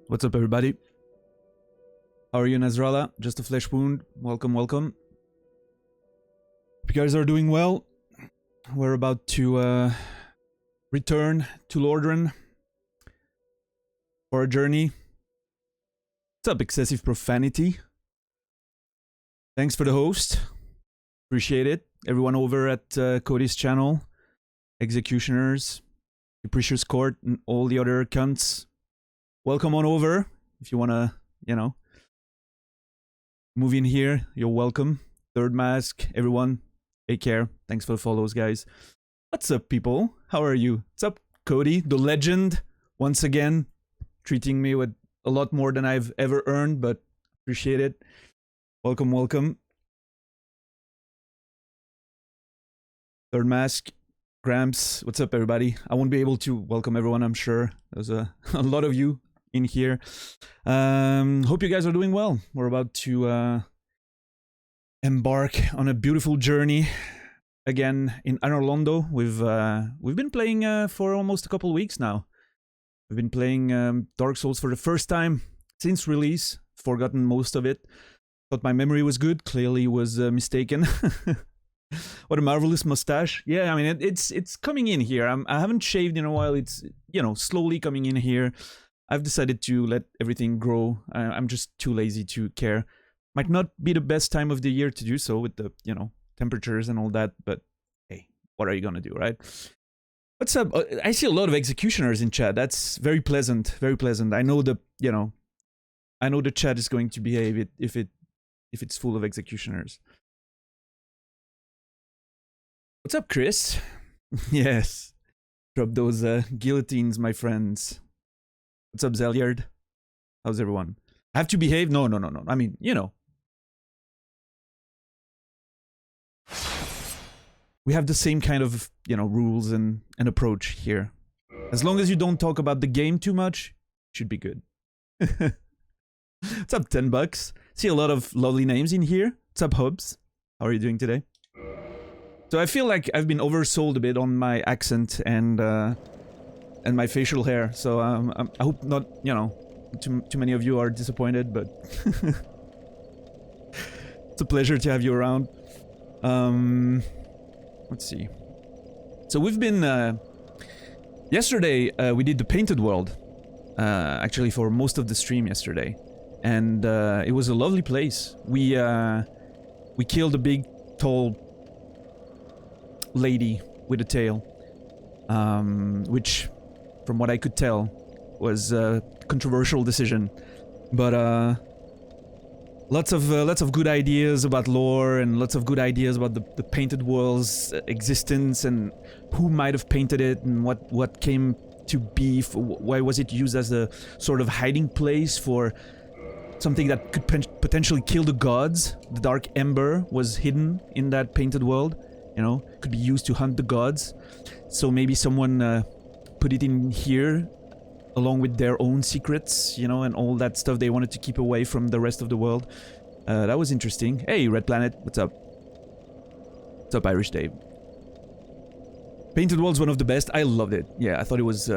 What's up, everybody? How are you, Nasrallah? Just a flesh wound. Welcome, welcome. Hope you guys are doing well. We're about to return to Lordran for a journey. What's up, excessive profanity? Thanks for the host. Appreciate it. Everyone over at Cody's channel, Executioners, Capricious Court, and all the other cunts. Welcome on over. If you wanna, move in here, you're welcome. Third Mask, everyone, take care. Thanks for the follows, guys. What's up, people? How are you? What's up, Cody, the legend? Once again, treating me with a lot more than I've ever earned, but appreciate it. Welcome, welcome. Third Mask, Gramps, what's up, everybody? I won't be able to welcome everyone, I'm sure. There's a lot of you in here. Hope you guys are doing well. We're about to embark on a beautiful journey again in Anor Londo. We've been playing for almost a couple weeks now. We've been playing Dark Souls for the first time since release. Forgotten most of it. Thought my memory was good. Clearly was mistaken. What a marvelous mustache. Yeah, I mean it's coming in here. I haven't shaved in a while. It's slowly coming in here. I've decided to let everything grow. I'm just too lazy to care. Might not be the best time of the year to do so with the, temperatures and all that, but hey, what are you gonna do, right? What's up? I see a lot of executioners in chat. That's very pleasant, very pleasant. I know the chat is going to behave if it's full of executioners. What's up, Chris? Yes. Drop those guillotines, my friends. What's up, Zelyard? How's everyone? I have to behave? No. I mean, we have the same kind of, rules and approach here. As long as you don't talk about the game too much, should be good. What's up, $10? See a lot of lovely names in here. What's up, Hubs? How are you doing today? So I feel like I've been oversold a bit on my accent and my facial hair. So I hope not, too many of you are disappointed, but it's a pleasure to have you around. Let's see. So we've been yesterday we did the Painted World actually for most of the stream yesterday, and it was a lovely place. We killed a big tall lady with a tail, which from what I could tell was a controversial decision, but lots of good ideas about lore and lots of good ideas about the Painted World's existence and who might have painted it and what came to be, why was it used as a sort of hiding place for something that could potentially kill the gods. The Dark Ember was hidden in that Painted World, could be used to hunt the gods. So maybe someone put it in here along with their own secrets, and all that stuff they wanted to keep away from the rest of the world. That was interesting. Hey, Red Planet, what's up? What's up, Irish Dave? Painted World's one of the best. I loved it. Yeah, I thought it was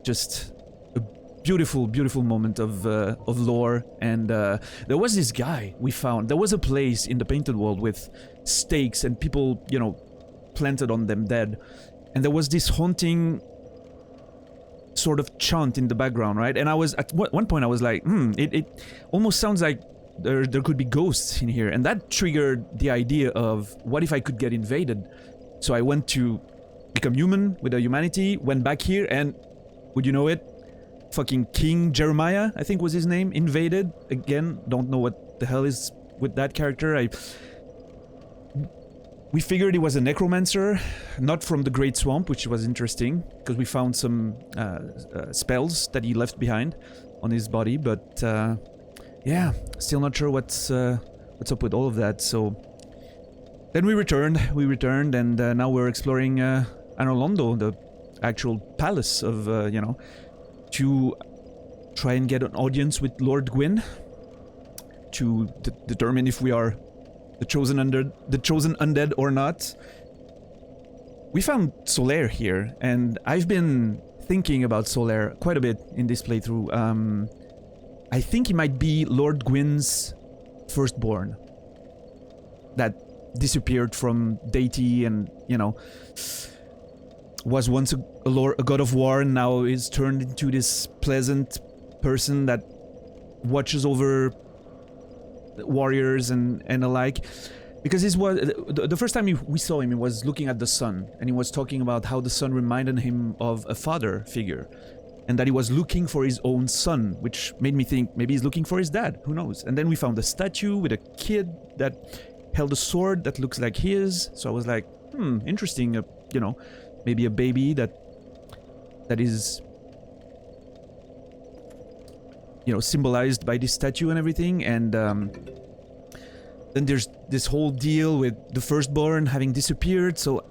just a beautiful, beautiful moment of lore. And there was this guy we found. There was a place in the Painted World with stakes and people, planted on them dead. And there was this haunting sort of chant in the background, right? And I was at one point I was like, it almost sounds like there could be ghosts in here, and that triggered the idea of what if I could get invaded. So I went to become human with a humanity, went back here, and would you know it, fucking King Jeremiah, I think was his name, invaded again. Don't know what the hell is with that character. We figured he was a necromancer, not from the Great Swamp, which was interesting, because we found some spells that he left behind on his body, but yeah, still not sure what's up with all of that. So then we returned, and now we're exploring Anor Londo, the actual palace of, to try and get an audience with Lord Gwyn to determine if we are the chosen undead or not. We found Solaire here, and I've been thinking about Solaire quite a bit in this playthrough. I think he might be Lord Gwyn's firstborn that disappeared from deity and, you know, was once a god of war and now is turned into this pleasant person that watches over warriors and alike. Because this was the first time we saw him, he was looking at the sun and he was talking about how the sun reminded him of a father figure and that he was looking for his own son, which made me think maybe he's looking for his dad, who knows. And then we found a statue with a kid that held a sword that looks like his, so I was like, interesting, you know, maybe a baby that is, you know, symbolized by this statue and everything. And then there's this whole deal with the firstborn having disappeared. So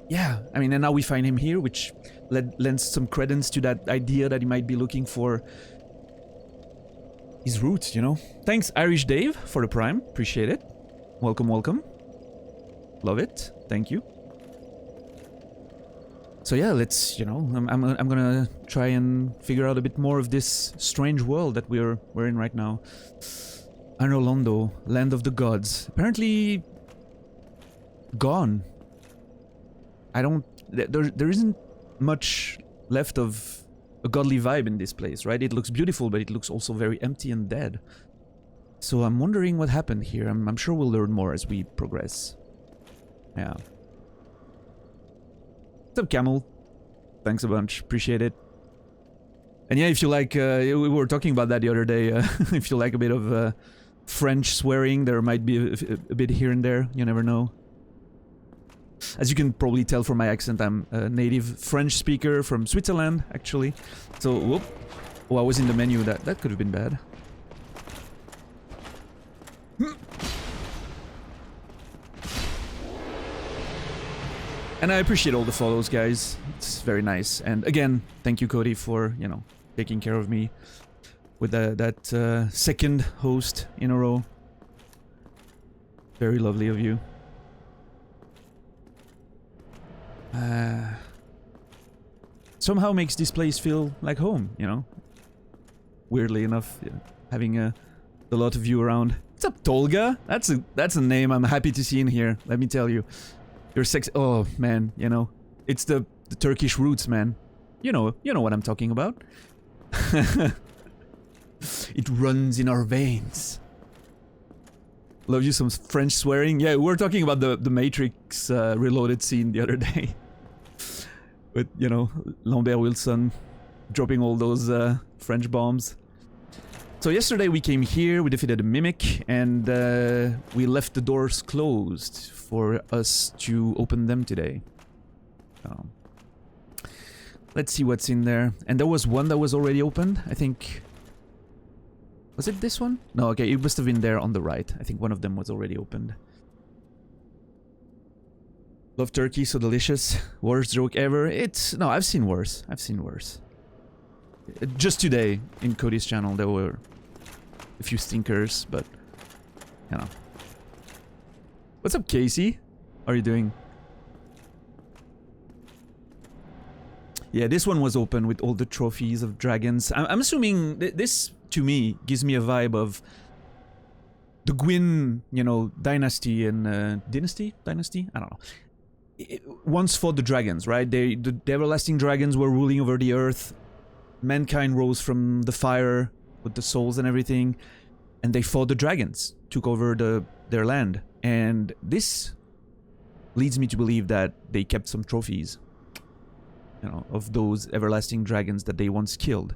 yeah, I mean, and now we find him here, which lends some credence to that idea that he might be looking for his roots, you know. Thanks Irish Dave for the prime, appreciate it. Welcome, welcome. Love it, thank you. So yeah, let's, you know, I'm gonna try and figure out a bit more of this strange world that we're in right now. Anor Londo, land of the gods. Apparently gone. I don't, there isn't much left of a godly vibe in this place, right? It looks beautiful, but it looks also very empty and dead. So I'm wondering what happened here. I'm sure we'll learn more as we progress. Yeah. What's up, Camel? Thanks a bunch. Appreciate it. And yeah, if you like, we were talking about that the other day. If you like a bit of French swearing, there might be a bit here and there. You never know. As you can probably tell from my accent, I'm a native French speaker from Switzerland, actually. So, whoop. Oh, I was in the menu. That could have been bad. And I appreciate all the follows, guys. It's very nice. And again, thank you, Cody, for, you know, taking care of me with that second host in a row. Very lovely of you. Somehow makes this place feel like home, you know? Weirdly enough, yeah, having a lot of you around. What's up, Tolga? That's a name I'm happy to see in here, let me tell you. You're sexy. Oh, man, you know, it's the Turkish roots, man. You know what I'm talking about. It runs in our veins. Love you some French swearing. Yeah, we were talking about the Matrix Reloaded scene the other day. With, you know, Lambert Wilson dropping all those French bombs. So yesterday we came here, we defeated a Mimic, and we left the doors closed for us to open them today. Let's see what's in there. And there was one that was already opened, I think. Was it this one? No, okay, it must have been there on the right. I think one of them was already opened. Love turkey, so delicious. Worst joke ever. No, I've seen worse. I've seen worse. Just today, in Cody's channel, there were a few stinkers, but, you know. What's up, Casey? How are you doing? Yeah, this one was open with all the trophies of dragons. I'm assuming this, to me, gives me a vibe of the Gwyn, you know, dynasty and dynasty? I don't know. Once fought the dragons, right? The everlasting dragons were ruling over the earth. Mankind rose from the fire with the souls and everything, and they fought the dragons, took over their land. And this leads me to believe that they kept some trophies, you know, of those everlasting dragons that they once killed.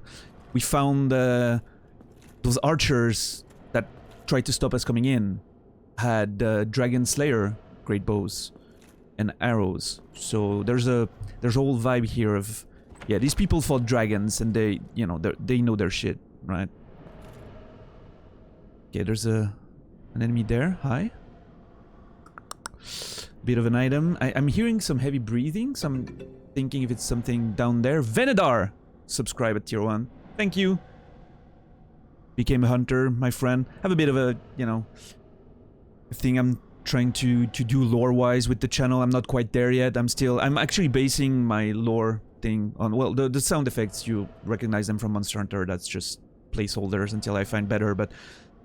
We found those archers that tried to stop us coming in had Dragon Slayer great bows and arrows. So there's a whole vibe here of, yeah, these people fought dragons and they, you know, they know their shit, right? Okay, there's an enemy there. Hi. Bit of an item. I'm hearing some heavy breathing, so I'm thinking if it's something down there. Venedar! Subscribe at tier 1. Thank you. Became a hunter, my friend. Have a bit of a, you know, thing I'm trying to do lore-wise with the channel. I'm not quite there yet. I'm actually basing my lore thing on, well, the sound effects, you recognize them from Monster Hunter. That's just placeholders until I find better. But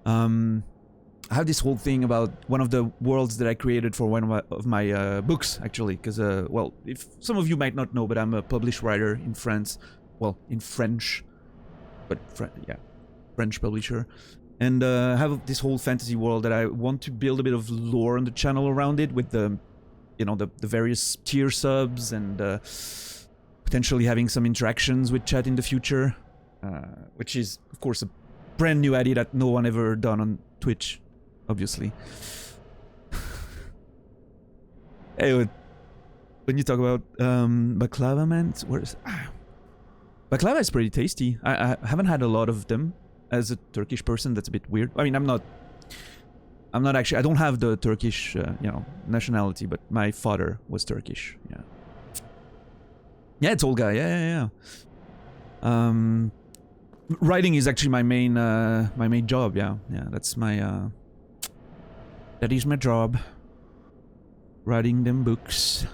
I have this whole thing about one of the worlds that I created for one of my books, actually, because, well, if some of you might not know, but I'm a published writer in France. Well, in French, but yeah, French publisher. And I have this whole fantasy world that I want to build a bit of lore on the channel around it with the, you know, the various tier subs and potentially having some interactions with chat in the future, which is, of course, a brand new idea that no one ever done on Twitch. Obviously. Hey, when you talk about baklava, man, where's baklava is pretty tasty. I haven't had a lot of them. As a Turkish person, that's a bit weird. I mean, I'm not actually. I don't have the Turkish, you know, nationality, but my father was Turkish. Yeah. Yeah, it's Olga. Yeah. Writing is actually my main job. Yeah. That's my. That is my job. Writing them books.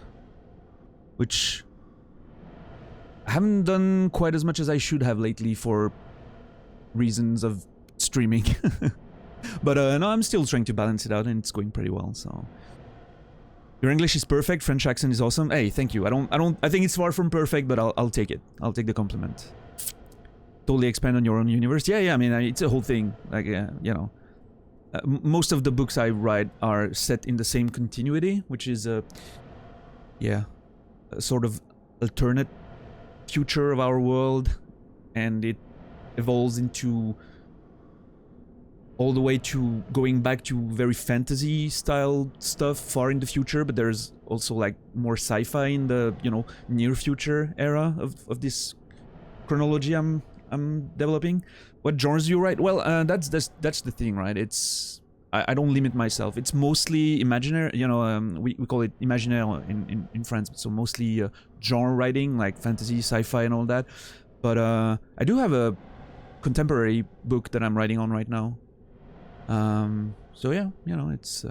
Which I haven't done quite as much as I should have lately for reasons of streaming. But no, I'm still trying to balance it out and it's going pretty well, so. Your English is perfect, French accent is awesome. Hey, thank you. I think it's far from perfect, but I'll take it. I'll take the compliment. Totally expand on your own universe. Yeah, I mean, it's a whole thing. Like, you know. Most of the books I write are set in the same continuity, which is a sort of alternate future of our world, and it evolves into all the way to going back to very fantasy style stuff far in the future, but there's also like more sci-fi in the, you know, near future era of this chronology I'm developing. What genres do you write? Well, that's the thing, right? It's I don't limit myself. It's mostly imaginary, you know, we call it imaginaire in France, so mostly genre writing, like fantasy, sci-fi and all that. But I do have a contemporary book that I'm writing on right now. So yeah, you know, it's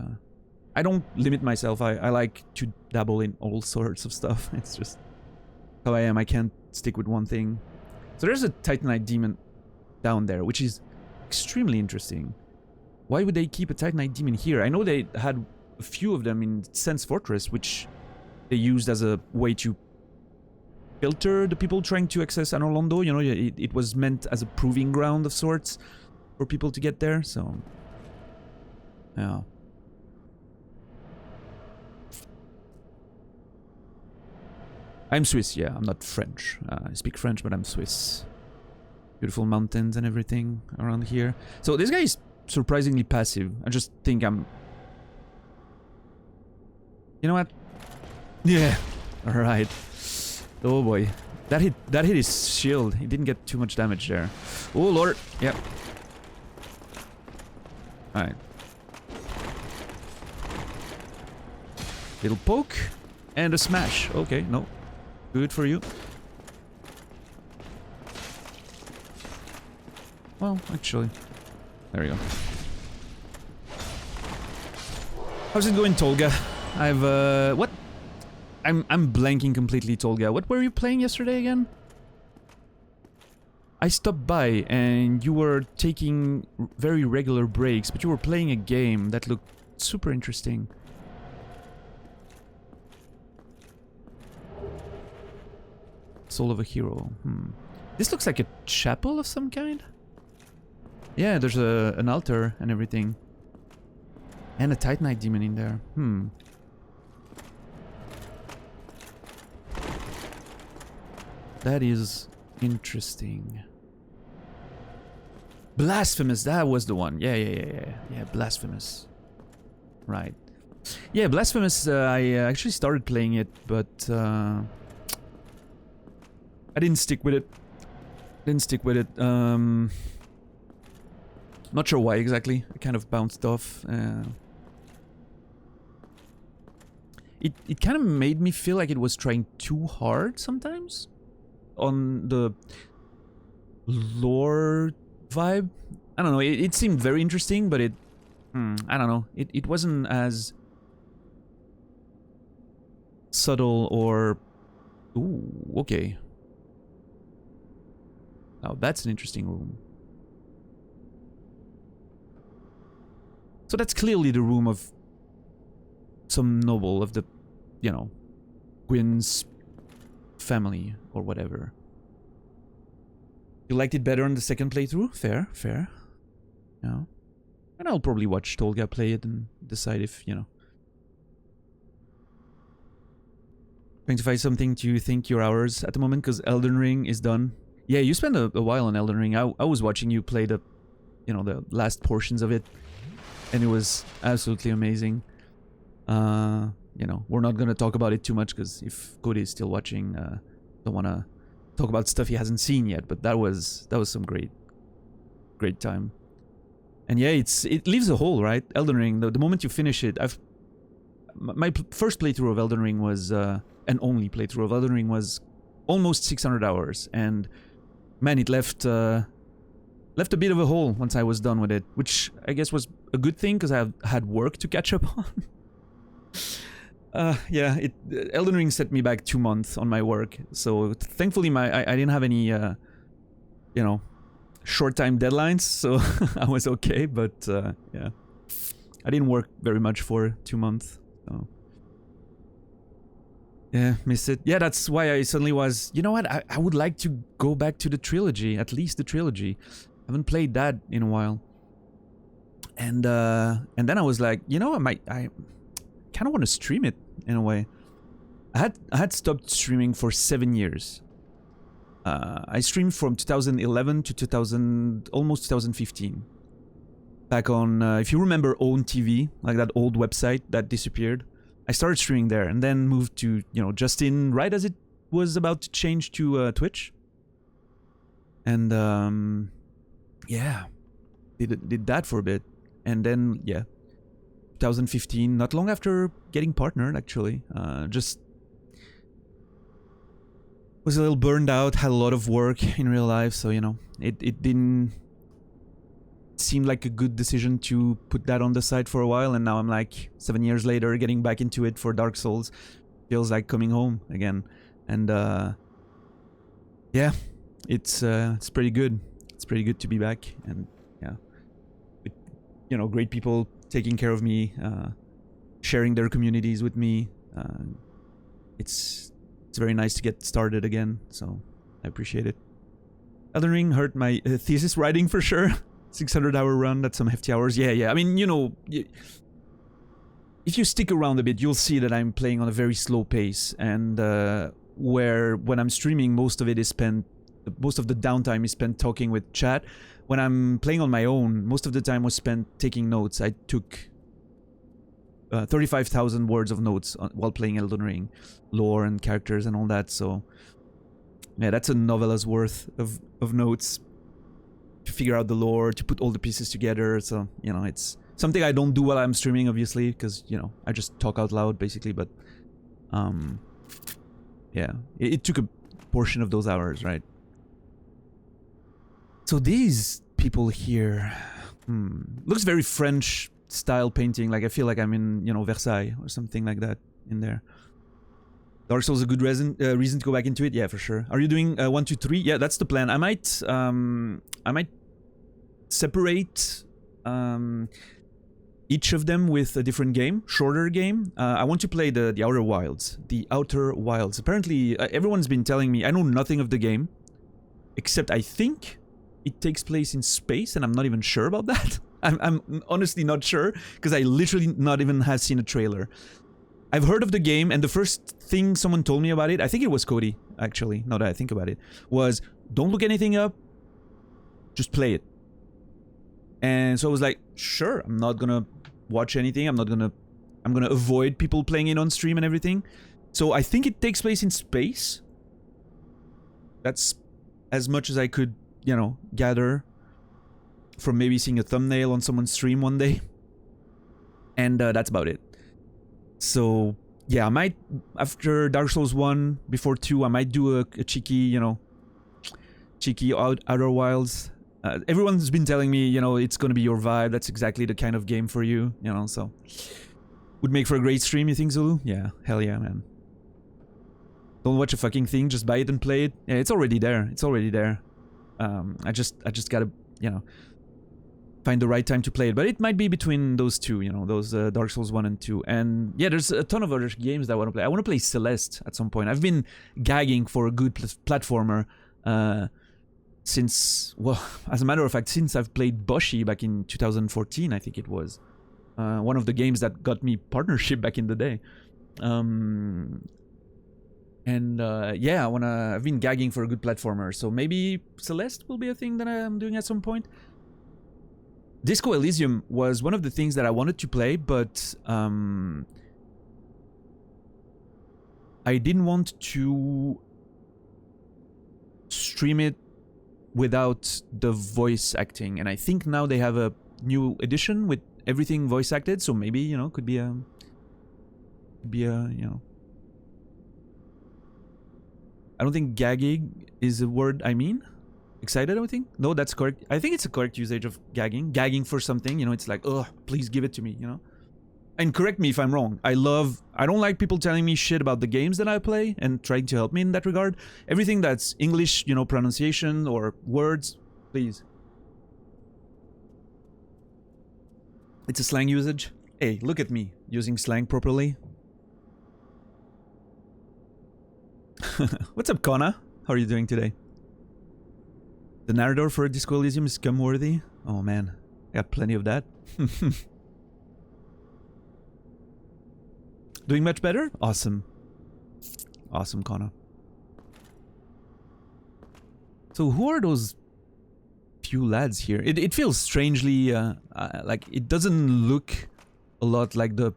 I don't limit myself. I like to dabble in all sorts of stuff. It's just how I am. I can't stick with one thing. So there's a Titanite demon down there, which is extremely interesting. Why would they keep a Titanite demon here? I know they had a few of them in Sense Fortress, which they used as a way to filter the people trying to access Anor Londo. You know, it was meant as a proving ground of sorts for people to get there, so. Yeah. I'm Swiss, yeah, I'm not French. I speak French, but I'm Swiss. Beautiful mountains and everything around here. So this guy is surprisingly passive. I just think I'm... You know what? Yeah. Alright. Oh boy. That hit his shield. He didn't get too much damage there. Oh lord. Yep. Alright. Little poke. And a smash. Okay, no. Good for you. Well, actually. There we go. How's it going, Tolga? I've, what? I'm blanking completely, Tolga. What were you playing yesterday again? I stopped by and you were taking very regular breaks, but you were playing a game that looked super interesting. Soul of a Hero. This looks like a chapel of some kind? Yeah, there's an altar and everything. And a Titanite demon in there. That is interesting. Blasphemous, that was the one. Yeah, Blasphemous. Right. Yeah, Blasphemous, I actually started playing it, but I didn't stick with it. Not sure why exactly. I kind of bounced off. It kind of made me feel like it was trying too hard sometimes on the lore vibe. I don't know. It seemed very interesting, but I don't know. It wasn't as subtle or... Ooh, okay. Oh, that's an interesting room. So that's clearly the room of some noble of the, you know, Gwyn's family or whatever. You liked it better on the second playthrough? Fair, fair. Yeah. And I'll probably watch Tolga play it and decide if, you know. Trying to find something to think your hours at the moment, because Elden Ring is done. Yeah, you spent a while on Elden Ring. I was watching you play the, you know, the last portions of it, and it was absolutely amazing. You know, we're not gonna talk about it too much, because if Cody is still watching, don't wanna talk about stuff he hasn't seen yet. But that was some great time. And yeah, it leaves a hole, right? Elden Ring. The moment you finish it, my first playthrough of Elden Ring was, and only playthrough of Elden Ring was almost 600 hours, and man, it left a bit of a hole once I was done with it, which I guess was a good thing because I had work to catch up on. Yeah, Elden Ring set me back 2 months on my work, so thankfully I didn't have any, you know, short time deadlines, so I was okay. But yeah, I didn't work very much for 2 months. So yeah, miss it. Yeah, that's why I suddenly was, you know what, I would like to go back to the trilogy, at least the trilogy. I haven't played that in a while. And then I was like, you know, I kind of want to stream it in a way. I had stopped streaming for 7 years. I streamed from 2011 to almost 2015. Back on, if you remember Own TV, like that old website that disappeared, I started streaming there, and then moved to, you know, Justin right as it was about to change to Twitch. And yeah, did that for a bit, and then yeah, 2015, not long after getting partnered, actually, just was a little burned out, had a lot of work in real life, so you know, it didn't seem like a good decision to put that on the side for a while, and now I'm like 7 years later getting back into it for Dark Souls. Feels like coming home again, and yeah, it's pretty good. It's pretty good to be back, and yeah, with, you know, great people taking care of me, sharing their communities with me. It's very nice to get started again, so I appreciate it. Elden Ring hurt my thesis writing for sure. 600-hour run, that's some hefty hours. Yeah. I mean, you know, if you stick around a bit, you'll see that I'm playing on a very slow pace, and where when I'm streaming, most of the downtime is spent talking with chat. When I'm playing on my own, most of the time was spent taking notes. I took 35,000 words of notes while playing Elden Ring, lore and characters and all that. So yeah, that's a novella's worth of notes to figure out the lore, to put all the pieces together. So, you know, it's something I don't do while I'm streaming, obviously, because, you know, I just talk out loud basically. But yeah, it took a portion of those hours, right? So these people here, looks very French style painting. Like I feel like I'm in, you know, Versailles or something like that in there. Dark Souls is a good reason to go back into it. Yeah, for sure. Are you doing 1, 2, 3? Yeah, that's the plan. I might separate each of them with a different game, shorter game. I want to play the Outer Wilds. The Outer Wilds. Apparently, everyone's been telling me. I know nothing of the game, except I think it takes place in space, and I'm not even sure about that. I'm honestly not sure, because I literally not even have seen a trailer. I've heard of the game, and the first thing someone told me about it, I think it was Cody, actually, now that I think about it, was don't look anything up, just play it. And so I was like, sure, I'm not gonna watch anything, I'm gonna avoid people playing it on stream and everything. So I think it takes place in space. That's as much as I could, you know, gather from maybe seeing a thumbnail on someone's stream one day. And that's about it. So yeah, I might, after Dark Souls 1, before 2, I might do a cheeky, you know, Outer Wilds. Everyone's been telling me, you know, it's gonna be your vibe, that's exactly the kind of game for you, you know, so. Would make for a great stream, you think, Zulu? Yeah, hell yeah, man. Don't watch a fucking thing, just buy it and play it. Yeah, it's already there, it's already there. I just gotta, you know, find the right time to play it. But it might be between those two, you know, those Dark Souls 1 and 2. And yeah, there's a ton of other games that I want to play. I want to play Celeste at some point. I've been gagging for a good platformer since, well, as a matter of fact, since I've played Boshi back in 2014, I think it was. One of the games that got me partnership back in the day. Yeah, I've been gagging for a good platformer, so maybe Celeste will be a thing that I'm doing at some point. Disco Elysium was one of the things that I wanted to play, but I didn't want to stream it without the voice acting, and I think now they have a new edition with everything voice acted, so maybe, you know, could be a you know, I don't think gagging is a word I mean. Excited, I think? No, that's correct. I think it's a correct usage of gagging. Gagging for something, you know, it's like, oh, please give it to me, you know? And correct me if I'm wrong. I don't like people telling me shit about the games that I play and trying to help me in that regard. Everything that's English, you know, pronunciation or words, please. It's a slang usage. Hey, look at me, using slang properly. What's up, Kona? How are you doing today? The narrator for Disco Elysium is Scumworthy. Oh man, I got plenty of that. Doing much better? Awesome. Awesome, Kona. So who are those few lads here? It feels strangely, like it doesn't look a lot like the...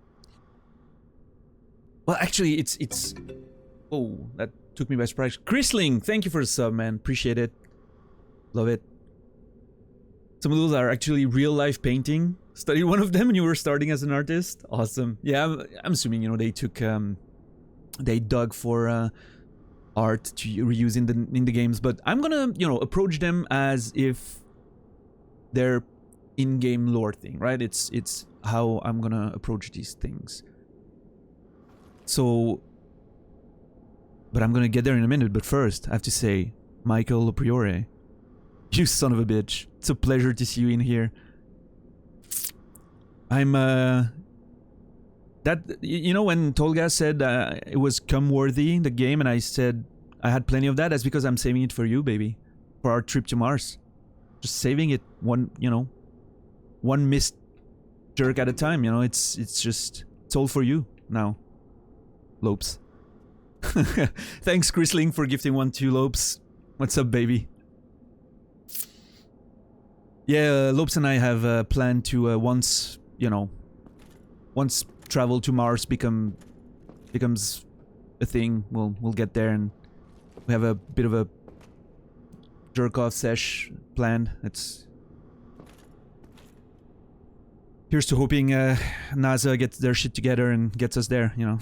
Well, actually, it's... Oh, that took me by surprise. Chrisling, thank you for the sub, man. Appreciate it. Love it. Some of those are actually real life painting. Studied one of them when you were starting as an artist. Awesome. Yeah, I'm assuming, you know, they took, they dug for art to reuse in the games. But I'm gonna, you know, approach them as if they're in-game lore thing, right? It's how I'm gonna approach these things. So, but I'm gonna get there in a minute. But first, I have to say, Michael Priore. You son of a bitch. It's a pleasure to see you in here. I'm, you know, when Tolga said it was Cumworthy, the game, and I said I had plenty of that, that's because I'm saving it for you, baby. For our trip to Mars. Just saving it one, you know, one missed jerk at a time, you know, it's just, it's all for you now. Lopes. Thanks, Chrisling, for gifting one to Lopes. What's up, baby? Yeah, Lopes and I have planned to once, you know, once travel to Mars becomes a thing, we'll get there, and we have a bit of a jerk-off sesh planned. Here's to hoping NASA gets their shit together and gets us there, you know.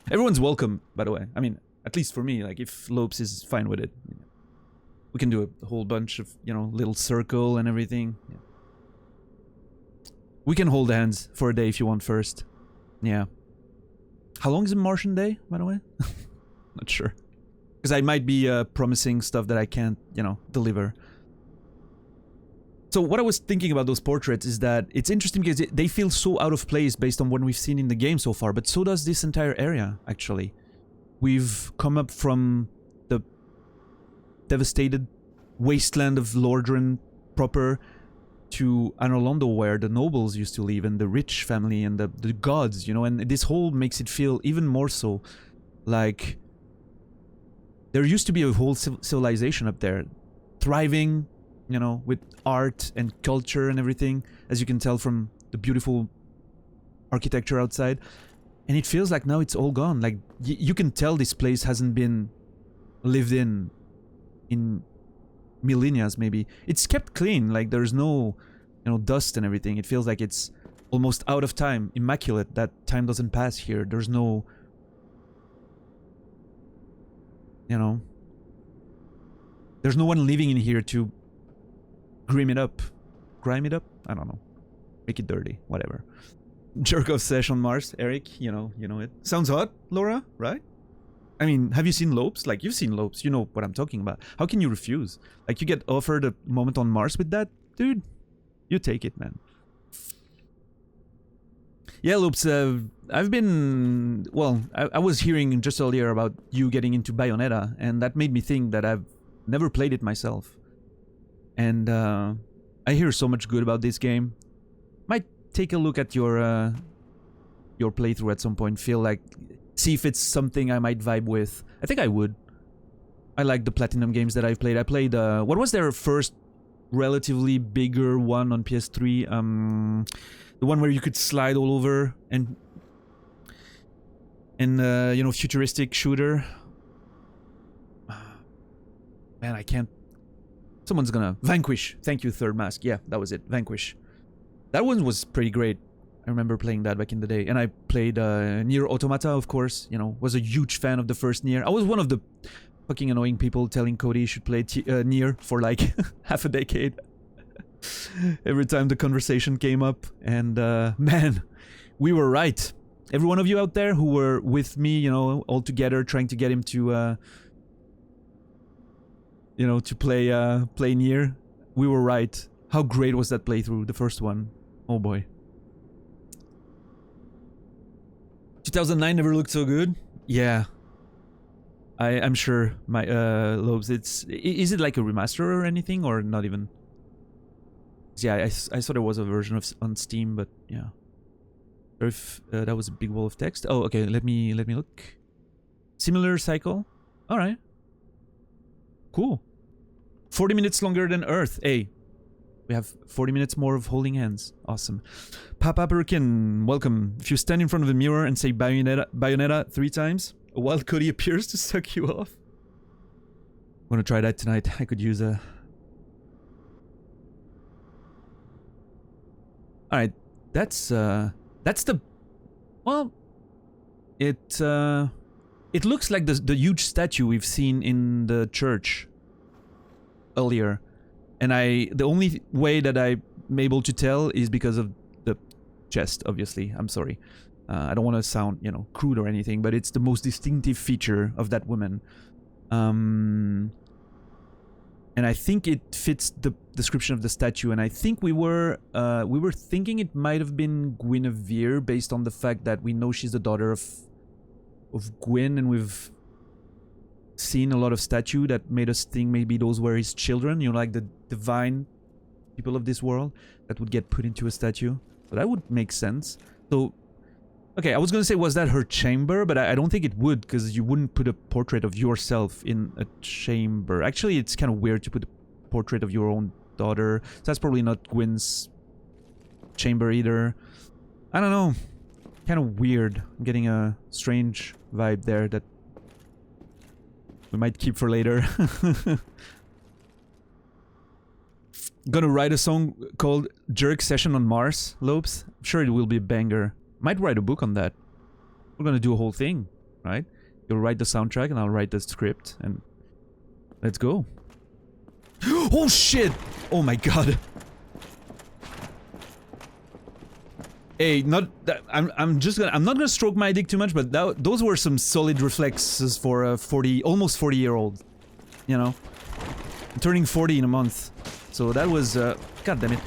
Everyone's welcome, by the way. I mean, at least for me, like, if Lopes is fine with it. We can do a whole bunch of, you know, little circle and everything. Yeah. We can hold hands for a day if you want first. Yeah. How long is a Martian day, by the way? Not sure. Because I might be promising stuff that I can't, you know, deliver. So what I was thinking about those portraits is that it's interesting because they feel so out of place based on what we've seen in the game so far, but so does this entire area, actually. We've come up from the devastated wasteland of Lordran proper to Anor Londo, where the nobles used to live and the rich family and the gods, you know, and this whole makes it feel even more so like there used to be a whole civilization up there, thriving, you know, with art and culture and everything, as you can tell from the beautiful architecture outside. And it feels like now it's all gone. Like, you can tell this place hasn't been lived in millennia, maybe. It's kept clean, like there's no, you know, dust and everything. It feels like it's almost out of time, immaculate, that time doesn't pass here. There's no, you know, there's no one living in here to grime it up. I don't know. Make it dirty, whatever. Jerk off sesh on Mars, Eric, you know it. Sounds hot, Laura, right? I mean, have you seen Lopes? Like, you've seen Lopes, you know what I'm talking about. How can you refuse? Like, you get offered a moment on Mars with that? dude. You take it, man. Yeah, Loops, I've been... Well, I was hearing just earlier about you getting into Bayonetta, and that made me think that I've never played it myself. And I hear so much good about this game. Might take a look at your playthrough at some point, see if it's something I might vibe with. I think I would. I like the Platinum games that I've played. I played, what was their first relatively bigger one on PS3? The one where you could slide all over and you know, futuristic shooter. Man, I can't. Someone's gonna... Vanquish. Thank you, Third Mask. Yeah, that was it. Vanquish. That one was pretty great. I remember playing that back in the day. And I played Nier Automata, of course. You know, was a huge fan of the first Nier. I was one of the fucking annoying people telling Cody he should play Nier for like half a decade. Every time the conversation came up. And man, we were right. Every one of you out there who were with me, you know, all together trying to get him to... you know, to play Nier. We were right. How great was that playthrough, the first one? Oh boy. 2009 never looked so good. Yeah. I'm sure my Lobes, is it like a remaster or anything, or not even? Yeah, I saw there was a version of on Steam, but yeah. Or if that was a big wall of text. Oh, okay. Let me look. Similar cycle. All right. Cool. 40 minutes longer than Earth. Hey, we have 40 minutes more of holding hands. Awesome. Papa Perkin, welcome. If you stand in front of the mirror and say Bayonetta 3 times, a wild Cody appears to suck you off. I'm gonna try that tonight. I could use a... Alright, that's the... Well, it looks like the huge statue we've seen in the church earlier, and the only way that I'm able to tell is because of the chest. Obviously, I'm sorry. I don't want to sound, you know, crude or anything, but it's the most distinctive feature of that woman. And I think it fits the description of the statue. And I think we were thinking it might have been Guinevere based on the fact that we know she's the daughter of Gwyn, and we've seen a lot of statue that made us think maybe those were his children, you know, like the divine people of this world that would get put into a statue. So that would make sense. So, okay, I was gonna say, was that her chamber? But I don't think it would, because you wouldn't put a portrait of yourself in a chamber. Actually, it's kind of weird to put a portrait of your own daughter. So that's probably not Gwyn's chamber either. I don't know. Kind of weird. I'm getting a strange vibe there that we might keep for later. Gonna write a song called Jerk Session on Mars, Lopes. I'm sure it will be a banger. Might write a book on that. We're gonna do a whole thing, right? You'll write the soundtrack and I'll write the script, and let's go. Oh shit! Oh my god. Hey, not that, I'm not gonna stroke my dick too much, but those were some solid reflexes for a almost 40-year-old. You know, I'm turning 40 in a month, so that was god damn it,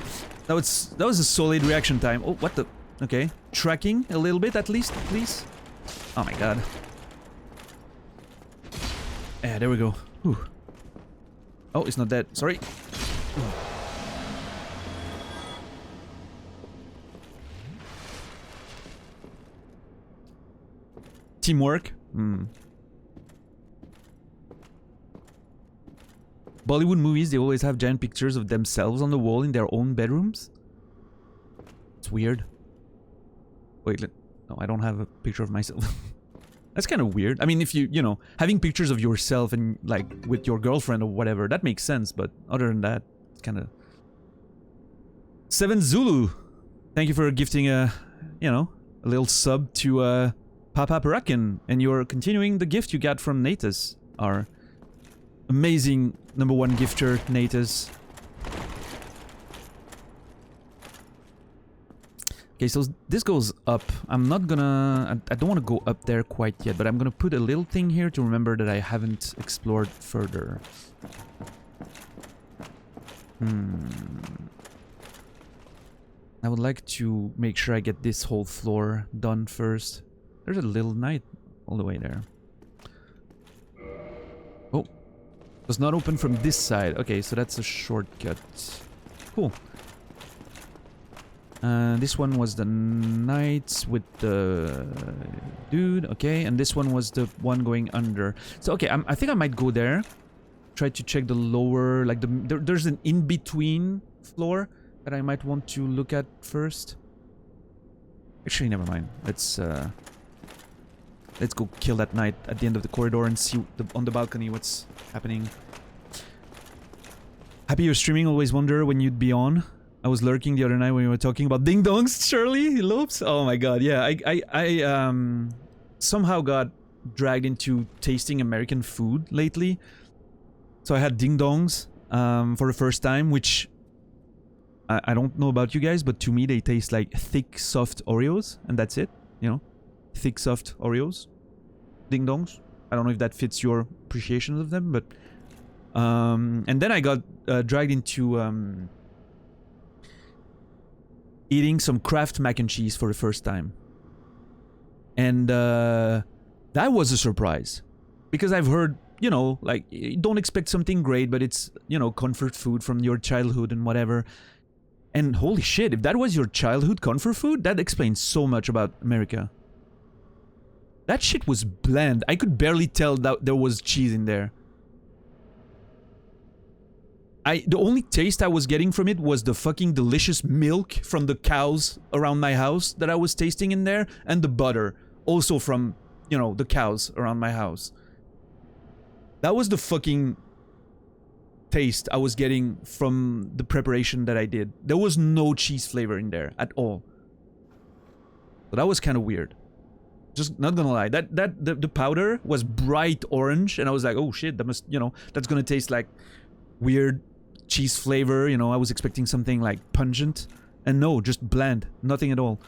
that was a solid reaction time. Oh, what the? Okay, tracking a little bit at least, please. Oh my god. Yeah, there we go. Whew. Oh, it's not dead. Sorry. Teamwork. Bollywood movies, they always have giant pictures of themselves on the wall in their own bedrooms. It's weird. Wait, no, I don't have a picture of myself. That's kind of weird. I mean, if you know, having pictures of yourself and like with your girlfriend or whatever, that makes sense. But other than that, it's kind of... Seven Zulu, thank you for gifting a, you know, a little sub to Papa Parakin, and you're continuing the gift you got from Natus, our amazing #1 gifter, Natus. Okay, so this goes up. I'm not gonna... I don't want to go up there quite yet, but I'm gonna put a little thing here to remember that I haven't explored further. I would like to make sure I get this whole floor done first. There's a little knight all the way there. Oh. Does not open from this side. Okay, so that's a shortcut. Cool. This one was the knights with the dude. Okay, and this one was the one going under. So, okay, I think I might go there. Try to check the lower, like there's an in-between floor that I might want to look at first. Actually, never mind. Let's go kill that knight at the end of the corridor and see on the balcony what's happening. Happy you're streaming. Always wonder when you'd be on. I was lurking the other night when we were talking about ding dongs. Shirley Lopes. Oh my god, yeah. I somehow got dragged into tasting American food lately. So I had ding dongs for the first time, which I don't know about you guys, but to me they taste like thick, soft Oreos, and that's it. You know, thick, soft Oreos, ding dongs. I don't know if that fits your appreciation of them, but and then I got dragged into eating some Kraft mac and cheese for the first time, and that was a surprise because I've heard, you know, like, don't expect something great, but it's, you know, comfort food from your childhood and whatever. And holy shit, if that was your childhood comfort food, that explains so much about America. That shit was bland. I could barely tell that there was cheese in there. The only taste I was getting from it was the fucking delicious milk from the cows around my house that I was tasting in there, and the butter, also from, you know, the cows around my house. That was the fucking taste I was getting from the preparation that I did. There was no cheese flavor in there at all. So that was kind of weird. Just not gonna lie. The powder was bright orange, and I was like, oh shit, that must, you know, that's gonna taste like weird cheese flavor. You know, I was expecting something like pungent, and no, just bland, nothing at all.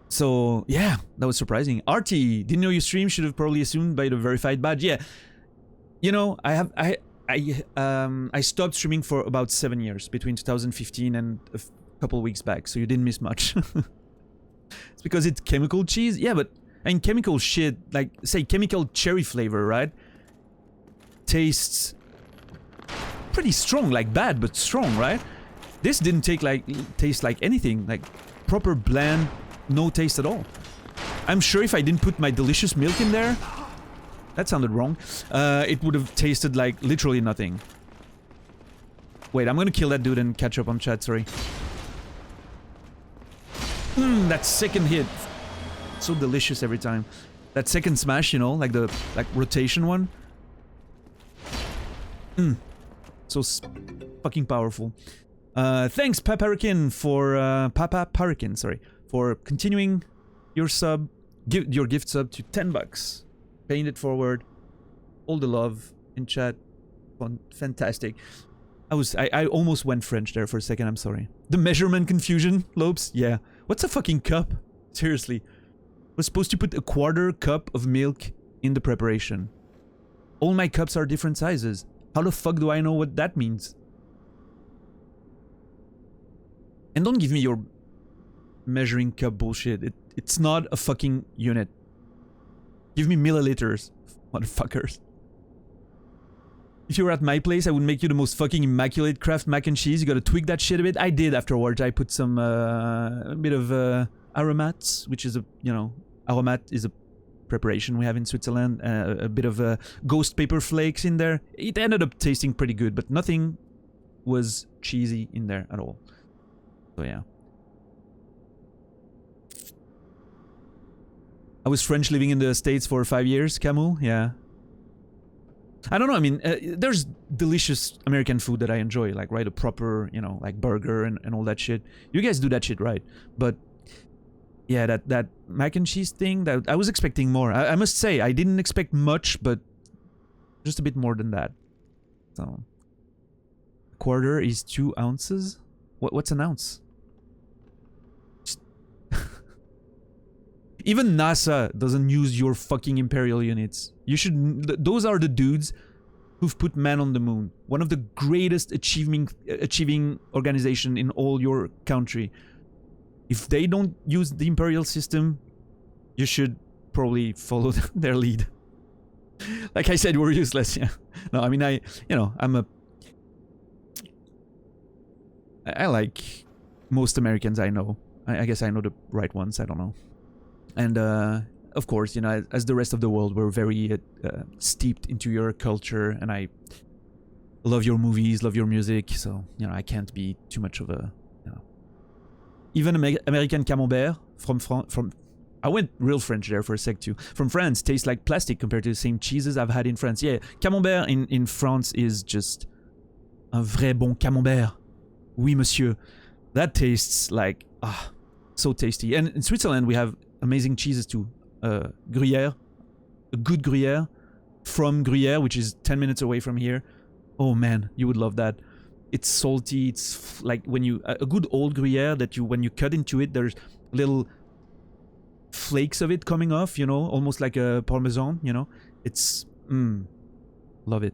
So yeah, that was surprising. Artie, didn't know you stream. Should have probably assumed by the verified badge. Yeah, you know, I stopped streaming for about 7 years, between 2015 and a couple weeks back. So you didn't miss much. It's because it's chemical cheese. Yeah, but and chemical shit, like say chemical cherry flavor, right? Tastes pretty strong, like bad but strong, right? This didn't taste like anything, like proper bland, no taste at all. I'm sure if I didn't put my delicious milk in there, that sounded wrong, it would have tasted like literally nothing. Wait, I'm gonna kill that dude and catch up on chat, sorry. That second hit, so delicious every time. That second smash, you know, like the rotation one. So fucking powerful. Thanks, Paparikin, for Papa Parikin, sorry, for continuing your sub, your gift sub to $10. Paying it forward. All the love in chat. Fantastic. I almost went French there for a second, I'm sorry. The measurement confusion, Lopes? Yeah. What's a fucking cup? Seriously. We're supposed to put a 1/4 cup of milk in the preparation. All my cups are different sizes. How the fuck do I know what that means? And don't give me your measuring cup bullshit. It's not a fucking unit. Give me milliliters, motherfuckers. If you were at my place, I would make you the most fucking immaculate Kraft mac and cheese. You gotta tweak that shit a bit. I did afterwards. I put some, a bit of aromats, which is a, you know, aromat is a preparation we have in Switzerland. A bit of ghost pepper flakes in there. It ended up tasting pretty good, but nothing was cheesy in there at all. So yeah. I was French living in the States for 5 years, Camille. Yeah. I don't know, I mean, there's delicious American food that I enjoy, like, right, a proper, you know, like burger and all that shit. You guys do that shit, right? But yeah, that mac and cheese thing, that I was expecting more. I must say, I didn't expect much, but just a bit more than that. So, 1/4 is 2 ounces? What's an ounce? Even NASA doesn't use your fucking imperial units. You should... Those are the dudes who've put man on the moon. One of the greatest achieving organization in all your country. If they don't use the imperial system, you should probably follow their lead. Like I said, we're useless. Yeah. No, I mean, I like most Americans I know. I guess I know the right ones. I don't know. And of course, you know, as the rest of the world, we're very steeped into your culture, and I love your movies, love your music. So you know, I can't be too much of a, you know. Even American Camembert from I went real French there for a sec too. From France, tastes like plastic compared to the same cheeses I've had in France. Yeah, Camembert in France is just un vrai bon Camembert. Oui, monsieur. That tastes like so tasty. And in Switzerland, we have amazing cheeses too. Gruyere, a good Gruyere from Gruyere, which is 10 minutes away from here. Oh man, you would love that. It's salty. It's like when you a good old Gruyere that when you cut into it, there's little flakes of it coming off. You know, almost like a Parmesan. You know, it's love it.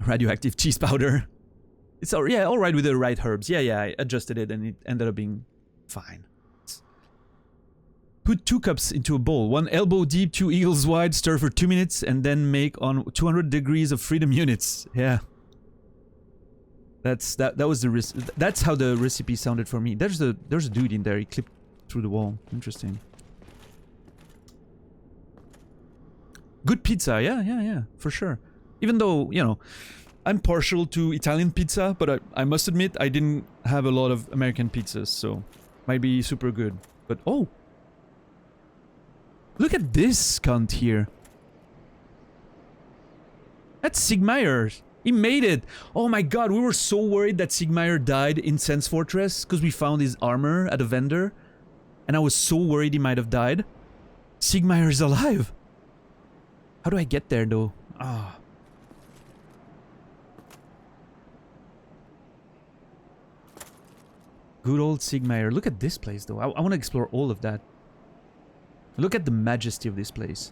Radioactive cheese powder. It's all right with the right herbs. Yeah, I adjusted it and it ended up being fine. Put 2 cups into a bowl, 1 elbow deep, 2 eagles wide, stir for 2 minutes, and then make on 200 degrees of freedom units. Yeah. That was the that's how the recipe sounded for me. There's a dude in there, he clipped through the wall. Interesting. Good pizza, yeah, for sure. Even though, you know, I'm partial to Italian pizza, but I must admit I didn't have a lot of American pizzas, so might be super good. But oh! Look at this cunt here. That's Sigmeier. He made it. Oh my god, we were so worried that Sigmeier died in Sense Fortress because we found his armor at a vendor. And I was so worried he might have died. Sigmeier is alive. How do I get there though? Ah. Good old Sigmeier. Look at this place though. I want to explore all of that. Look at the majesty of this place.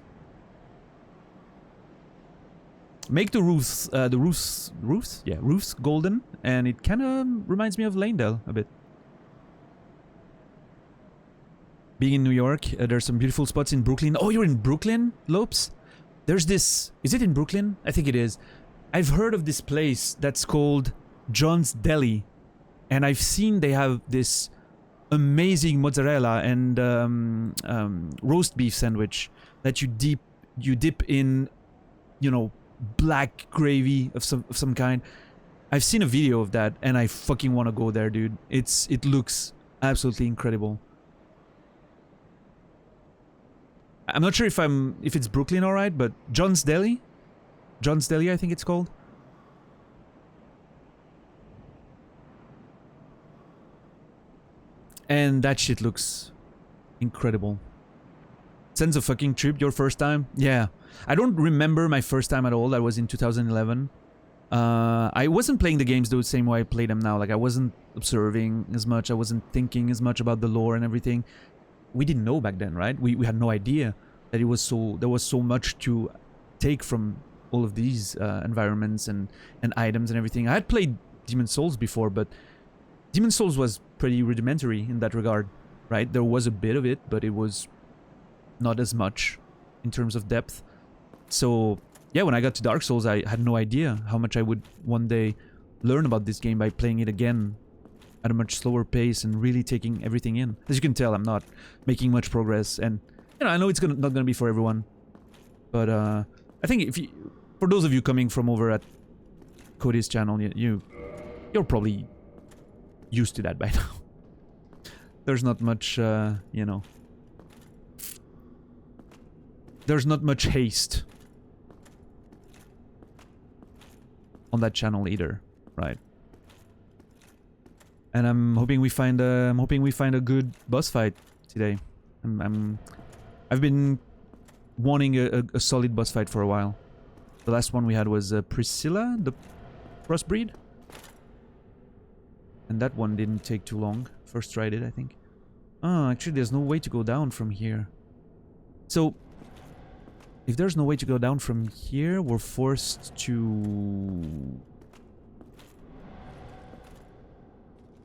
Make the roofs, roofs golden, and it kind of reminds me of Lanedale a bit. Being in New York, there's some beautiful spots in Brooklyn. Oh, you're in Brooklyn, Lopes? There's this, is it in Brooklyn? I think it is. I've heard of this place that's called John's Deli, and I've seen they have this amazing mozzarella and roast beef sandwich that you dip in, you know, black gravy of some kind. I've seen a video of that and I fucking want to go there, dude. It looks absolutely incredible. I'm not sure if it's Brooklyn, all right, but John's Deli, I think it's called. And that shit looks incredible. Sense of fucking trip, your first time? Yeah. I don't remember my first time at all. That was in 2011. I wasn't playing the games the same way I play them now. Like, I wasn't observing as much. I wasn't thinking as much about the lore and everything. We didn't know back then, right? We had no idea that there was so much to take from all of these environments and items and everything. I had played Demon's Souls before, but Demon's Souls was pretty rudimentary in that regard, right? There was a bit of it, but it was not as much in terms of depth. So, yeah, when I got to Dark Souls, I had no idea how much I would one day learn about this game by playing it again at a much slower pace and really taking everything in. As you can tell, I'm not making much progress, and you know, I know it's not gonna be for everyone, but I think for those of you coming from over at Cody's channel, you're probably used to that by now. There's not much, you know, there's not much haste on that channel either, right? And I'm hoping we find a good boss fight today. I've been wanting a solid boss fight for a while. The last one we had was Priscilla, the crossbreed. And that one didn't take too long. First tried it, I think. Oh, actually there's no way to go down from here. So, If there's no way to go down from here, we're forced to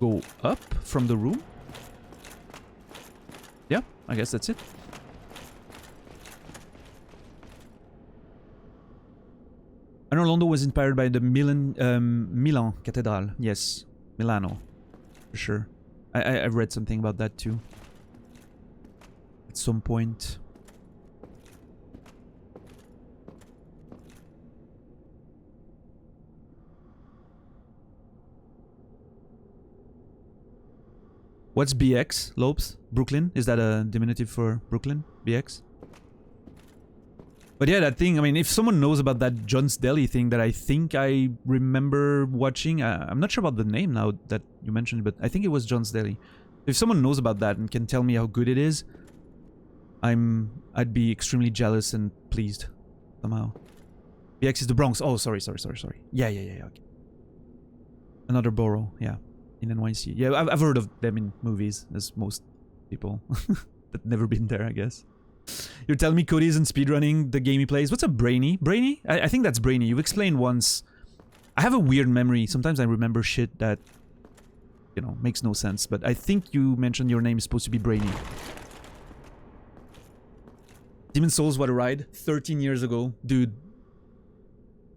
go up from the room. Yeah, I guess that's it. Anor Londo was inspired by the Milan Cathedral. Yes, Milano, for sure. I've read something about that too. At some point. What's BX, Lopes? Brooklyn? Is that a diminutive for Brooklyn? BX? But yeah, that thing, I mean, if someone knows about that John's Deli thing that I think I remember watching, I'm not sure about the name now that you mentioned it, but I think it was John's Deli. If someone knows about that and can tell me how good it is, I'd be extremely jealous and pleased somehow. BX is the Bronx. Oh, sorry. Yeah, okay. Another borough, yeah. In NYC. Yeah, I've heard of them in movies, as most people. But never been there, I guess. You're telling me Cody isn't speedrunning the game he plays. What's up, Brainy? Brainy? I think that's Brainy. You've explained once. I have a weird memory. Sometimes I remember shit that, you know, makes no sense. But I think you mentioned your name is supposed to be Brainy. Demon's Souls, what a ride. 13 years ago. Dude.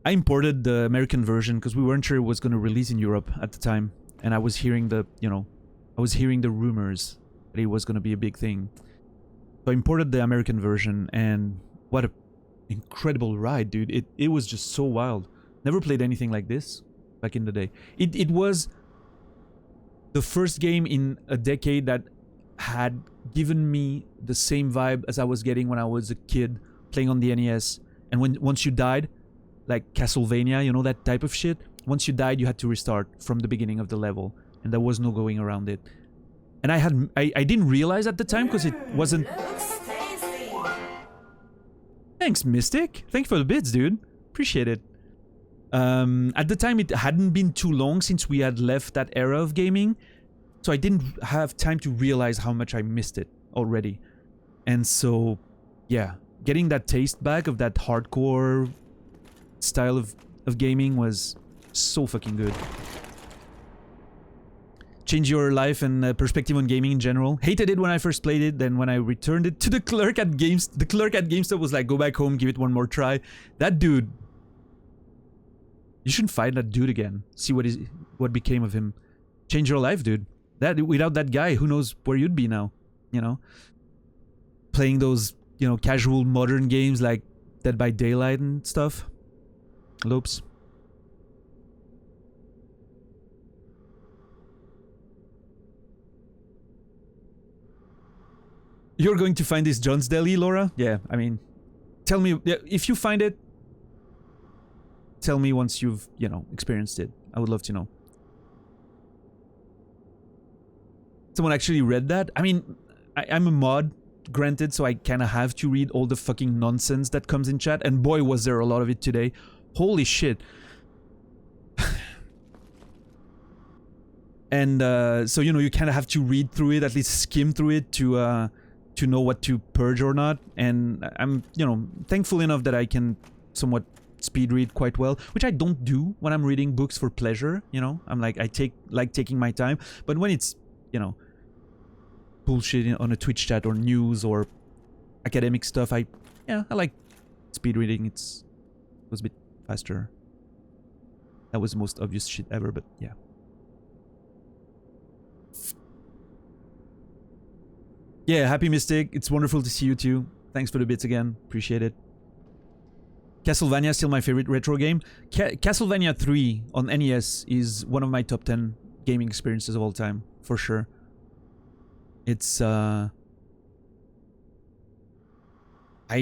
I imported the American version because we weren't sure it was going to release in Europe at the time. And I was hearing the, you know, I was hearing the rumors that it was going to be a big thing. So I imported the American version, and what a incredible ride, dude. It was just so wild. Never played anything like this back in the day. It was the first game in a decade that had given me the same vibe as I was getting when I was a kid playing on the NES. And once you died, like Castlevania, you know, that type of shit. Once you died, you had to restart from the beginning of the level, and there was no going around it. And I didn't realize at the time because it wasn't. Thanks, Mystic. Thank you for the bits, dude. Appreciate it. At the time, it hadn't been too long since we had left that era of gaming, so I didn't have time to realize how much I missed it already. And so, yeah, getting that taste back of that hardcore style of gaming was so fucking good. Change your life and perspective on gaming in general. Hated it when I first played it, then when I returned it to the clerk at GameStop was like, go back home, give it one more try. That dude, you shouldn't find that dude again. See what became of him. Change your life, dude. Without that guy, who knows where you'd be now, you know? Playing those, you know, casual modern games like Dead by Daylight and stuff. Lopes. You're going to find this John's Deli, Laura? Yeah, I mean, tell me, if you find it, tell me once you've, you know, experienced it. I would love to know. Someone actually read that? I mean, I'm a mod, granted, so I kind of have to read all the fucking nonsense that comes in chat, and boy, was there a lot of it today. Holy shit. And so, you know, you kind of have to read through it, at least skim through it to know what to purge or not. And I'm, you know, thankful enough that I can somewhat speed read quite well, which I don't do when I'm reading books for pleasure, you know. I'm like, I like taking my time, but when it's, you know, bullshit on a Twitch chat or news or academic stuff, I like speed reading. It was a bit faster. That was the most obvious shit ever, but yeah. Yeah, happy Mystic. It's wonderful to see you too. Thanks for the bits again. Appreciate it. Castlevania is still my favorite retro game. Castlevania 3 on NES is one of my top 10 gaming experiences of all time, for sure. It's I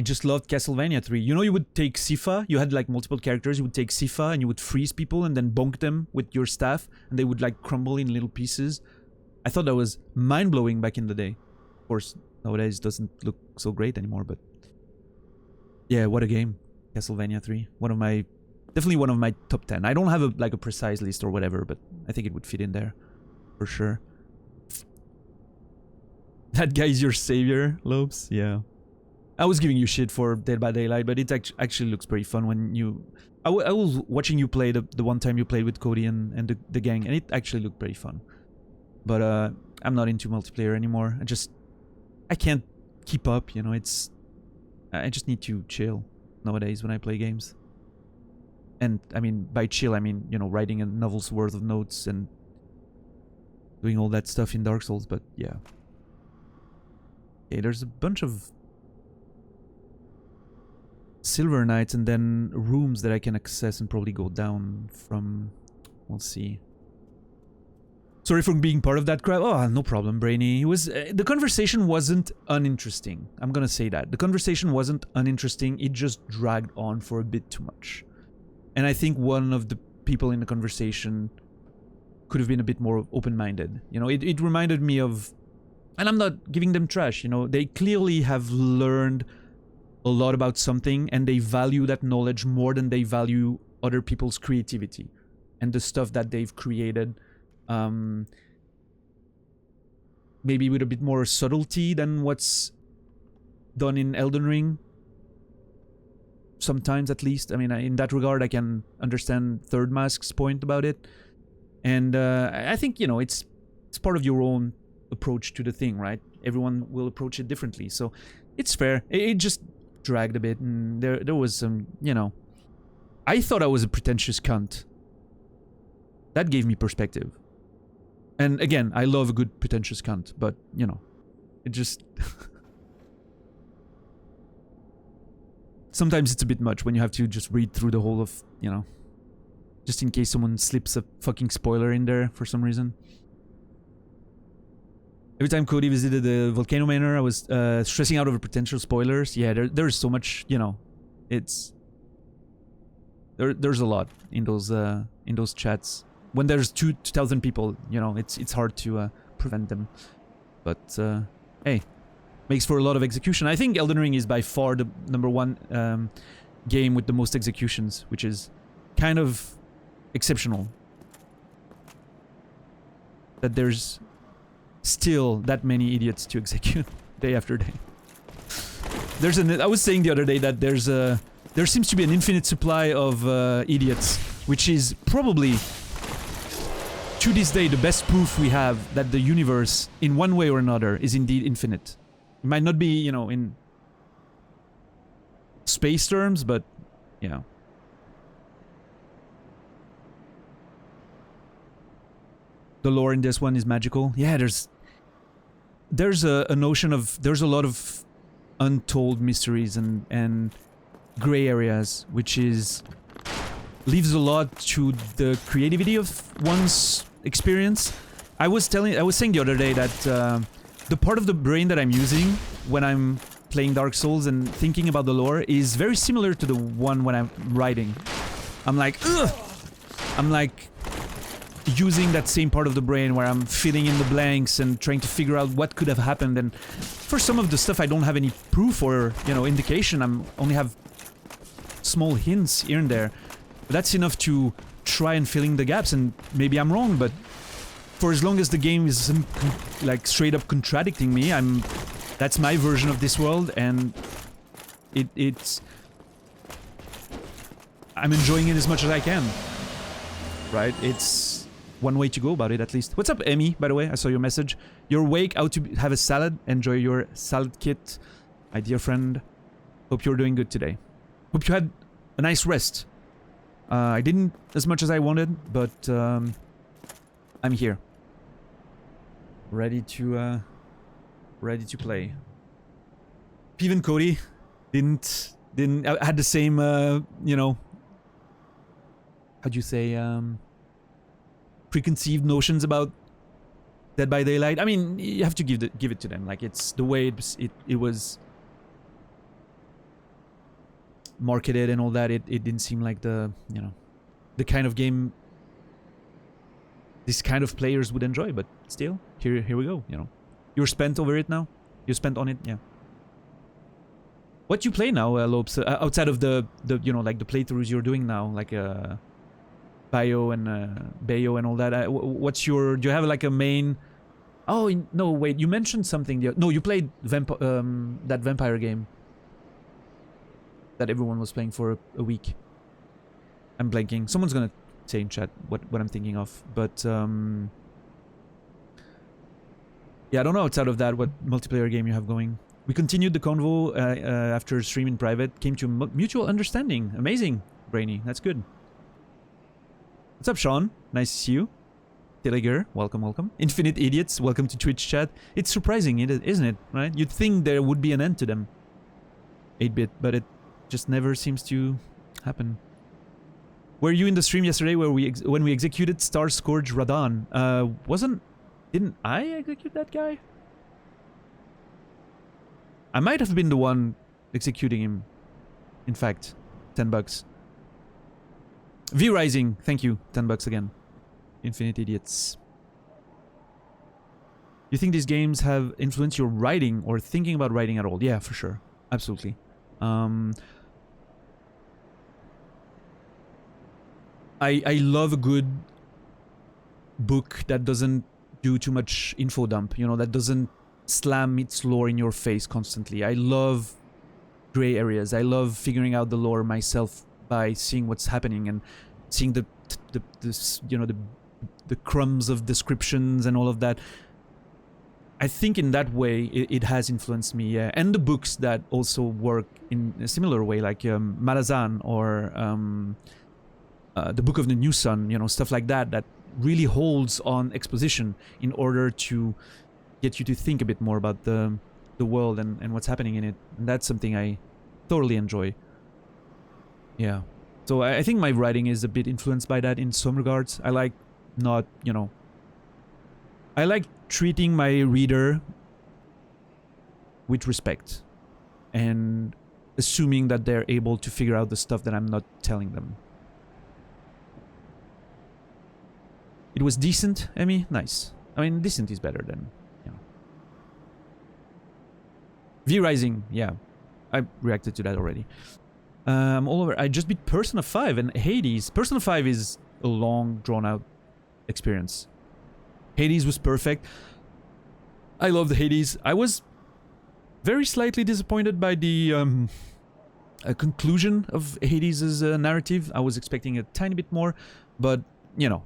just loved Castlevania 3. You know, you would take Sifa, you had like multiple characters, you would take Sifa and you would freeze people and then bonk them with your staff and they would like crumble in little pieces. I thought that was mind-blowing back in the day. Of course, nowadays it doesn't look so great anymore, but yeah, what a game. Castlevania 3. Definitely one of my top 10. I don't have a precise list or whatever, but I think it would fit in there for sure. That guy is your savior, Lopes? Yeah. I was giving you shit for Dead by Daylight, but it actually looks pretty fun when you... I was watching you play the one time you played with Cody and the gang, and it actually looked pretty fun. But I'm not into multiplayer anymore. I can't keep up, you know, I just need to chill nowadays when I play games. And, I mean, by chill, I mean, you know, writing a novel's worth of notes and doing all that stuff in Dark Souls, but yeah. Okay, there's a bunch of Silver Knights and then rooms that I can access and probably go down from. We'll see. Sorry for being part of that crowd. Oh, no problem, Brainy. It was the conversation wasn't uninteresting. I'm gonna say that. The conversation wasn't uninteresting. It just dragged on for a bit too much. And I think one of the people in the conversation could have been a bit more open-minded. You know, it reminded me of... And I'm not giving them trash, you know. They clearly have learned a lot about something and they value that knowledge more than they value other people's creativity and the stuff that they've created. Maybe with a bit more subtlety than what's done in Elden Ring. Sometimes, at least. I mean, in that regard, I can understand Third Mask's point about it. And I think, you know, it's part of your own approach to the thing, right? Everyone will approach it differently. So it's fair. It just dragged a bit. And there was some, you know... I thought I was a pretentious cunt. That gave me perspective. And again, I love a good pretentious cunt, but, you know, it just... Sometimes it's a bit much when you have to just read through the whole of, you know, just in case someone slips a fucking spoiler in there for some reason. Every time Cody visited the Volcano Manor, I was stressing out over potential spoilers. Yeah, there's so much, you know, it's... There's a lot in those chats. When there's 2,000 people, you know, it's hard to prevent them. But hey, makes for a lot of execution. I think Elden Ring is by far the #1 game with the most executions, which is kind of exceptional. That there's still that many idiots to execute day after day. I was saying the other day that there seems to be an infinite supply of idiots, which is probably, to this day, the best proof we have that the universe, in one way or another, is indeed infinite. It might not be, you know, in space terms, but, yeah. The lore in this one is magical. Yeah, there's a notion of... There's a lot of untold mysteries and gray areas, which leaves a lot to the creativity of one's experience. I was saying the other day that the part of the brain that I'm using when I'm playing Dark Souls and thinking about the lore is very similar to the one when I'm writing. I'm like, ugh! I'm like using that same part of the brain where I'm filling in the blanks and trying to figure out what could have happened. And for some of the stuff I don't have any proof or, you know, indication. Only have small hints here and there. But that's enough to try and fill in the gaps, and maybe I'm wrong, but for as long as the game is like straight up contradicting me, that's my version of this world, and I'm enjoying it as much as I can. Right? It's one way to go about it, at least. What's up, Emmy, by the way? I saw your message. You're awake, out to have a salad. Enjoy your salad kit, my dear friend. Hope you're doing good today. Hope you had a nice rest. I didn't as much as I wanted, but I'm here. Ready to play. Peeve and Cody didn't had the same you know, how do you say, preconceived notions about Dead by Daylight. I mean, you have to give it to them. Like, it's the way it was marketed and all that. It didn't seem like the, you know, the kind of game this kind of players would enjoy, but still, here we go, you know. You're spent over it now? You're spent on it? Yeah. What you play now, Lopes, outside of the you know, like the playthroughs you're doing now, like Bayo and Bayo and all that, what's your, do you have like a main... Oh, no, wait, you mentioned something. No, you played that vampire game. that everyone was playing for a week. I'm blanking. Someone's gonna say in chat what I'm thinking of, but yeah, I don't know outside of that what multiplayer game you have going. We continued the convo after stream in private, came to mutual understanding. Amazing, Brainy. That's good. What's up, Sean? Nice to see you. Teleger, welcome, welcome. Infinite Idiots, welcome to Twitch chat. It's surprising, isn't it? Right? You'd think there would be an end to them. 8-bit, but it just never seems to happen. Were you in the stream yesterday where when we executed Star Scourge Radahn? Didn't I execute that guy? I might have been the one executing him. In fact, $10. V Rising, thank you. $10 again. Infinite Idiots. You think these games have influenced your writing or thinking about writing at all? Yeah, for sure. Absolutely. I love a good book that doesn't do too much info dump, you know, that doesn't slam its lore in your face constantly. I love gray areas. I love figuring out the lore myself by seeing what's happening and seeing the crumbs of descriptions and all of that. I think in that way it has influenced me, yeah. And the books that also work in a similar way, like Malazan or the Book of the New Sun, you know, stuff like that, that really holds on exposition in order to get you to think a bit more about the world and what's happening in it. And that's something I thoroughly enjoy. Yeah. So I think my writing is a bit influenced by that in some regards. I like not, you know, I like treating my reader with respect and assuming that they're able to figure out the stuff that I'm not telling them. It was decent, Emmy? Nice. I mean, decent is better than, you know. V Rising, yeah. I reacted to that already. All over. I just beat Persona 5 and Hades. Persona 5 is a long, drawn-out experience. Hades was perfect. I loved Hades. I was very slightly disappointed by the conclusion of Hades' narrative. I was expecting a tiny bit more, but, you know,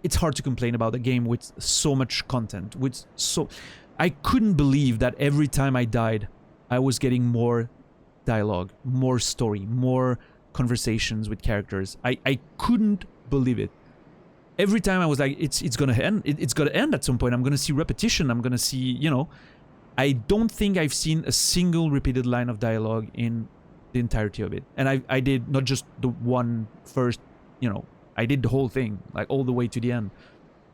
it's hard to complain about a game with so much content. I couldn't believe that every time I died, I was getting more dialogue, more story, more conversations with characters. I couldn't believe it. Every time I was like, it's gonna end. It's gonna end at some point. I'm gonna see repetition. I'm gonna see, you know. I don't think I've seen a single repeated line of dialogue in the entirety of it. And I did not just the one first, you know, I did the whole thing, like all the way to the end.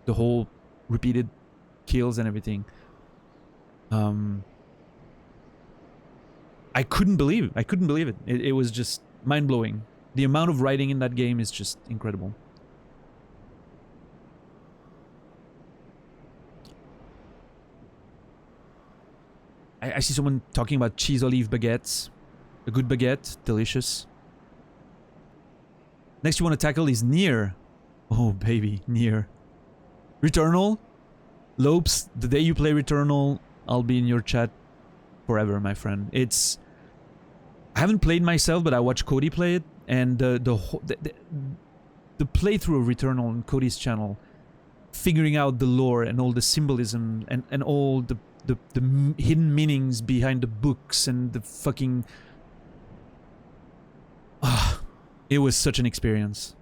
The whole repeated kills and everything. I couldn't believe it. It was just mind-blowing. The amount of writing in that game is just incredible. I see someone talking about cheese olive baguettes. A good baguette, delicious. Next you want to tackle is Nier. Oh baby, Nier. Returnal? Lopes, the day you play Returnal, I'll be in your chat forever, my friend. It's... I haven't played myself, but I watched Cody play it, and the playthrough of Returnal on Cody's channel, figuring out the lore and all the symbolism and all the hidden meanings behind the books and the fucking... it was such an experience.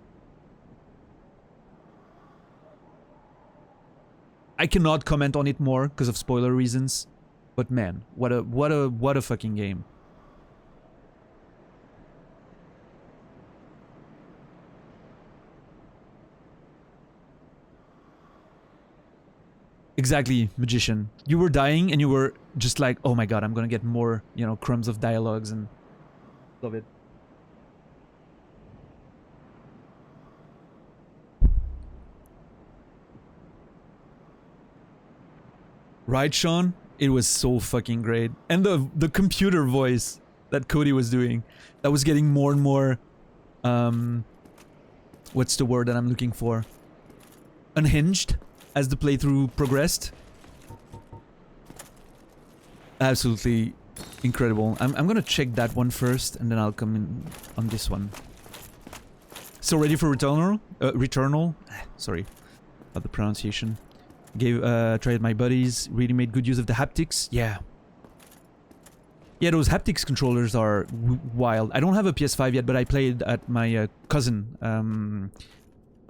I cannot comment on it more because of spoiler reasons, but man, what a fucking game. Exactly, Magician. You were dying and you were just like, oh my god, I'm gonna get more, you know, crumbs of dialogues and... Love it. Right, Sean? It was so fucking great. And the computer voice that Cody was doing, that was getting more and more... what's the word that I'm looking for? Unhinged? As the playthrough progressed. Absolutely Incredible. I'm gonna check that one first, and then I'll come in on this one. So ready for Returnal? Returnal? Sorry about the pronunciation. Tried my buddies. Really made good use of the haptics. Yeah. Yeah, those haptics controllers are wild. I don't have a PS5 yet, but I played at my cousin.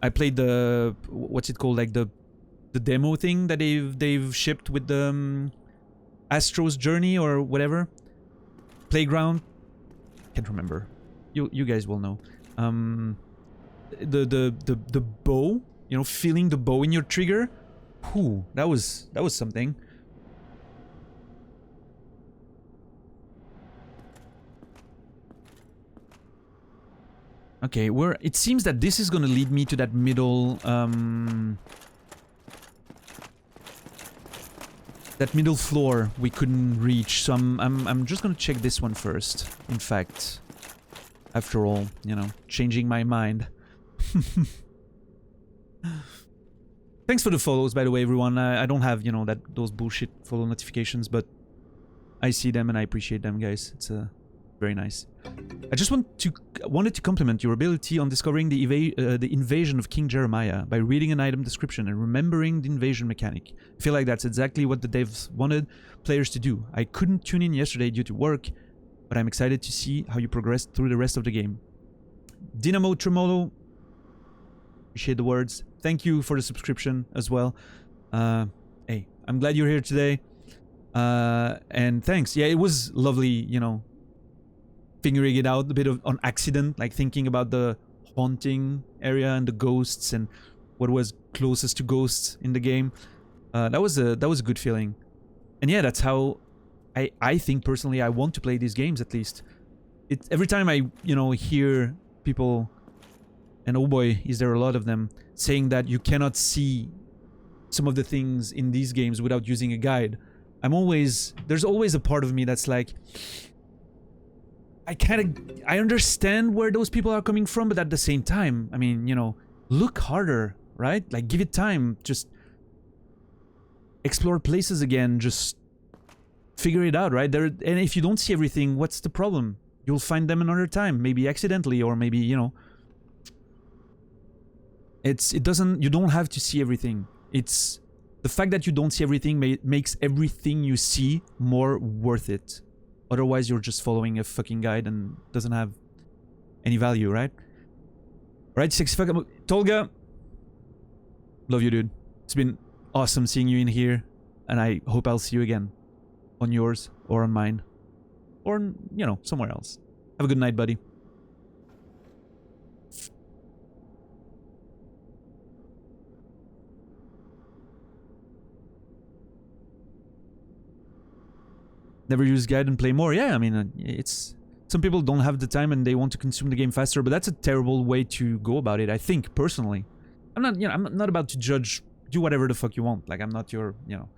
I played the what's it called, like the demo thing that they've shipped with the Astro's Journey or whatever. Playground. Can't remember. You guys will know. The bow. You know, feeling the bow in your trigger. Whew, that was something. Okay, it seems that this is gonna lead me to that middle, that middle floor we couldn't reach. So I'm just gonna check this one first. In fact, after all, you know, changing my mind. Thanks for the follows, by the way, everyone. I don't have, you know, those bullshit follow notifications, but I see them and I appreciate them, guys. It's very nice. I just wanted to compliment your ability on discovering the invasion of King Jeremiah by reading an item description and remembering the invasion mechanic. I feel like that's exactly what the devs wanted players to do. I couldn't tune in yesterday due to work, but I'm excited to see how you progress through the rest of the game. Dynamo Tremolo, appreciate the words. Thank you for the subscription as well. Hey, I'm glad you're here today. And thanks. Yeah, it was lovely, you know, figuring it out a bit on accident, like thinking about the haunting area and the ghosts and what was closest to ghosts in the game. That was a good feeling. And yeah, that's how I think personally I want to play these games, at least. Every time I, you know, hear people, and oh boy, is there a lot of them, saying that you cannot see some of the things in these games without using a guide. There's always a part of me that's like, I understand where those people are coming from, but at the same time, I mean, you know, look harder, right? Like, give it time, just explore places again, just figure it out, right? And if you don't see everything, what's the problem? You'll find them another time, maybe accidentally, or maybe, you know, you don't have to see everything. It's the fact that you don't see everything makes everything you see more worth it. Otherwise, you're just following a fucking guide and doesn't have any value, right? Right, 65. Tolga, love you, dude. It's been awesome seeing you in here, and I hope I'll see you again on yours or on mine, or, you know, somewhere else. Have a good night, buddy. Never use guide and play more. Yeah, I mean, it's... Some people don't have the time and they want to consume the game faster, but that's a terrible way to go about it, I think, personally. I'm not about to judge. Do whatever the fuck you want. Like, I'm not your, you know...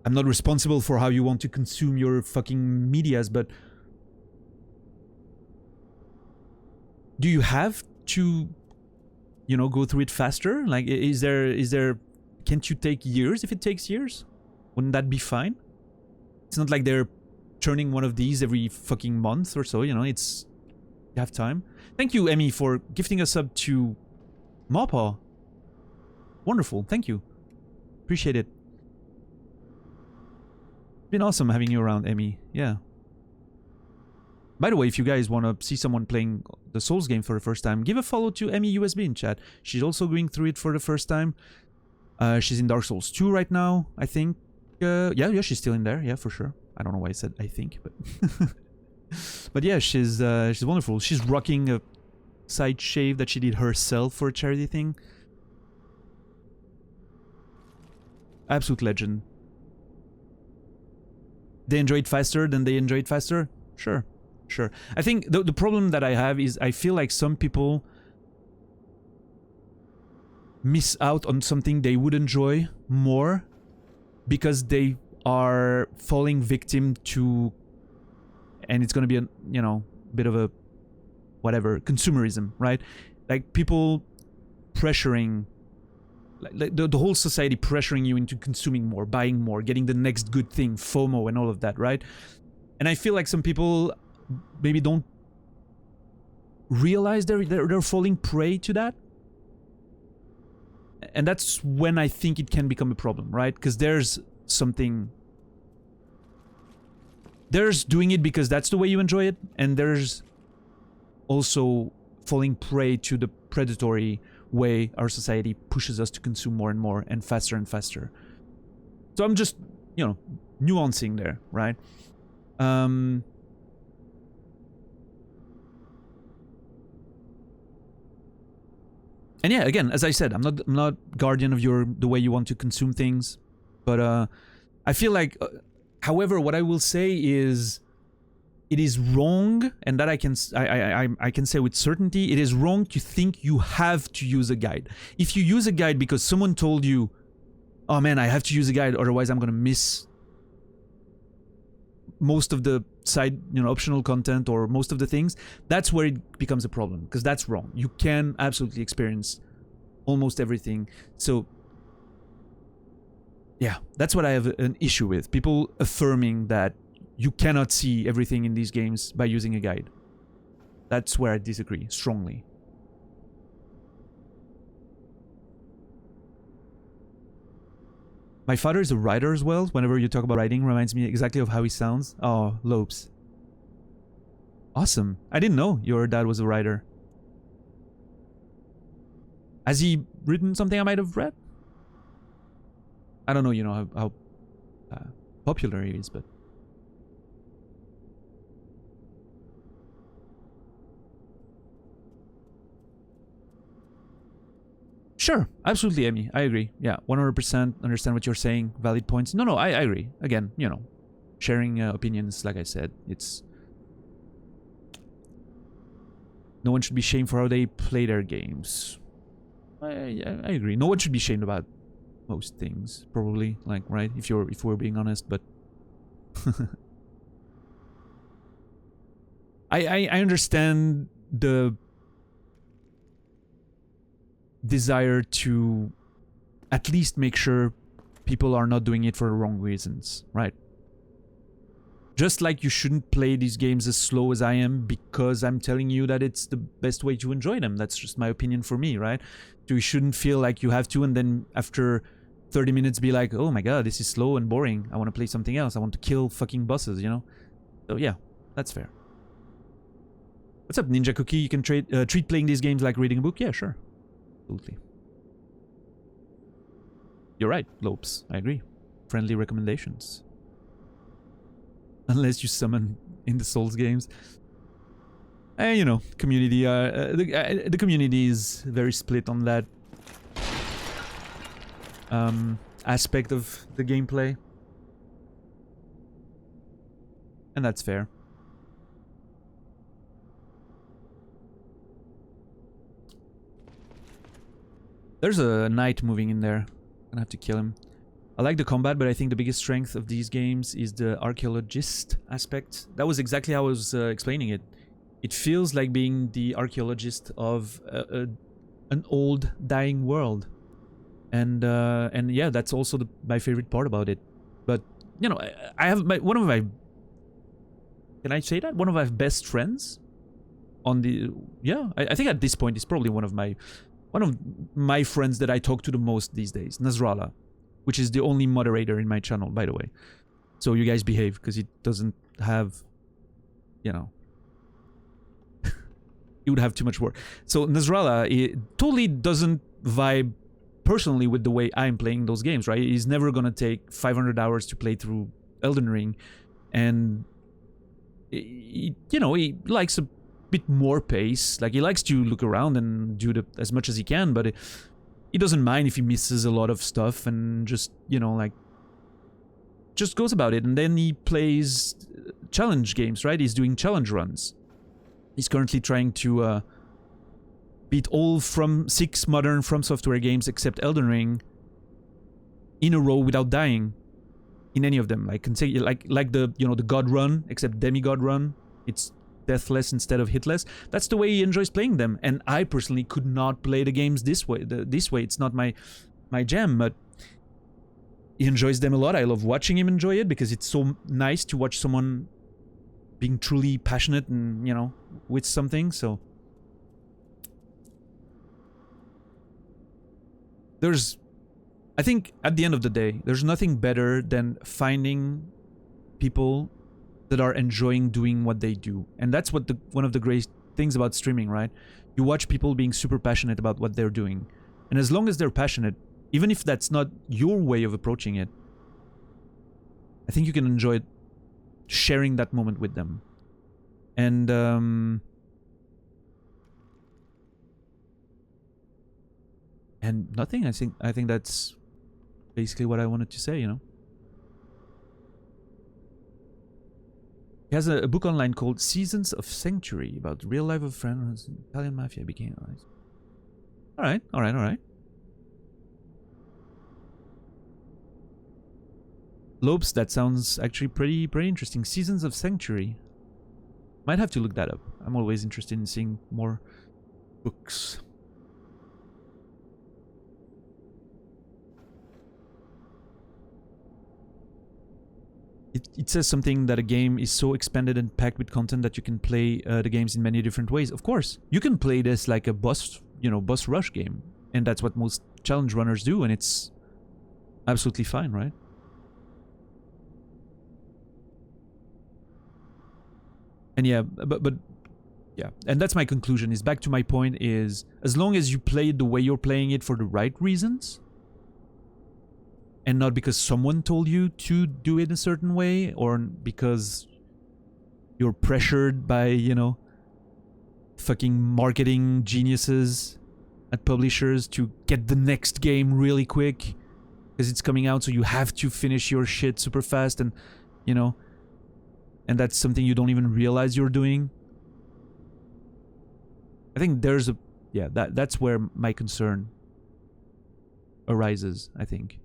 I'm not responsible for how you want to consume your fucking medias, but... Do you have to, you know, go through it faster? Like, is there... Can't you take years if it takes years? Wouldn't that be fine? It's not like they're turning one of these every fucking month or so, you know, it's... You have time. Thank you, Emmy, for gifting us up to Mawpaw. Wonderful, thank you. Appreciate it. It's been awesome having you around, Emmy. Yeah. By the way, if you guys want to see someone playing the Souls game for the first time, give a follow to Emmy USB in chat. She's also going through it for the first time. She's in Dark Souls 2 right now, I think. Yeah, she's still in there. Yeah, for sure. I don't know why I said I think, but but yeah, she's wonderful. She's rocking a side shave that she did herself for a charity thing. Absolute legend. They enjoy it faster than they enjoy it faster? Sure. I think the problem that I have is I feel like some people miss out on something they would enjoy more because they are falling victim to, and it's gonna be a, you know, bit of a whatever, consumerism, right? Like people pressuring, like the whole society pressuring you into consuming more, buying more, getting the next good thing, FOMO and all of that, right? And I feel like some people maybe don't realize they're falling prey to that. And that's when I think it can become a problem, right? Because there's something... There's doing it because that's the way you enjoy it, and there's also falling prey to the predatory way our society pushes us to consume more and more and faster. So I'm just, you know, nuancing there, right? And yeah, again, as I said, I'm not guardian of the way you want to consume things, but I feel like, however, what I will say is, it is wrong, and that I can say with certainty, it is wrong to think you have to use a guide. If you use a guide because someone told you, oh man, I have to use a guide, otherwise I'm gonna miss most of the side, you know, optional content or most of the things, that's where it becomes a problem, because that's wrong. You can absolutely experience almost everything. So yeah, that's what I have an issue with. People affirming that you cannot see everything in these games by using a guide. That's where I disagree strongly. My father is a writer as well. Whenever you talk about writing, reminds me exactly of how he sounds. Oh, Lopes. Awesome. I didn't know your dad was a writer. Has he written something I might have read? I don't know, you know, how popular he is, but... Sure, absolutely, Emmy. I agree. Yeah, 100% understand what you're saying. Valid points. No, I agree. Again, you know, sharing opinions, like I said, it's... No one should be shamed for how they play their games. I agree. No one should be shamed about most things, probably. Like, right? If we're being honest, but... I understand the desire to at least make sure people are not doing it for the wrong reasons, right? Just like you shouldn't play these games as slow as I am because I'm telling you that it's the best way to enjoy them. That's just my opinion for me, right? So you shouldn't feel like you have to and then after 30 minutes be like, oh my god, this is slow and boring. I want to play something else. I want to kill fucking bosses, you know? So yeah, that's fair. What's up, Ninja Cookie? You can treat playing these games like reading a book? Yeah, sure. Absolutely. You're right, Lopes. I agree. Friendly recommendations. Unless you summon in the Souls games. You know, community. The community is very split on that aspect of the gameplay. And that's fair. There's a knight moving in there. Gonna have to kill him. I like the combat, but I think the biggest strength of these games is the archaeologist aspect. That was exactly how I was explaining it. It feels like being the archaeologist of an old, dying world. And yeah, that's also my favorite part about it. But, you know, I have one of my... Can I say that? One of my best friends on the... Yeah, I think at this point, it's probably one of my friends that I talk to the most these days, Nasrallah, which is the only moderator in my channel, by the way. So you guys behave, because it doesn't have, you know, it would have too much work. So Nasrallah, it totally doesn't vibe personally with the way I'm playing those games, right? He's never gonna take 500 hours to play through Elden Ring, and you know, he likes a bit more pace. Like, he likes to look around and do as much as he can, but he doesn't mind if he misses a lot of stuff and just, you know, like, just goes about it. And then he plays challenge games, right? He's doing challenge runs. He's currently trying to beat all 6 modern From Software games except Elden Ring in a row without dying in any of them. Like, like the, you know, the God Run, except Demigod Run. It's deathless instead of hitless. That's the way he enjoys playing them, and I personally could not play the games this way. It's not my jam, but he enjoys them a lot. I love watching him enjoy it because it's so nice to watch someone being truly passionate and, you know, with something. So I think at the end of the day, there's nothing better than finding people that are enjoying doing what they do. And that's what one of the great things about streaming, right? You watch people being super passionate about what they're doing. And as long as they're passionate, even if that's not your way of approaching it, I think you can enjoy sharing that moment with them. And nothing. I think that's basically what I wanted to say, you know. He has a book online called Seasons of Sanctuary about the real life of friends Italian mafia became. Alright. Lopes, that sounds actually pretty interesting. Seasons of Sanctuary. Might have to look that up. I'm always interested in seeing more books. It says something that a game is so expanded and packed with content that you can play the games in many different ways. Of course, you can play this like a boss rush game, and that's what most challenge runners do, and it's absolutely fine, right? And yeah, but yeah, and that's my conclusion. Is back to my point: is as long as you play it the way you're playing it for the right reasons, and not because someone told you to do it a certain way, or because you're pressured by, you know, fucking marketing geniuses at publishers to get the next game really quick because it's coming out, so you have to finish your shit super fast, and, you know, and that's something you don't even realize you're doing. I think there's that's where my concern arises, I think.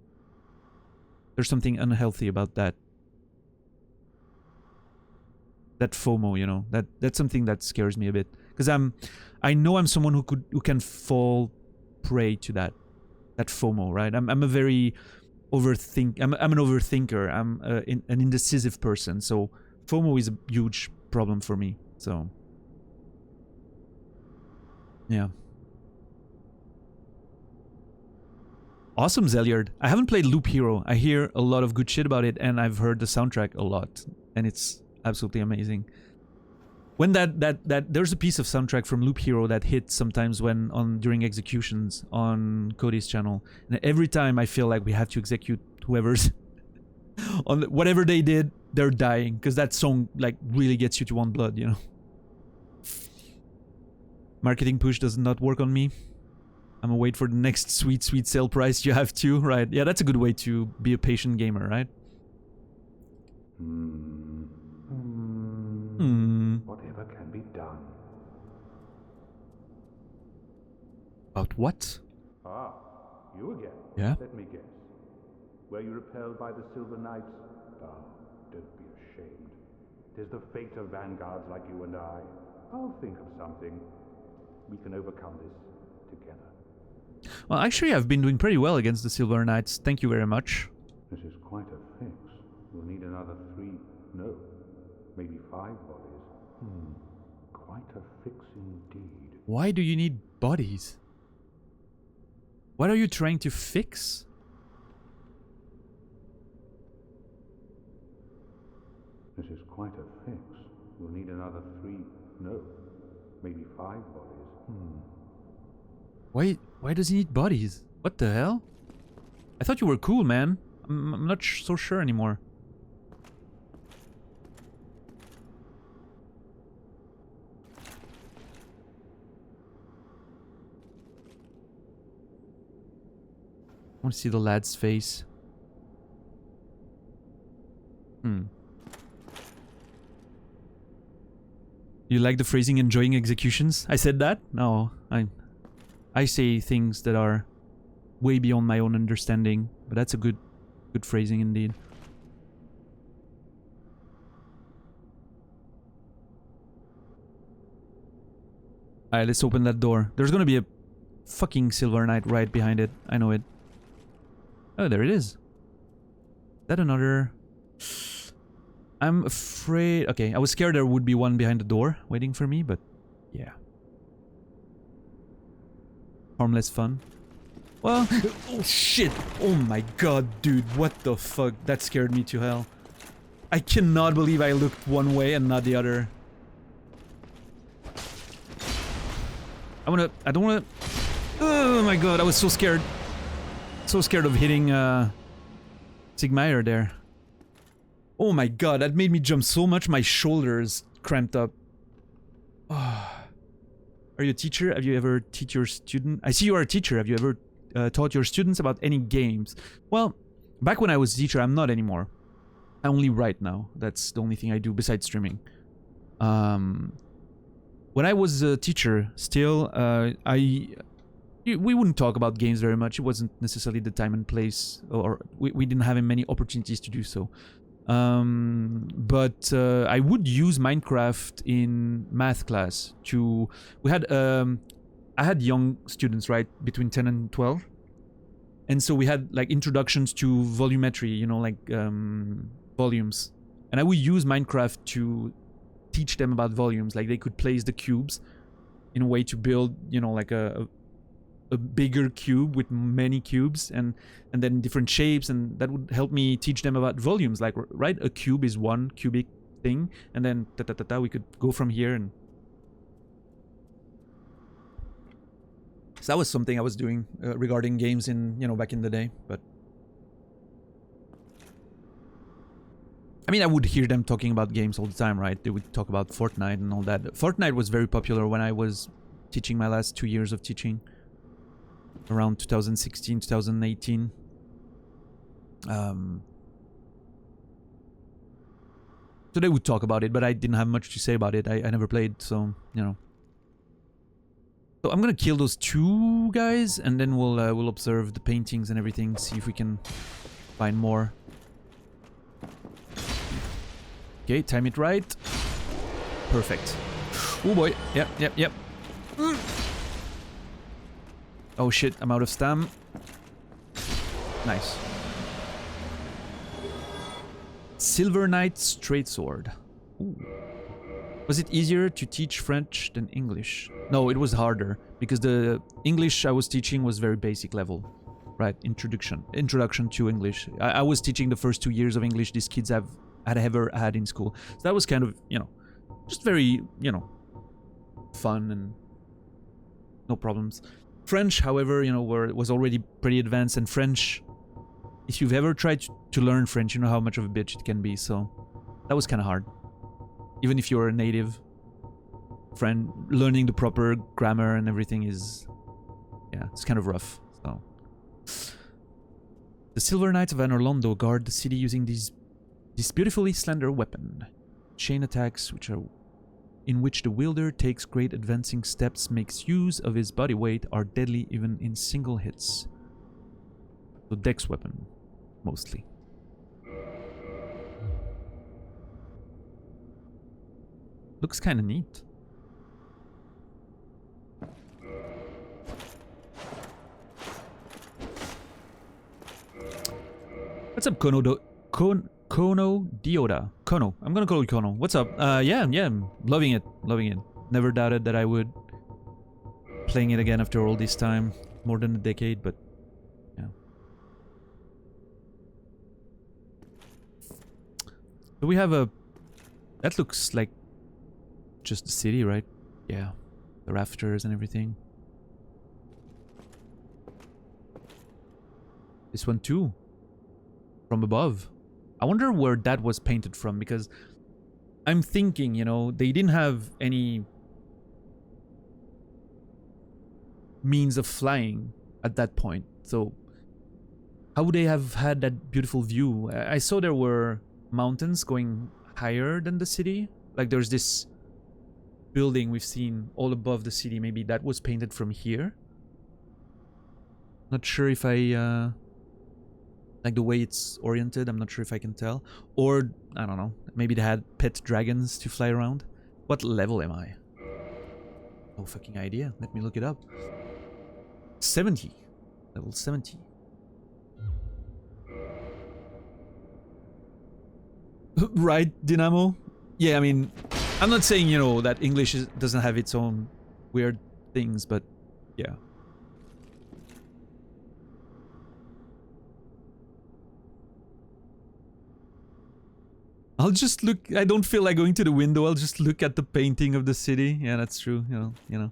There's something unhealthy about that. That FOMO, you know, that's something that scares me a bit, because I know I'm someone who can fall prey to that FOMO, right? I'm a very I'm an overthinker. I'm an indecisive person, so FOMO is a huge problem for me. So yeah. Awesome, Zeliard. I haven't played Loop Hero. I hear a lot of good shit about it, and I've heard the soundtrack a lot, and it's absolutely amazing. When there's a piece of soundtrack from Loop Hero that hits sometimes during executions on Cody's channel, and every time I feel like we have to execute whoever's on whatever they did, they're dying, because that song like really gets you to want blood, you know. Marketing push does not work on me. I'm gonna wait for the next sweet sale price. You have to, right? Yeah, that's a good way to be a patient gamer, right? Whatever can be done. About what? Ah, you again. Yeah? Let me guess. Were you repelled by the Silver Knights? Ah, don't be ashamed. 'Tis the fate of vanguards like you and I. I'll think of something. We can overcome this together. Well, actually, I've been doing pretty well against the Silver Knights. Thank you very much. This is quite a fix. We'll need another 3, no, maybe 5 bodies. Quite a fix indeed. Why do you need bodies? What are you trying to fix? This is quite a fix. We'll need another 3, no, maybe 5 bodies. Why does he need bodies? What the hell? I thought you were cool, man. I'm not so sure anymore. I want to see the lad's face. You like the phrasing enjoying executions? I said that? No, I say things that are way beyond my own understanding, but that's a good phrasing indeed. Alright, let's open that door. There's gonna be a fucking Silver Knight right behind it. I know it. Oh, there it is. Is that another... I'm afraid... Okay, I was scared there would be one behind the door waiting for me, but yeah. Harmless fun. Well, oh shit! Oh my god, dude, what the fuck? That scared me to hell. I cannot believe I looked one way and not the other. I don't wanna... Oh my god, I was so scared. So scared of hitting, Sigmire there. Oh my god, that made me jump so much, my shoulders cramped up. Oh. Are you a teacher? Have you ever taught your student? I see you are a teacher. Have you ever taught your students about any games? Well, back when I was a teacher, I'm not anymore. I only write now. That's the only thing I do besides streaming. When I was a teacher, still, we wouldn't talk about games very much. It wasn't necessarily the time and place, or we didn't have many opportunities to do so. But I would use Minecraft in math class to... I had young students, right, between 10 and 12. And so we had like introductions to volumetry, you know, like volumes. And I would use Minecraft to teach them about volumes. Like they could place the cubes in a way to build, you know, like a bigger cube with many cubes and then different shapes, and that would help me teach them about volumes. Like, right, a cube is one cubic thing, and then we could go from here. And so that was something I was doing regarding games in, you know, back in the day. But I mean, I would hear them talking about games all the time, right? They would talk about Fortnite and all that. Fortnite was very popular when I was teaching my last 2 years of teaching. Around 2016, 2018. So they would talk about it, but I didn't have much to say about it. I never played, so, you know. So I'm gonna kill those two guys, and then we'll observe the paintings and everything, see if we can find more. Okay, time it right. Perfect. Oh boy. Yep. Oh shit, I'm out of stam. Nice. Silver Knight Straight Sword. Ooh. Was it easier to teach French than English? No, it was harder, because the English I was teaching was very basic level. Right, introduction to English. I was teaching the first 2 years of English these kids had ever had in school. So that was kind of, you know, just very, you know, fun and no problems. French, however, you know, was already pretty advanced, and French, if you've ever tried to learn French, you know how much of a bitch it can be, so that was kind of hard. Even if you're a native friend, learning the proper grammar and everything is, yeah, it's kind of rough, so. The Silver Knights of Anor Londo guard the city using this beautifully slender weapon. Chain attacks, in which the wielder takes great advancing steps, makes use of his body weight, are deadly even in single hits. So dex weapon, mostly. Looks kind of neat. What's up, Kono Dioda? Kono. I'm gonna call you Kono. What's up? Yeah, I'm loving it. Never doubted that I would. Playing it again after all this time. More than a decade, but yeah. So we have a... That looks like just the city, right? Yeah. The rafters and everything. This one too. From above. I wonder where that was painted from, because I'm thinking, you know, they didn't have any means of flying at that point. So how would they have had that beautiful view? I saw there were mountains going higher than the city. Like there's this building we've seen all above the city. Maybe that was painted from here. Not sure if I... like the way it's oriented, I'm not sure if I can tell. Or, I don't know, maybe they had pet dragons to fly around. What level am I? No fucking idea. Let me look it up. 70. Level 70. Right, Dynamo? Yeah, I mean, I'm not saying, you know, that English doesn't have its own weird things, but yeah. I'll just look, I don't feel like going to the window, I'll just look at the painting of the city. Yeah, that's true, you know.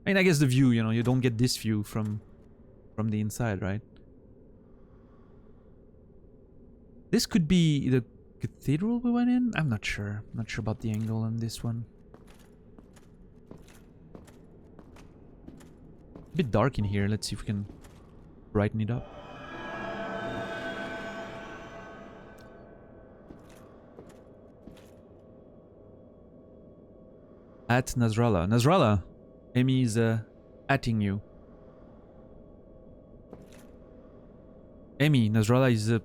I mean, I guess the view, you know, you don't get this view from the inside, right? This could be the cathedral we went in? I'm not sure. I'm not sure about the angle on this one. A bit dark in here. Let's see if we can brighten it up. At Nasrallah. Nasrallah! Amy is atting you. Amy, Nasrallah is a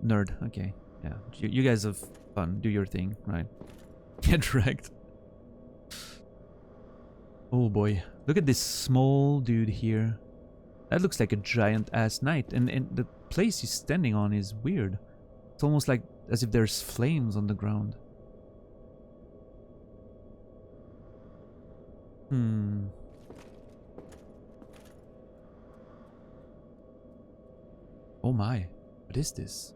nerd. Okay. Yeah. You guys have fun. Do your thing, right? Get wrecked. Oh boy. Look at this small dude here. That looks like a giant ass knight. And the place he's standing on is weird. It's almost like as if there's flames on the ground. Oh my. What is this?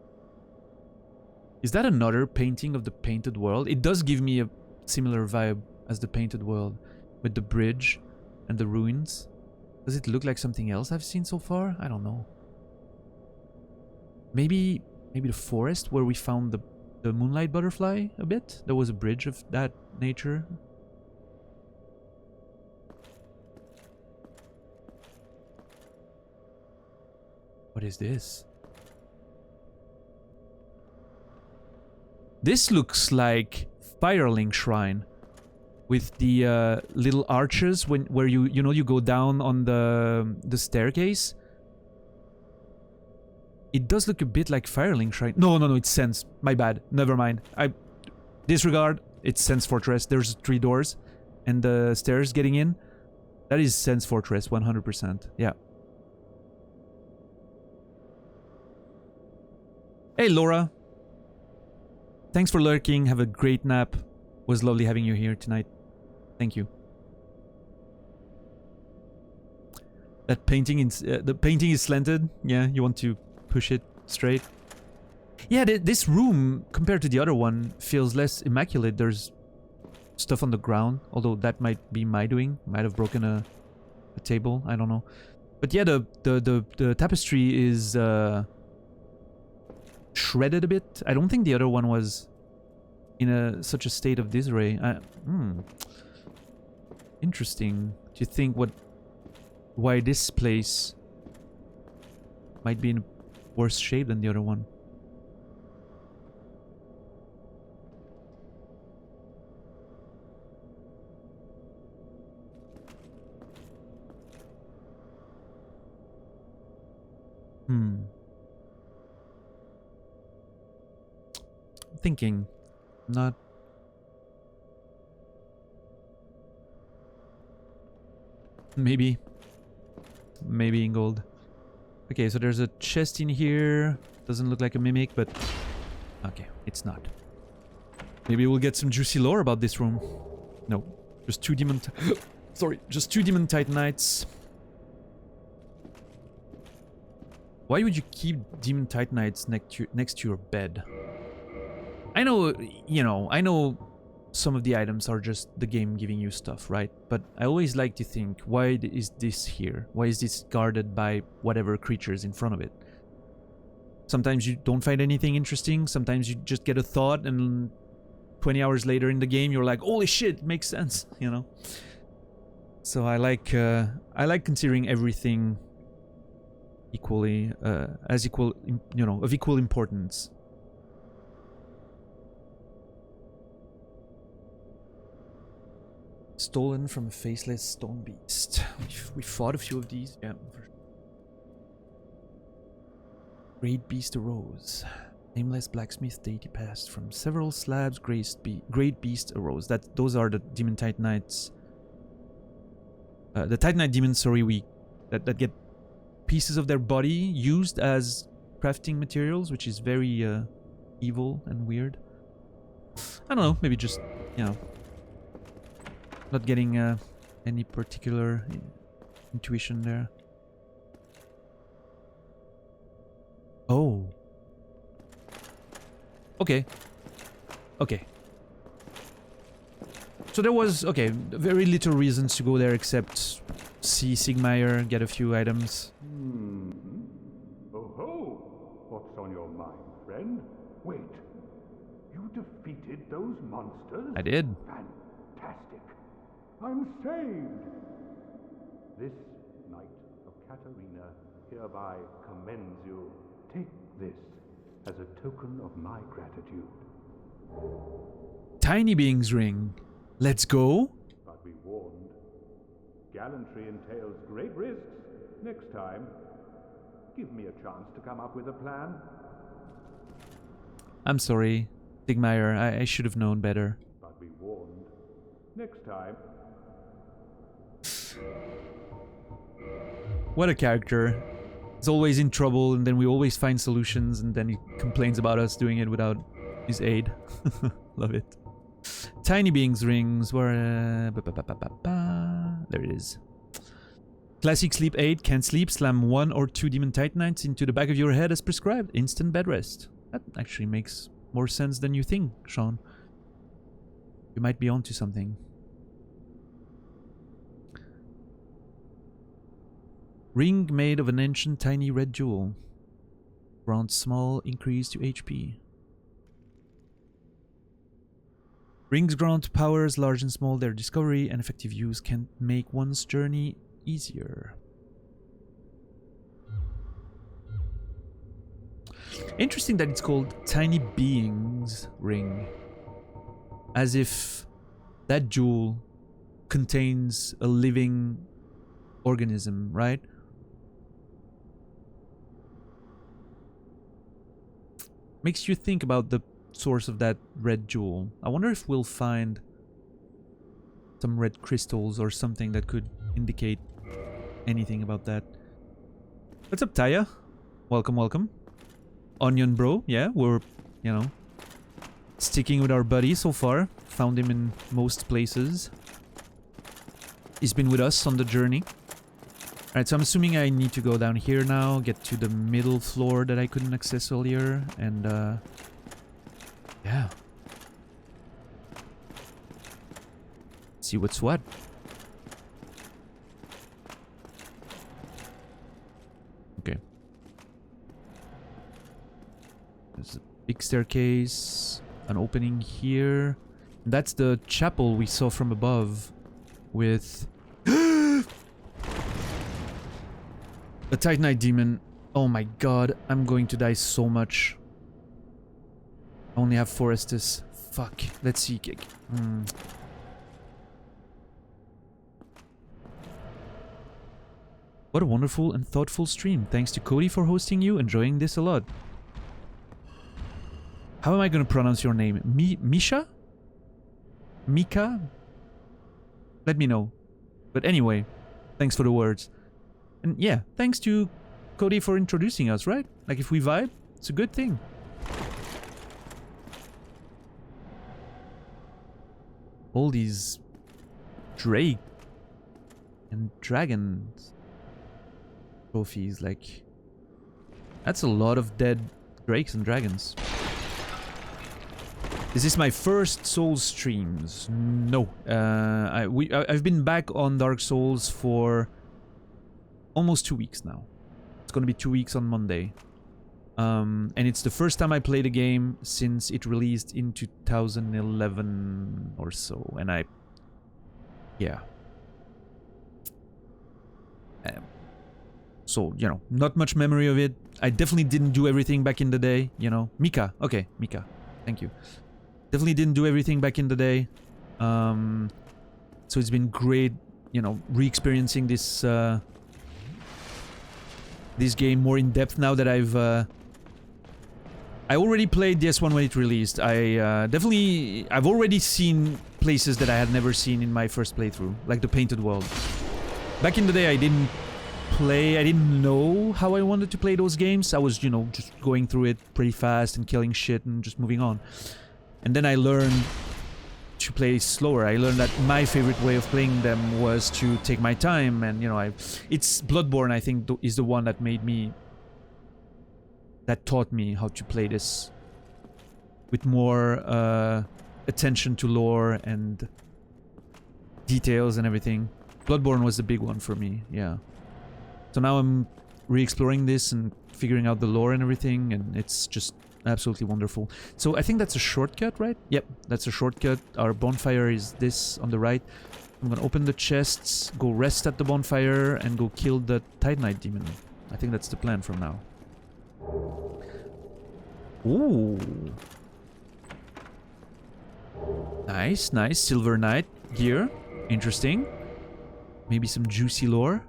Is that another painting of the Painted World? It does give me a similar vibe as the Painted World, with the bridge and the ruins. Does it look like something else I've seen so far? I don't know. Maybe the forest where we found the moonlight butterfly a bit? There was a bridge of that nature. What is this? This looks like Firelink Shrine, with the little arches where you go down on the staircase. It does look a bit like Firelink Shrine. No, it's Sense. My bad. Never mind. I disregard. It's Sense Fortress. There's 3 doors and the stairs getting in. That is Sense Fortress, 100%. Yeah. Hey, Laura. Thanks for lurking. Have a great nap. Was lovely having you here tonight. Thank you. That painting is the painting is slanted. Yeah, you want to push it straight. Yeah, this room compared to the other one feels less immaculate. There's stuff on the ground, although that might be my doing. Might have broken a table. I don't know. But yeah, the tapestry is shredded a bit. I don't think the other one was in such a state of disarray. Interesting. Do you think why this place might be in worse shape than the other one? Thinking, not. Maybe in gold. Okay, so there's a chest in here. Doesn't look like a mimic, but okay, it's not. Maybe we'll get some juicy lore about this room. No, just 2 demon. Sorry, just 2 demon titanites. Why would you keep demon titanites next to your bed? I know, I know some of the items are just the game giving you stuff, right? But I always like to think, why is this here? Why is this guarded by whatever creatures in front of it? Sometimes you don't find anything interesting. Sometimes you just get a thought and 20 hours later in the game, you're like, holy shit, it makes sense, you know? So I like considering everything equally, of equal importance. Stolen from a faceless stone beast. We fought a few of these. Yeah. Great beast arose. Nameless blacksmith deity passed from several slabs. Great beast arose. Those are the demon titanites. The titanite demons. Sorry, that get pieces of their body used as crafting materials, which is very evil and weird. I don't know, maybe just, you know, not getting any particular intuition there. Oh. Okay. Okay. So there was, okay, very little reasons to go there except see Sigmire, get a few items. Oh ho! What's on your mind, friend? Wait. You defeated those monsters? I did. Fantastic. I'm saved. This Knight of Katarina hereby commends you. Take this as a token of my gratitude. Tiny Being's ring. Let's go. But be warned, gallantry entails great risks. Next time, give me a chance to come up with a plan. I'm sorry, Sigmire. I should have known better. But be warned, next time. What a character. He's always in trouble, and then we always find solutions, and then he complains about us doing it without his aid. Love it. Tiny Being's rings were... there it is. Classic sleep 8, can't sleep, slam 1 or 2 demon titanites into the back of your head as prescribed. Instant bed rest. That actually makes more sense than you think, Sean. You might be onto something. Ring made of an ancient tiny red jewel. Grants small increase to HP. Rings grant powers large and small. Their discovery and effective use can make one's journey easier. Interesting that it's called Tiny Being's Ring. As if that jewel contains a living organism, right? Makes you think about the source of that red jewel. I wonder if we'll find some red crystals or something that could indicate anything about that. What's up, Taya? Welcome, welcome. Onion Bro, yeah, we're, you know, sticking with our buddy so far. Found him in most places. He's been with us on the journey. Alright, so I'm assuming I need to go down here now, get to the middle floor that I couldn't access earlier, and yeah. See what's what. Okay. There's a big staircase, an opening here. That's the chapel we saw from above with a Titanite demon. Oh my god, I'm going to die so much. I only have Forestus. Fuck. Let's see. What a wonderful and thoughtful stream. Thanks to Cody for hosting you. Enjoying this a lot. How am I going to pronounce your name? Misha? Mika? Let me know. But anyway, thanks for the words. And yeah, thanks to Cody for introducing us, right? Like if we vibe, it's a good thing. All these Drake and dragons trophies, like that's a lot of dead drakes and dragons. Is this my first Souls streams? No. I've been back on Dark Souls for almost 2 weeks now. It's gonna be 2 weeks on Monday. And it's the first time I played a game since it released in 2011 or so. And yeah. So, you know, not much memory of it. I definitely didn't do everything back in the day, you know. Mika. Okay, Mika. Thank you. Definitely didn't do everything back in the day. So it's been great, you know, re-experiencing this this game more in depth now that I've I already played this one when it released. I've already seen places that I had never seen in my first playthrough, like the Painted World. Back in the day, I didn't play. I didn't know how I wanted to play those games. I was, you know, just going through it pretty fast and killing shit and just moving on. And then I learned to play slower. I learned that my favorite way of playing them was to take my time, and you know, it's Bloodborne, I think, is the one that taught me how to play this with more attention to lore and details and everything. Bloodborne was the big one for me, yeah. So now I'm re-exploring this and figuring out the lore and everything, and it's just absolutely wonderful. So I think that's a shortcut, right? Yep, that's a shortcut. Our bonfire is this on the right. I'm gonna open the chests, go rest at the bonfire, and go kill the Titanite demon. I think that's the plan from now. Ooh. Nice, nice. Silver Knight gear. Interesting. Maybe some juicy lore.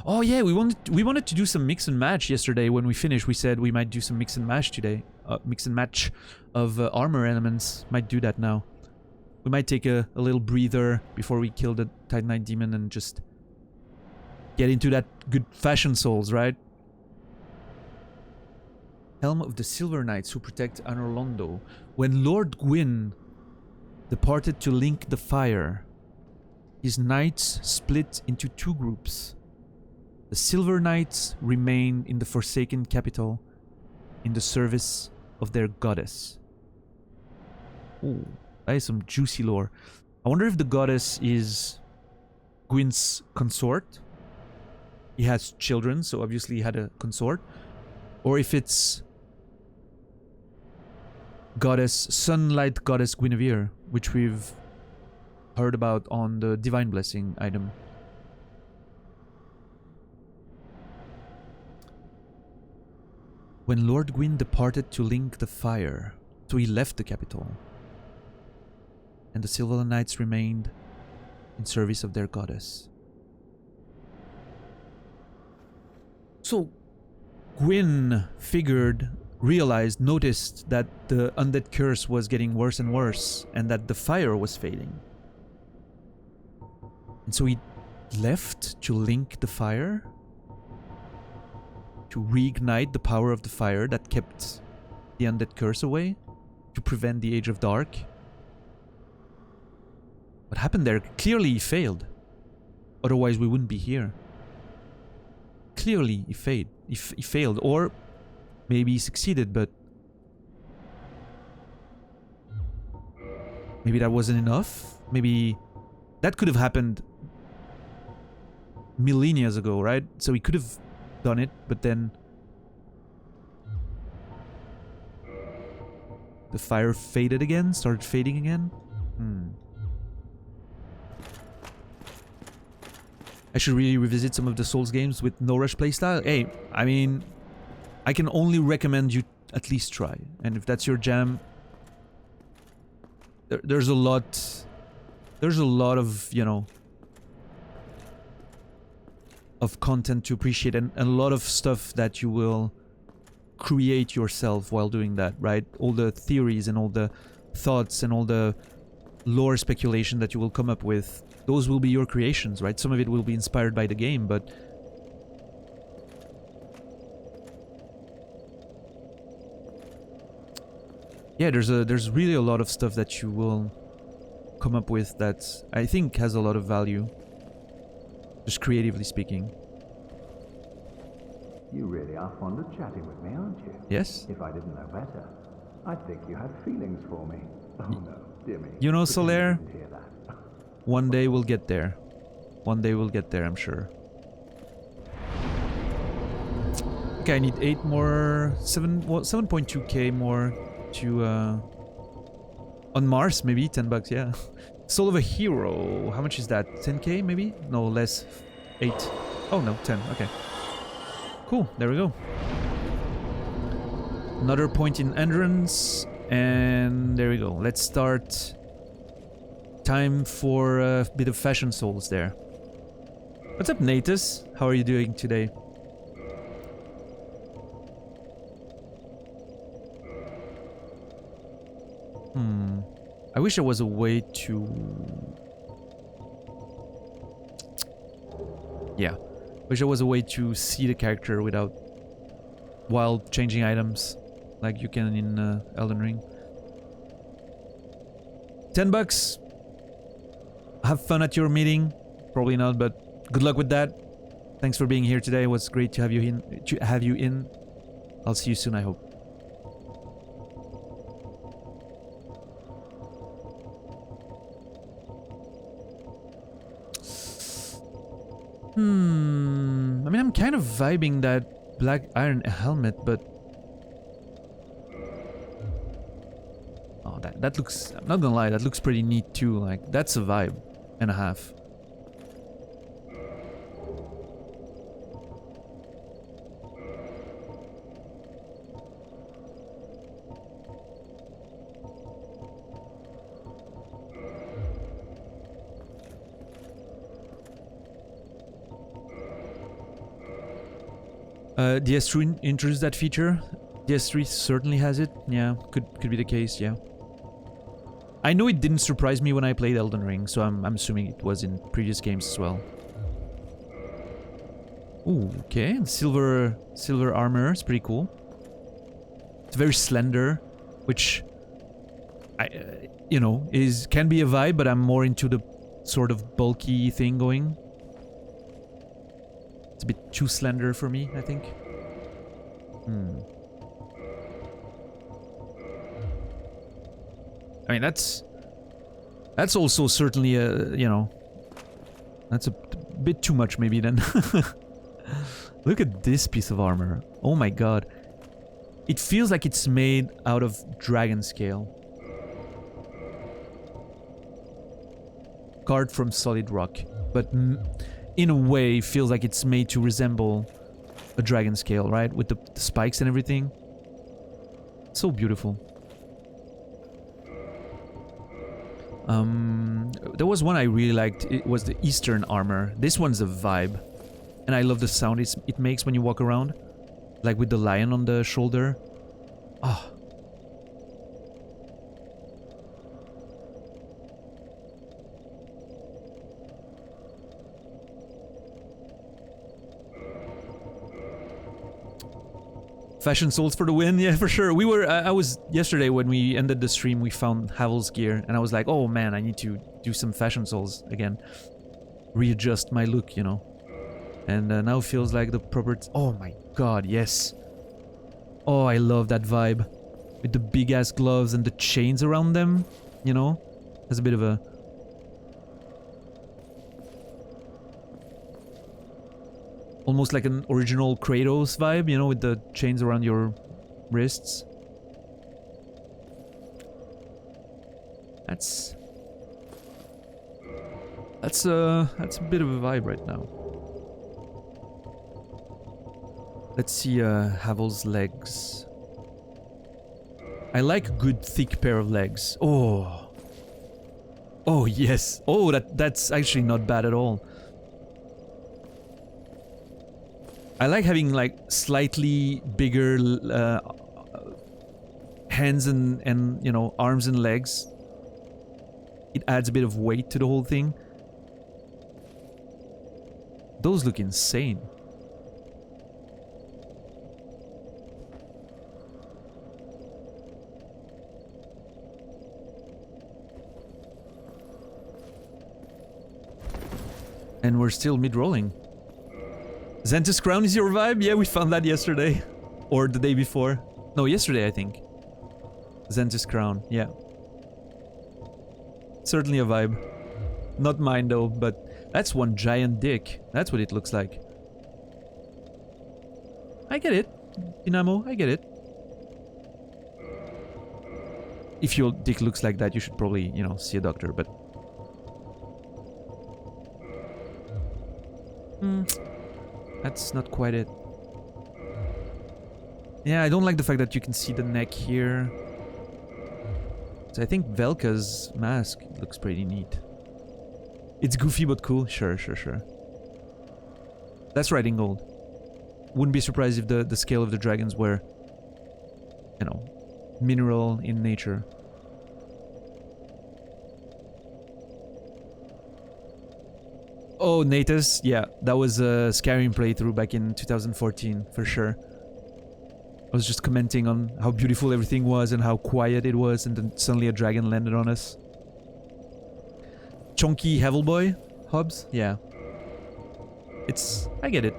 Oh yeah, we wanted to do some mix and match yesterday. When we finished, we said we might do some mix and match today. Mix and match of armor elements. Might do that now. We might take a little breather before we kill the Titanite demon and just get into that good fashion souls, right? Helm of the Silver Knights who protect Anor Londo. When Lord Gwyn departed to link the fire, his knights split into two groups. The Silver Knights remain in the Forsaken Capital in the service of their goddess. Ooh, that is some juicy lore. I wonder if the goddess is Gwyn's consort. He has children, so obviously he had a consort. Or if it's Sunlight Goddess Guinevere, which we've heard about on the Divine Blessing item. When Lord Gwyn departed to link the fire, so he left the capital, and the Silver Knights remained in service of their goddess. So Gwyn noticed that the undead curse was getting worse and worse, and that the fire was fading. And so he left to link the fire, to reignite the power of the fire that kept the undead curse away, to prevent the Age of Dark. What happened there? Clearly he failed. Otherwise we wouldn't be here. Clearly he failed, or maybe he succeeded, but maybe that wasn't enough. Maybe that could have happened millennia ago, right? So he could have done it, but then the fire faded again, started fading again. I should really revisit some of the Souls games with no rush playstyle. Hey, I mean, I can only recommend you at least try. And if that's your jam, there's a lot of, you know, of content to appreciate, and a lot of stuff that you will create yourself while doing that, right? All the theories and all the thoughts and all the lore speculation that you will come up with, those will be your creations, right? Some of it will be inspired by the game, but yeah, there's really a lot of stuff that you will come up with that I think has a lot of value, just creatively speaking. You really are fond of chatting with me, aren't you? Yes? If I didn't know better, I'd think you had feelings for me. Oh no, dear me. You know, Pretend you Solaire, didn't hear that. one day we'll get there. One day we'll get there, I'm sure. Okay, I need 8 more, 7.2k more to, on Mars, maybe, $10, yeah. Soul of a Hero, how much is that? 10k, maybe? No, less, 8. Oh no, 10, okay. Cool, there we go. Another point in endurance, and there we go. Let's start. Time for a bit of fashion souls there. What's up, Natus? How are you doing today? I wish there was a way to... Yeah. Wish there was a way to see the character without... while changing items. Like you can in Elden Ring. $10. Have fun at your meeting. Probably not, but good luck with that. Thanks for being here today. It was great to have you in. I'll see you soon, I hope. I mean, I'm kind of vibing that black iron helmet, but... Oh, that looks... I'm not gonna lie, that looks pretty neat too. Like, that's a vibe and a half. DS3 introduced that feature. DS3 certainly has it. Yeah, could be the case, yeah. I know it didn't surprise me when I played Elden Ring, so I'm assuming it was in previous games as well. Ooh, okay. Silver armor is pretty cool. It's very slender, which you know, can be a vibe, but I'm more into the sort of bulky thing going. It's a bit too slender for me, I think. I mean, that's also certainly a, you know, that's a bit too much maybe then. Look at this piece of armor. Oh my god. It feels like it's made out of dragon scale. Carved from solid rock, but in a way feels like it's made to resemble a dragon scale, right? With the spikes and everything. It's so beautiful. There was one I really liked. It was the Eastern armor. This one's a vibe. And I love the sound it makes when you walk around. Like with the lion on the shoulder. Ah. Fashion souls for the win, yeah, for sure. We were, I was, yesterday when we ended the stream, we found Havel's gear, and I was like, oh man, I need to do some fashion souls again. Readjust my look, you know. And now feels like the proper... Oh my god, yes. Oh, I love that vibe. With the big-ass gloves and the chains around them, you know? Has a bit of a... almost like an original Kratos vibe, you know, with the chains around your wrists. That's a bit of a vibe right now. Let's see Havel's legs. I like a good thick pair of legs. Oh. Oh yes. Oh, that's actually not bad at all. I like having like slightly bigger hands and you know, arms and legs. It adds a bit of weight to the whole thing. Those look insane. And we're still mid-rolling. Xanthus Crown is your vibe? Yeah, we found that yesterday. Or the day before. No, yesterday, I think. Xanthus Crown, yeah. Certainly a vibe. Not mine, though, but that's one giant dick. That's what it looks like. I get it. Dynamo, I get it. If your dick looks like that, you should probably, you know, see a doctor, but... That's not quite it. Yeah, I don't like the fact that you can see the neck here. So I think Velka's mask looks pretty neat. It's goofy but cool. Sure. That's right, in gold. Wouldn't be surprised if the scale of the dragons were, you know, mineral in nature. Oh, Natus, yeah, that was a Skyrim playthrough back in 2014, for sure. I was just commenting on how beautiful everything was and how quiet it was, and then suddenly a dragon landed on us. Chunky Havelboy? Hobbs? Yeah. I get it.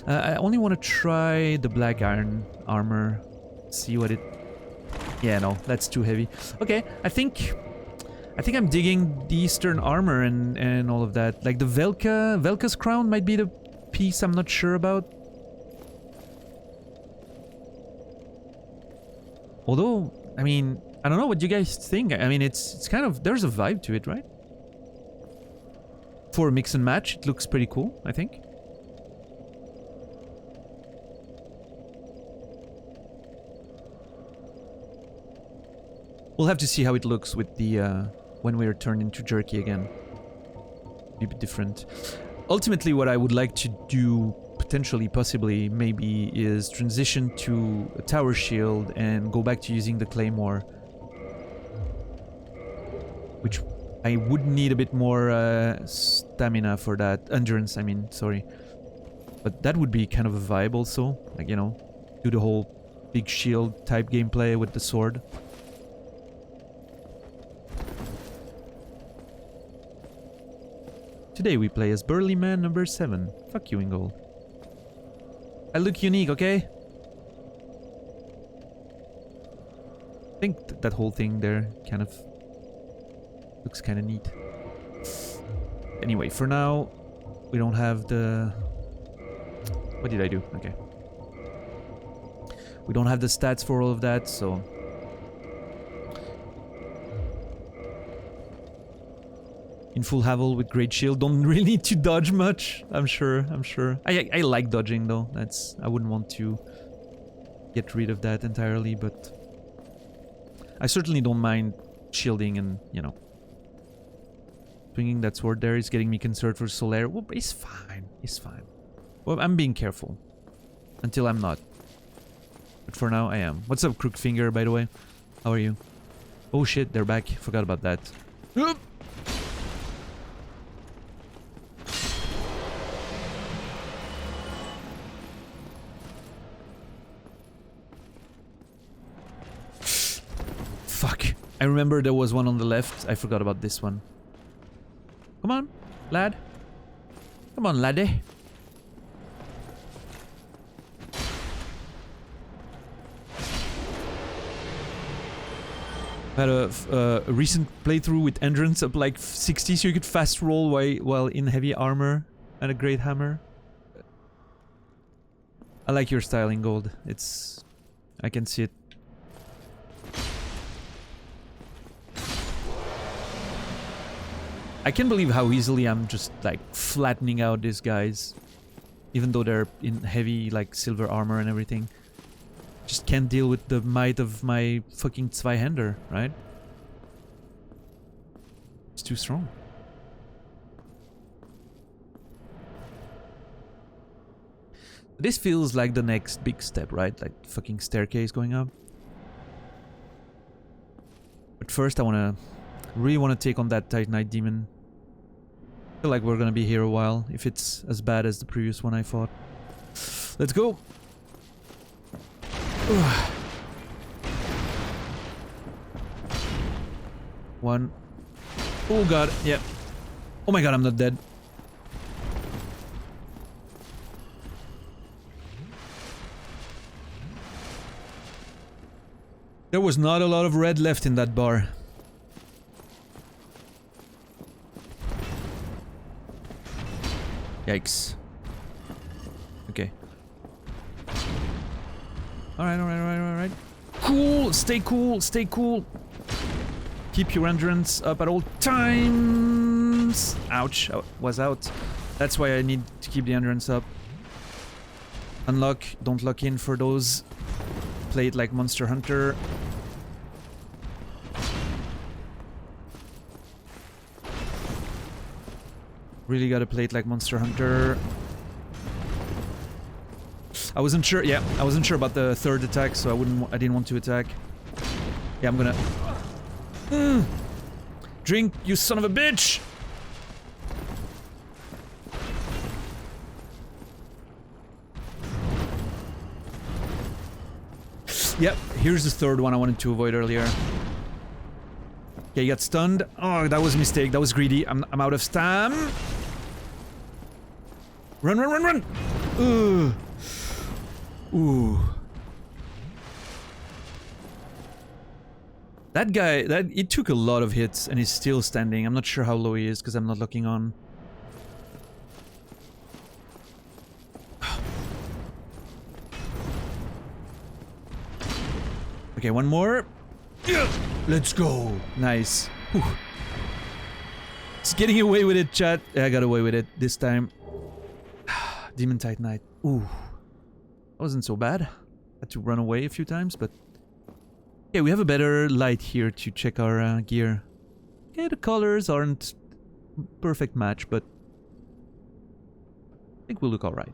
I only want to try the black iron armor. See what it... Yeah, no, that's too heavy. Okay, I think I'm digging the Eastern armor and all of that. Like the Velka's crown might be the piece I'm not sure about. Although, I mean, I don't know what you guys think. I mean, it's kind of... There's a vibe to it, right? For a mix and match, it looks pretty cool, I think. We'll have to see how it looks with the, when we're turned into jerky again. Be a bit different. Ultimately, what I would like to do, potentially, possibly, maybe, is transition to a tower shield and go back to using the claymore. Which I would need a bit more stamina for that. Endurance, I mean, sorry. But that would be kind of a vibe also. Like, you know, do the whole big shield type gameplay with the sword. Today we play as Burly Man number 7. Fuck you, Ingold. I look unique, okay? I think that whole thing there kind of looks kind of neat. Anyway, for now, we don't have the... What did I do? Okay. We don't have the stats for all of that, so... In full Havel with great shield, don't really need to dodge much. I'm sure. I like dodging though. I wouldn't want to get rid of that entirely, but I certainly don't mind shielding and, you know, swinging that sword there is getting me concerned for Solaire. Well, it's fine. It's fine. Well, I'm being careful until I'm not. But for now, I am. What's up, Crookfinger, by the way? How are you? Oh shit, they're back. Forgot about that. Fuck. I remember there was one on the left. I forgot about this one. Come on, lad. Come on, laddie. I had a recent playthrough with endurance up like 60, so you could fast roll while in heavy armor and a great hammer. I like your style in gold. It's... I can see it. I can't believe how easily I'm just like flattening out these guys. Even though they're in heavy like silver armor and everything. Just can't deal with the might of my fucking Zweihander, right? It's too strong. This feels like the next big step, right? Like fucking staircase going up. But first I really wanna take on that Titanite demon. I feel like we're gonna be here a while if it's as bad as the previous one I fought. Let's go! One. Oh god, yeah. Oh my god, I'm not dead. There was not a lot of red left in that bar. Yikes. Okay. Alright. Cool! Stay cool, stay cool! Keep your endurance up at all times! Ouch, I was out. That's why I need to keep the endurance up. Unlock, don't lock in for those. Play it like Monster Hunter. Really gotta play it like Monster Hunter. I wasn't sure, yeah, I wasn't sure about the third attack, so I didn't want to attack. Yeah, I'm gonna... Drink, you son of a bitch! Yep, here's the third one I wanted to avoid earlier. Okay, he got stunned. Oh, that was a mistake. That was greedy. I'm out of stam. Run, run, run, run! Ugh. Ooh. That guy, it took a lot of hits and he's still standing. I'm not sure how low he is because I'm not looking on. Okay, one more. Let's go. Nice. Whew. It's getting away with it, chat. Yeah, I got away with it this time. Demon Titanite. Ooh. That wasn't so bad. Had to run away a few times, but... yeah, we have a better light here to check our gear. Okay, the colors aren't perfect match, but... I think we'll look alright.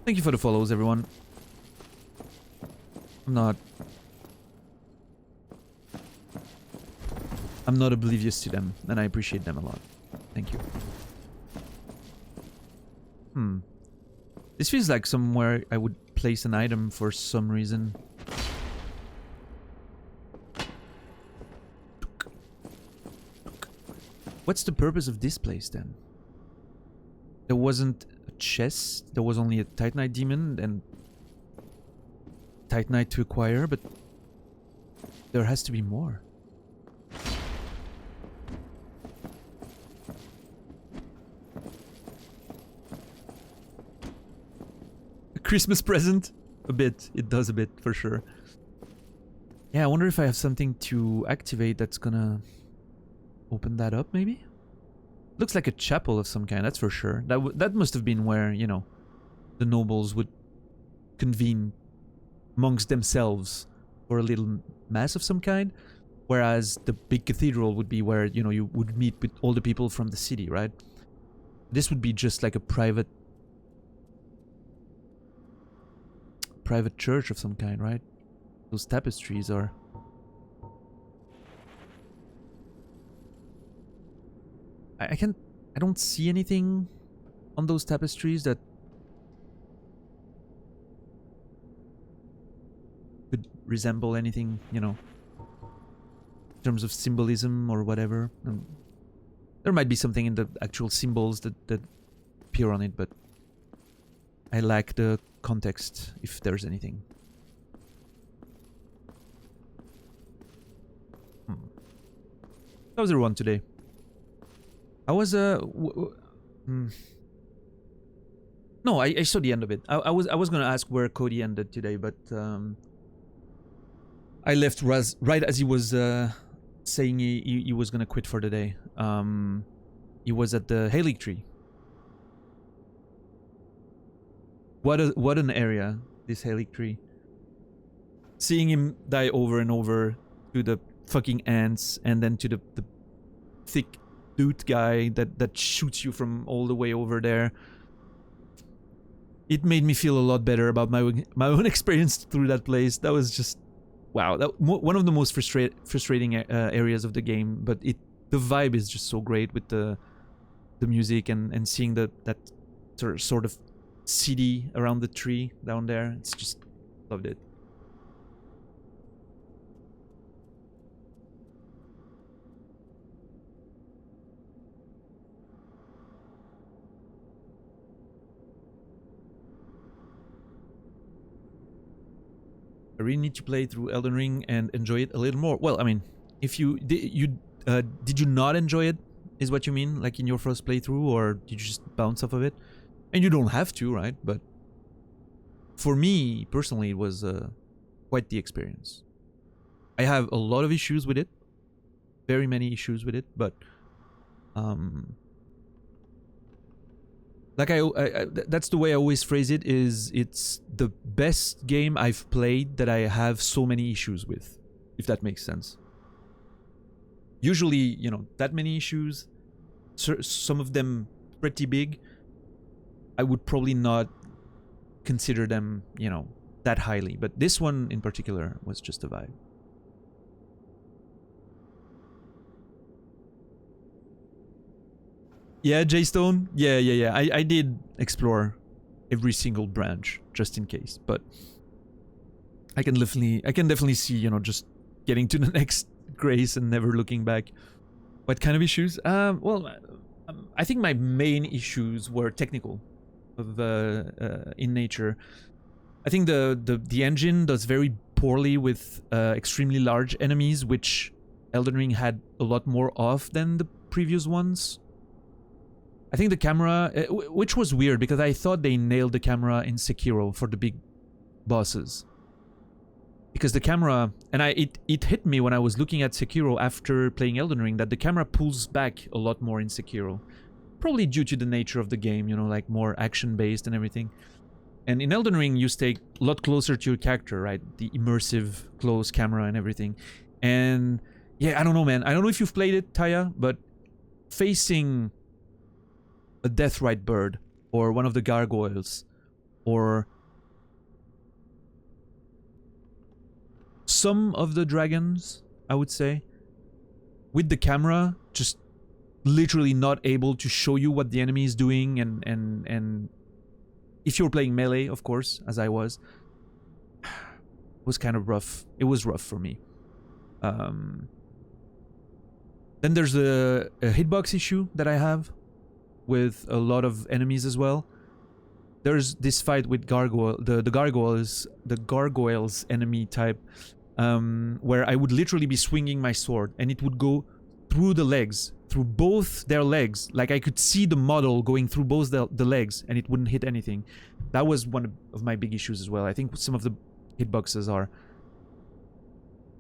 Thank you for the follows, everyone. I'm not oblivious to them, and I appreciate them a lot. Thank you. This feels like somewhere I would place an item for some reason. What's the purpose of this place then? There wasn't a chest, there was only a Titanite demon and Titanite to acquire, but there has to be more. A Christmas present? A bit. It does a bit, for sure. Yeah, I wonder if I have something to activate that's gonna open that up, maybe? Looks like a chapel of some kind, that's for sure. That must have been where, you know, the nobles would convene amongst themselves for a little mass of some kind. Whereas the big cathedral would be where, you know, you would meet with all the people from the city, right? This would be just like a private church of some kind, right? Those tapestries are... I don't see anything on those tapestries that could resemble anything, you know, in terms of symbolism or whatever. There might be something in the actual symbols that appear on it, but I lack the context, if there's anything. How was everyone today? I was no, I saw the end of it. I was gonna ask where Cody ended today, but I left right as he was saying he was gonna quit for the day. He was at the Haligtree. What an area, this Haligtree. Seeing him die over and over to the fucking ants, and then to the thick dude guy that shoots you from all the way over there. It made me feel a lot better about my own experience through that place. That was just wow. One of the most frustrating areas of the game, but the vibe is just so great with the music and seeing that sort of city around the tree down there. It's just loved it. I really need to play through Elden Ring and enjoy it a little more. Well, I mean, if you did you not enjoy it? Is what you mean? Like in your first playthrough, or did you just bounce off of it? And you don't have to, right? But for me personally, it was quite the experience. I have a lot of issues with it, very many issues with it, but like that's the way I always phrase it, is it's the best game I've played that I have so many issues with, if that makes sense. Usually, you know, that many issues, some of them pretty big, I would probably not consider them, you know, that highly. But this one in particular was just a vibe. Yeah, Jaystone. Yeah. I did explore every single branch just in case, but I can definitely see, you know, just getting to the next grace and never looking back. What kind of issues? I think my main issues were technical, in nature. I think the engine does very poorly with extremely large enemies, which Elden Ring had a lot more of than the previous ones. I think the camera, which was weird because I thought they nailed the camera in Sekiro for the big bosses. Because the camera, and it hit me when I was looking at Sekiro after playing Elden Ring, that the camera pulls back a lot more in Sekiro. Probably due to the nature of the game, you know, like more action-based and everything. And in Elden Ring, you stay a lot closer to your character, right? The immersive, close camera and everything. And yeah, I don't know, man. I don't know if you've played it, Taya, but facing a Deathrite bird, or one of the gargoyles, or some of the dragons, I would say, with the camera just literally not able to show you what the enemy is doing, and if you're playing melee, of course, as I was, was kind of rough. It was rough for me. Then there's a hitbox issue that I have with a lot of enemies as well. There's this fight with the gargoyles enemy type, where I would literally be swinging my sword and it would go through the legs, through both their legs. Like I could see the model going through both the legs and it wouldn't hit anything. That was one of my big issues as well. I think some of the hitboxes are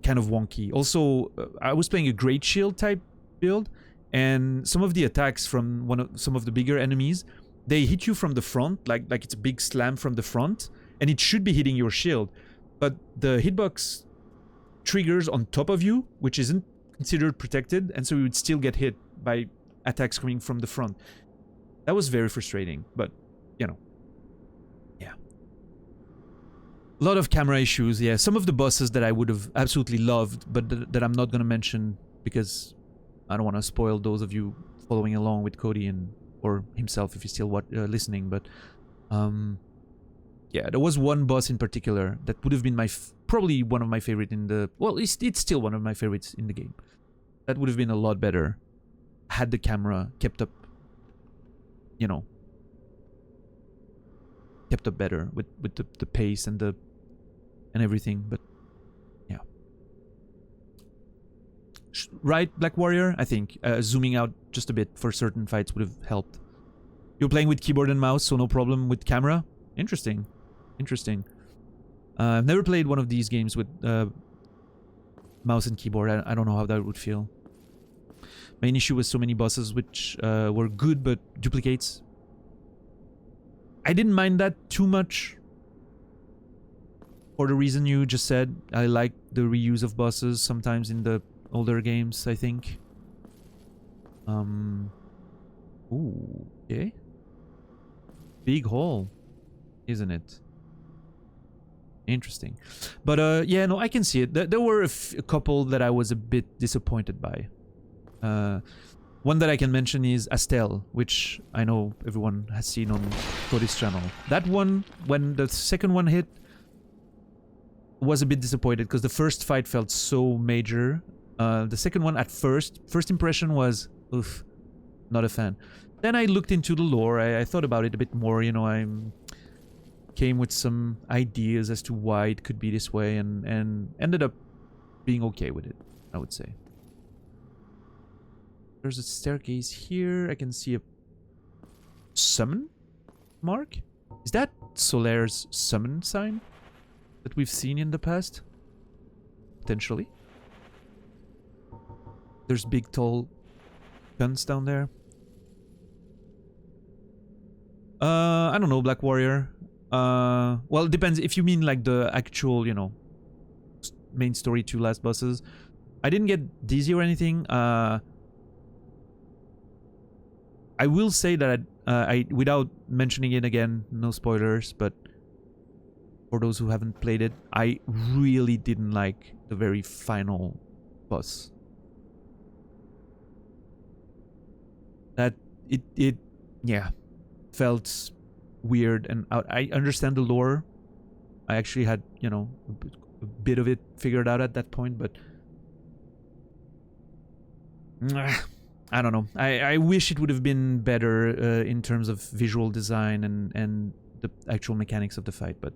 kind of wonky. Also, I was playing a Great Shield type build, and some of the attacks from some of the bigger enemies, they hit you from the front, like it's a big slam from the front, and it should be hitting your shield. But the hitbox triggers on top of you, which isn't considered protected, and so you would still get hit by attacks coming from the front. That was very frustrating, but, you know. Yeah. A lot of camera issues, yeah. Some of the bosses that I would have absolutely loved, but that I'm not going to mention because I don't want to spoil those of you following along with Cody or himself if he's still listening, but yeah, there was one boss in particular that would have been probably one of my favorite in the... Well, it's still one of my favorites in the game. That would have been a lot better had the camera kept up, you know, kept up better with the pace and everything, but yeah. Right, Black Warrior? I think zooming out just a bit for certain fights would have helped. You're playing with keyboard and mouse, so no problem with camera? Interesting. Interesting. I've never played one of these games with mouse and keyboard. I don't know how that would feel. Main issue was so many bosses which were good but duplicates. I didn't mind that too much. For the reason you just said, I like the reuse of bosses sometimes in the older games, I think. Ooh, okay. Big hole, isn't it? Interesting. But yeah, no, I can see it. There were a couple that I was a bit disappointed by. One that I can mention is Astel, which I know everyone has seen on Cody's channel. That one, when the second one hit, was a bit disappointed because the first fight felt so major. The second one, at first impression was, oof, not a fan. Then I looked into the lore. I thought about it a bit more. You know, I came with some ideas as to why it could be this way, and ended up being okay with it, I would say. There's a staircase here. I can see a summon mark. Is that Solaire's summon sign that we've seen in the past? Potentially. There's big tall guns down there. I don't know, Black Warrior. Well, it depends. If you mean like the actual, you know, main story 2 last bosses, I didn't get dizzy or anything. I will say that I without mentioning it again, no spoilers, but for those who haven't played it, I really didn't like the very final boss. That it yeah, felt weird, and I understand the lore. I actually had, you know, a bit of it figured out at that point, but I don't know. I wish it would have been better in terms of visual design and the actual mechanics of the fight, but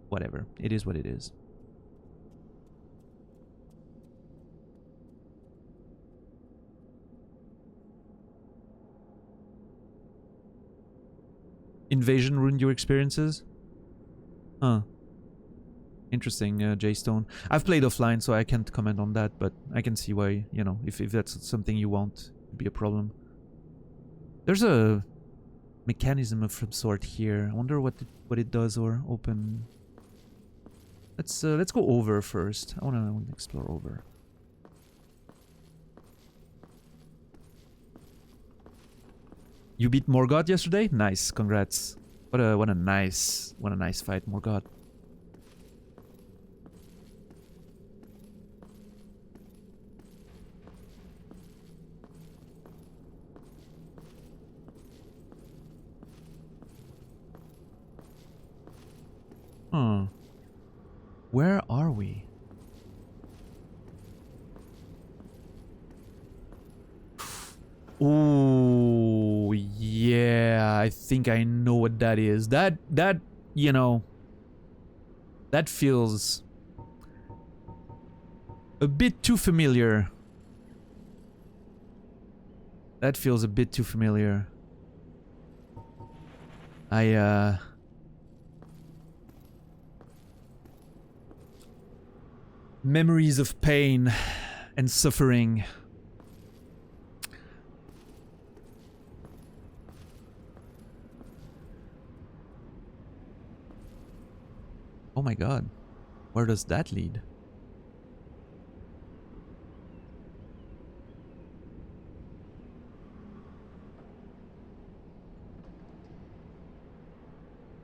whatever. It is what it is. Invasion ruined your experiences? Huh. Interesting, J-Stone. I've played offline, so I can't comment on that, but I can see why, you know, if that's something you want, it'd be a problem. There's a mechanism of some sort here. I wonder what it does or open. Let's go over first. I wanna explore over. You beat Morgoth yesterday? Nice, congrats. What a nice fight, Morgoth. Huh. Where are we? Oh, yeah, I think I know what that is. That, you know, that feels a bit too familiar. That feels a bit too familiar. Memories of pain and suffering. Oh my god. Where does that lead?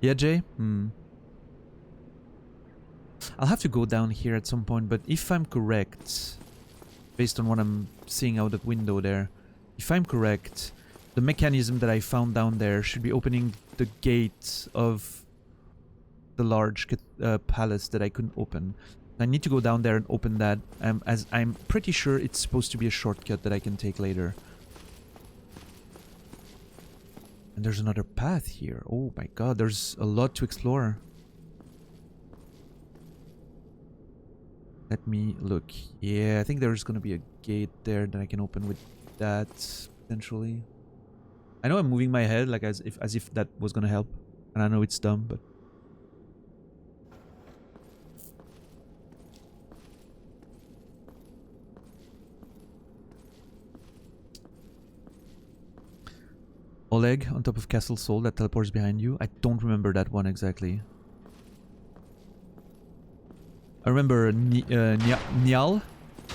Yeah, Jay? I'll have to go down here at some point, but if I'm correct, based on what I'm seeing out the window there, if I'm correct, the mechanism that I found down there should be opening the gate of the large palace that I couldn't open. I need to go down there and open that, as I'm pretty sure it's supposed to be a shortcut that I can take later. And there's another path here. Oh my god, there's a lot to explore. Let me look. Yeah, I think there's gonna be a gate there that I can open with that, potentially. I know I'm moving my head like as if that was gonna help. And I know it's dumb, but... Oleg on top of Castle Sol that teleports behind you. I don't remember that one exactly. I remember Niall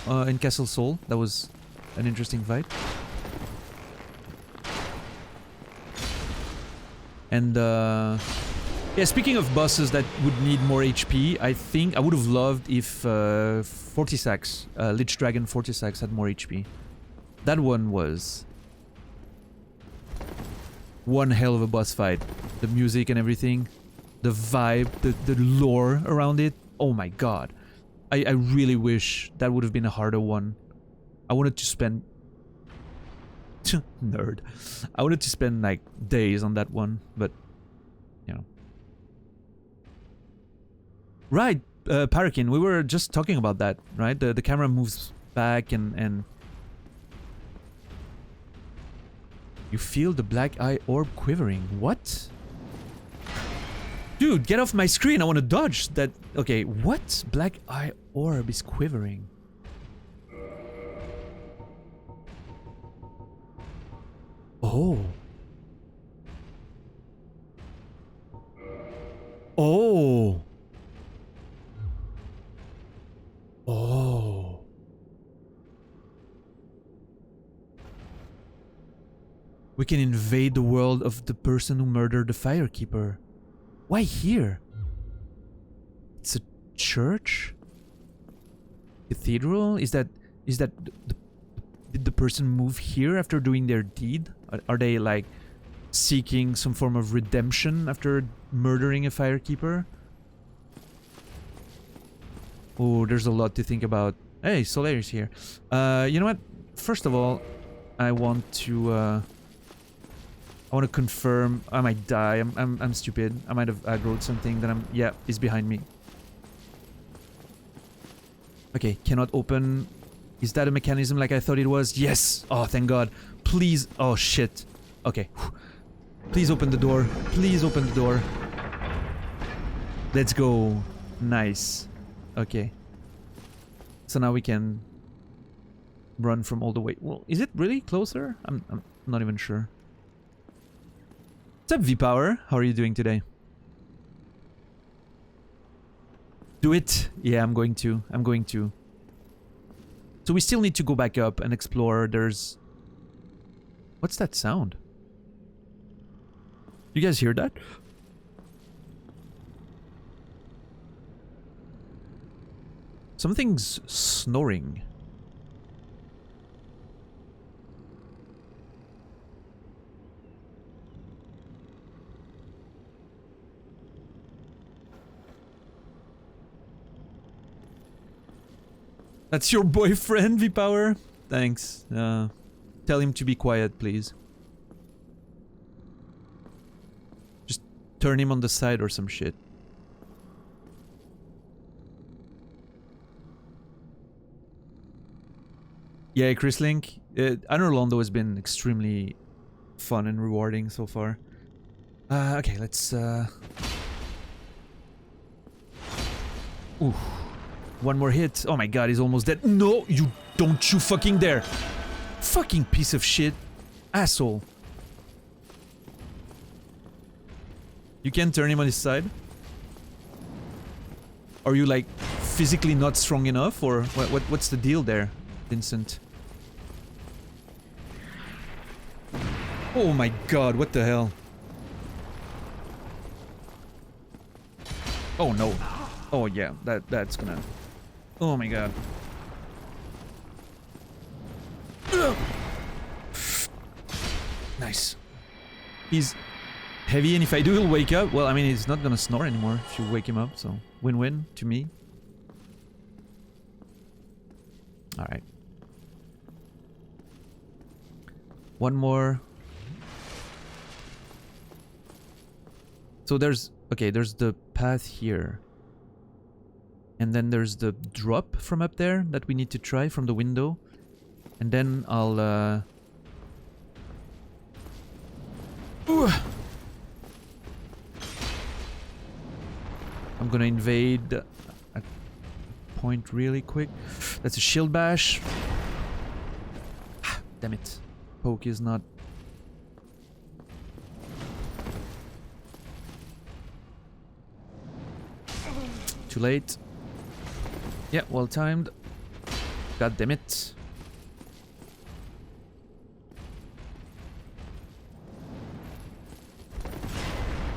in Castle Sol. That was an interesting fight. And yeah, speaking of bosses that would need more HP, I think I would have loved if Fortisax, Lich Dragon Fortisax had more HP. That one was one hell of a boss fight. The music and everything, the vibe, the lore around it. Oh my god. I really wish that would have been a harder one. I wanted to spend... Nerd. I wanted to spend like days on that one, but you know. Right, Parakin, we were just talking about that, right? The camera moves back and you feel the black eye orb quivering. What? Dude, get off my screen. I want to dodge that. Okay, what? Black eye orb is quivering. Oh. Oh. Oh. We can invade the world of the person who murdered the Firekeeper. Why here? It's a church? Cathedral? Is that did the person move here after doing their deed? Are they like seeking some form of redemption after murdering a firekeeper? Oh, there's a lot to think about. Hey, Solaire's here. You know what? First of all, I want to confirm. I might die. I'm stupid. I might have aggroed something that I'm. Yeah, it's behind me. Okay, cannot open. Is that a mechanism like I thought it was? Yes. Oh, thank God. Please. Oh shit. Okay. Please open the door. Please open the door. Let's go. Nice. Okay. So now we can run from all the way. Well, is it really closer? I'm not even sure. What's up, V-Power? How are you doing today? Do it. Yeah, I'm going to. I'm going to. So we still need to go back up and explore. There's... What's that sound? You guys hear that? Something's snoring. That's your boyfriend, V-Power? Thanks. Tell him to be quiet, please. Just turn him on the side or some shit. Yeah, Chris Link. Anor Londo has been extremely fun and rewarding so far. Okay, let's... Ooh. One more hit. Oh my God, he's almost dead. No, you don't you fucking dare. Fucking piece of shit. Asshole. You can turn him on his side? Are you like physically not strong enough, or what's the deal there, Vincent? Oh my God, what the hell? Oh no. Oh yeah, that's gonna... Oh my God. Ugh. Nice. He's heavy, and if I do, he'll wake up. Well, I mean, he's not gonna snore anymore if you wake him up, so win-win to me. Alright. One more. So there's... Okay, there's the path here. And then there's the drop from up there that we need to try from the window. And then I'll... Ooh. I'm gonna invade a point really quick. That's a shield bash. Damn it. Poke is not... Too late. Yeah, well timed. God damn it.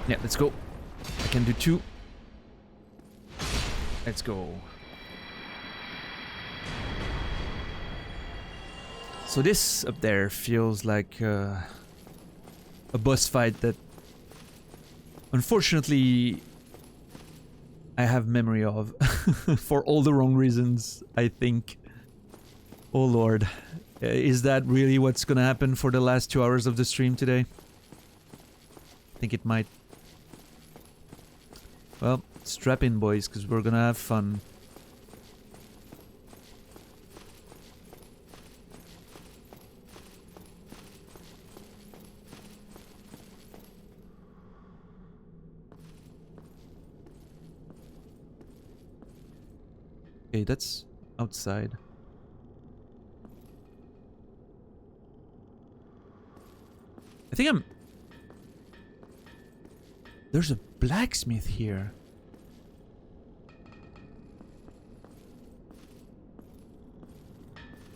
Yeah, let's go. I can do 2. Let's go. So this up there feels like a boss fight that unfortunately I have memory of for all the wrong reasons, I think. Oh lord. Is that really what's gonna happen for the last 2 hours of the stream today? I think it might. Well, strap in, boys, because we're gonna have fun. Okay, that's outside. I think I'm... There's a blacksmith here.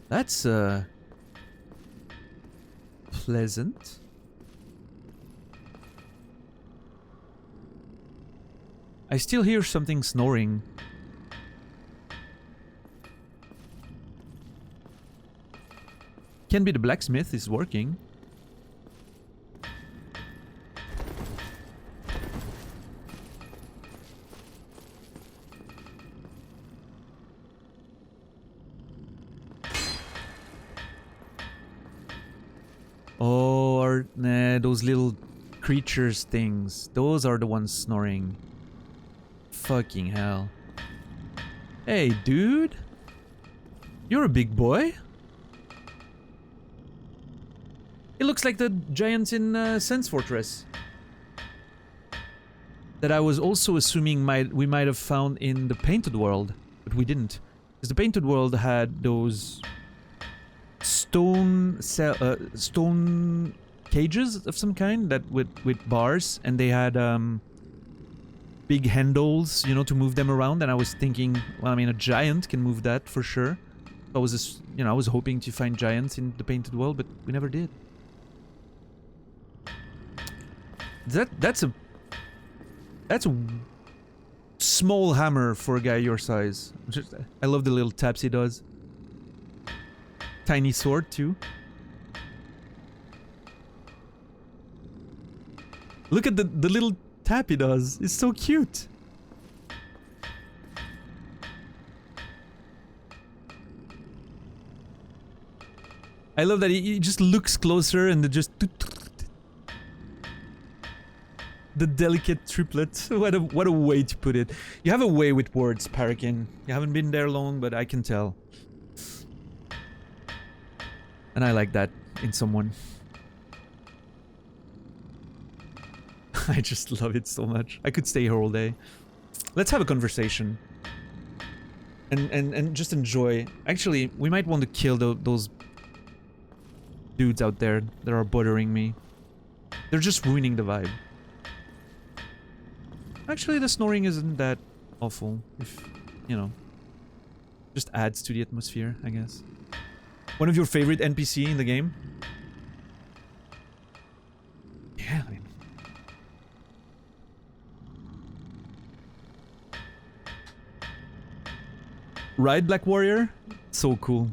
That's pleasant. I still hear something snoring. Can be the blacksmith is working. Oh, or nah, those little creatures things. Those are the ones snoring. Fucking hell. Hey, dude. You're a big boy. It looks like the giants in Sense Fortress. That I was also assuming we might have found in the Painted World, but we didn't. Because the Painted World had those stone cages of some kind that with bars, and they had big handles, you know, to move them around. And I was thinking, well, I mean, a giant can move that for sure. I was just, you know, I was hoping to find giants in the Painted World, but we never did. That's a small hammer for a guy your size. I love the little taps he does. Tiny sword too. Look at the little tap he does. It's so cute. I love that he just looks closer and just... The delicate triplet. What a way to put it. You have a way with words, Parakin. You haven't been there long, but I can tell. And I like that in someone. I just love it so much. I could stay here all day. Let's have a conversation. And just enjoy. Actually, we might want to kill those dudes out there that are bothering me. They're just ruining the vibe. Actually, the snoring isn't that awful, if, you know, just adds to the atmosphere, I guess. One of your favorite NPC in the game? Yeah, I mean... Right, Black Warrior? So cool.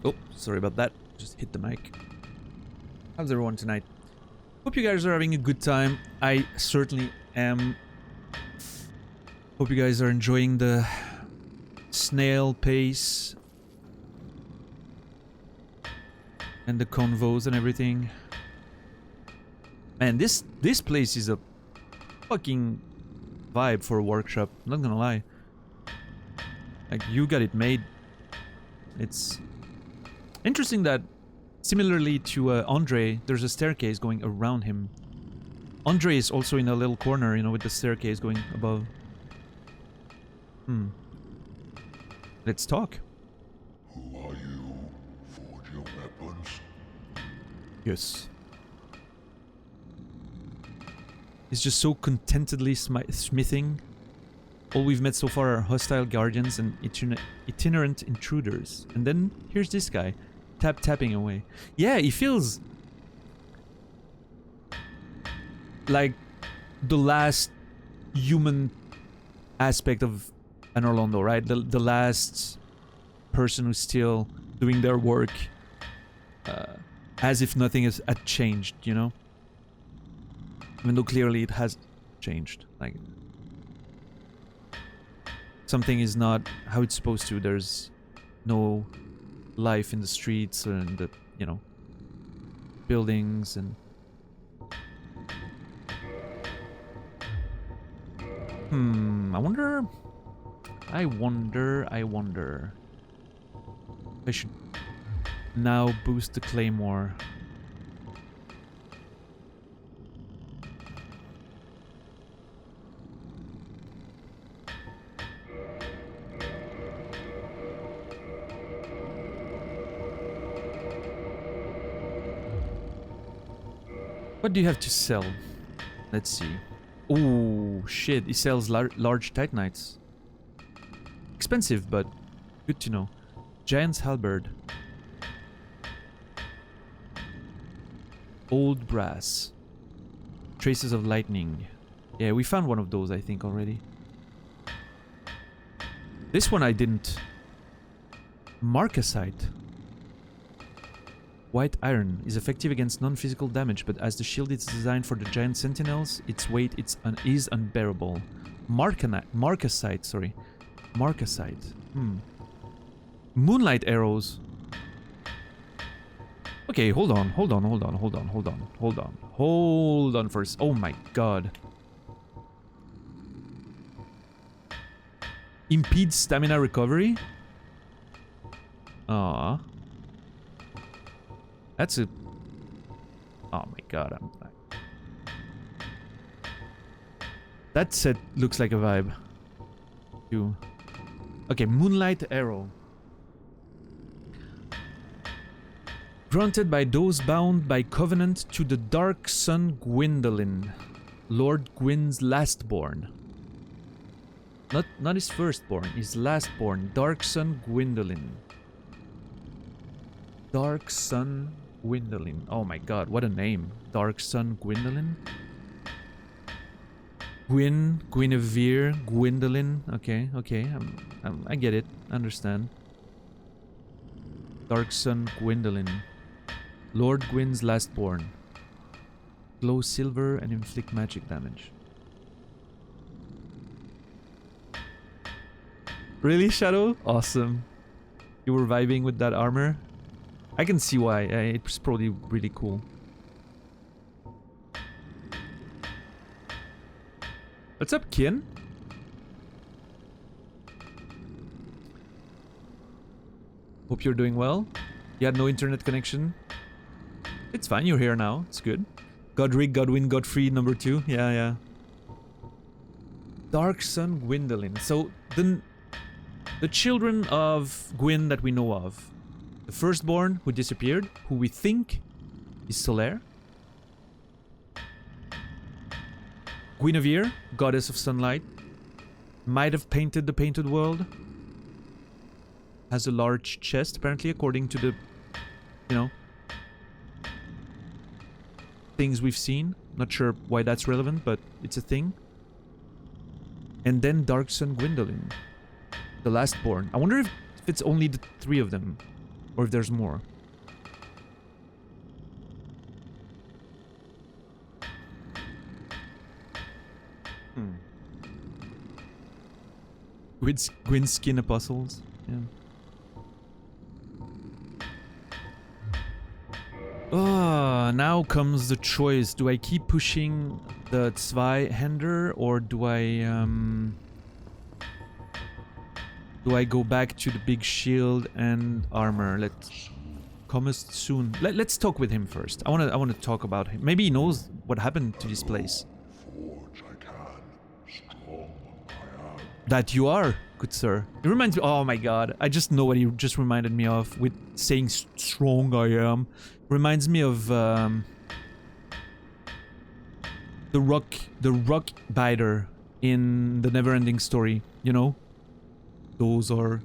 Oh, sorry about that. Just hit the mic. How's everyone tonight? Hope you guys are having a good time. I certainly am. Hope you guys are enjoying the snail pace and the convos and everything. Man, this place is a fucking vibe for a workshop. I'm not gonna lie. Like, you got it made. It's interesting that, similarly to Andre, there's a staircase going around him. Andre is also in a little corner, you know, with the staircase going above. Let's talk. Who are you? Forge your weapons? Yes. He's just so contentedly smithing. All we've met so far are hostile guardians and itinerant intruders. And then here's this guy. Tapping away. Yeah, he feels like the last human aspect of an Orlando, right? The last person who's still doing their work as if nothing had changed, you know? Even though clearly it has changed. Like, something is not how it's supposed to. There's no life in the streets and the, you know, buildings and... I wonder... I should now boost the claymore. What do you have to sell? Let's see. Oh shit, he sells large titanites. Expensive, but good to know. Giant's halberd. Old brass. Traces of lightning. Yeah, we found one of those, I think, already. This one I didn't. Marcasite. White iron is effective against non-physical damage, but as the shield is designed for the giant sentinels, its weight is unbearable. Marcasite, sorry. Marcasite. Moonlight arrows. Okay, hold on first. Oh my god. Impede stamina recovery? Aw. That's a... Oh my god, that set looks like a vibe. Too. Okay, Moonlight Arrow. Granted by those bound by covenant to the dark sun Gwyndolin, Lord Gwyn's lastborn. Not his firstborn, his lastborn, Dark Sun Gwyndolin. Dark Sun Gwyndolin. Oh my god, what a name. Dark Sun Gwyndolin. Guinevere, Gwyndolin. Okay, I get it. Understand. Dark Sun Gwyndolin. Lord Gwyn's lastborn. Glow silver and inflict magic damage. Really, Shadow? Awesome. You were vibing with that armor? I can see why. It's probably really cool. What's up, Kin? Hope you're doing well. You had no internet connection? It's fine, you're here now. It's good. Godric, Godwin, Godfrey, number 2. Yeah. Dark Sun Gwyndolin. So, the children of Gwyn that we know of. The firstborn who disappeared, who we think is Solaire. Guinevere, goddess of sunlight. Might have painted the painted world. Has a large chest, apparently, according to the, you know, things we've seen. Not sure why that's relevant, but it's a thing. And then Dark Sun Gwyndolin, the lastborn. I wonder if it's only the 3 of them, or if there's more. Gwyn skin apostles. Yeah. Now comes the choice. Do I keep pushing the Zweihänder or do I go back to the big shield and armor? Let's comest soon. Let's talk with him first. I wanna talk about him. Maybe he knows what happened to this place. Forge I can, strong I am. That you are, good sir. It reminds me. Oh my god! I just know what he just reminded me of with saying "strong I am." Reminds me of the rock biter in the Neverending Story. You know, those are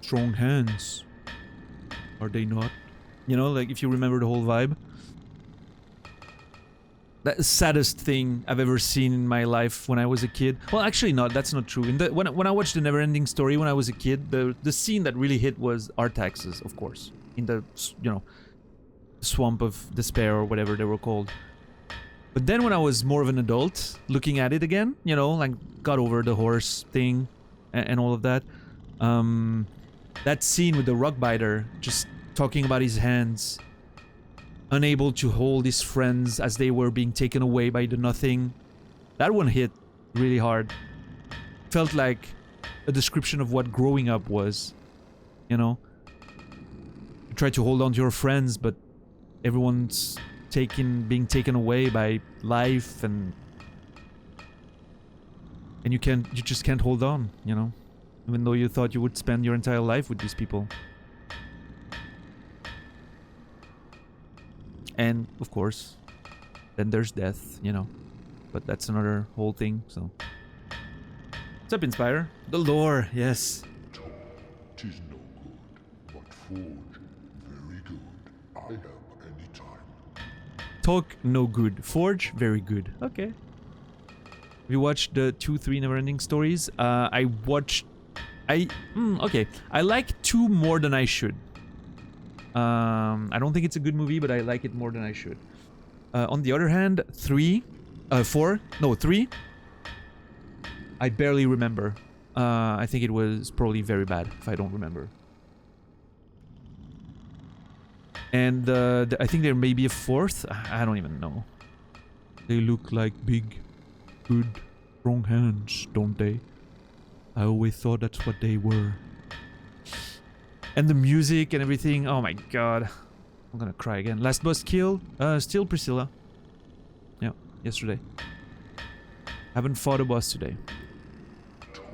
strong hands, are they not? You know, like if you remember the whole vibe. The saddest thing I've ever seen in my life when I was a kid. Well, actually, not. That's not true. When I watched the Neverending Story when I was a kid, the scene that really hit was Artaxes, of course, in the swamp of despair or whatever they were called. But then when I was more of an adult, looking at it again, you know, like got over the horse thing and all of that. That scene with the rock biter just talking about his hands. Unable to hold his friends as they were being taken away by the nothing. That one hit really hard. Felt like a description of what growing up was. You know? You try to hold on to your friends, but everyone's being taken away by life and you just can't hold on, you know? Even though you thought you would spend your entire life with these people. And, of course, then there's death, you know. But that's another whole thing, so. What's up, Inspire? The lore, yes. Talk, 'tis no good, but forge, very good. I am any time. Talk, no good. Forge, very good. Okay. We watched the 2-3 Neverending Stories. Okay. I like 2 more than I should. I don't think it's a good movie, but I like it more than I should. On the other hand, 3 I barely remember. I think it was probably very bad, if I don't remember. And I think there may be a fourth. I don't even know. They look like big, good, strong hands, don't they? I always thought that's what they were. And the music and everything. Oh my god. I'm gonna cry again. Last boss killed. Still Priscilla. Yeah, yesterday. Haven't fought a boss today. Talk.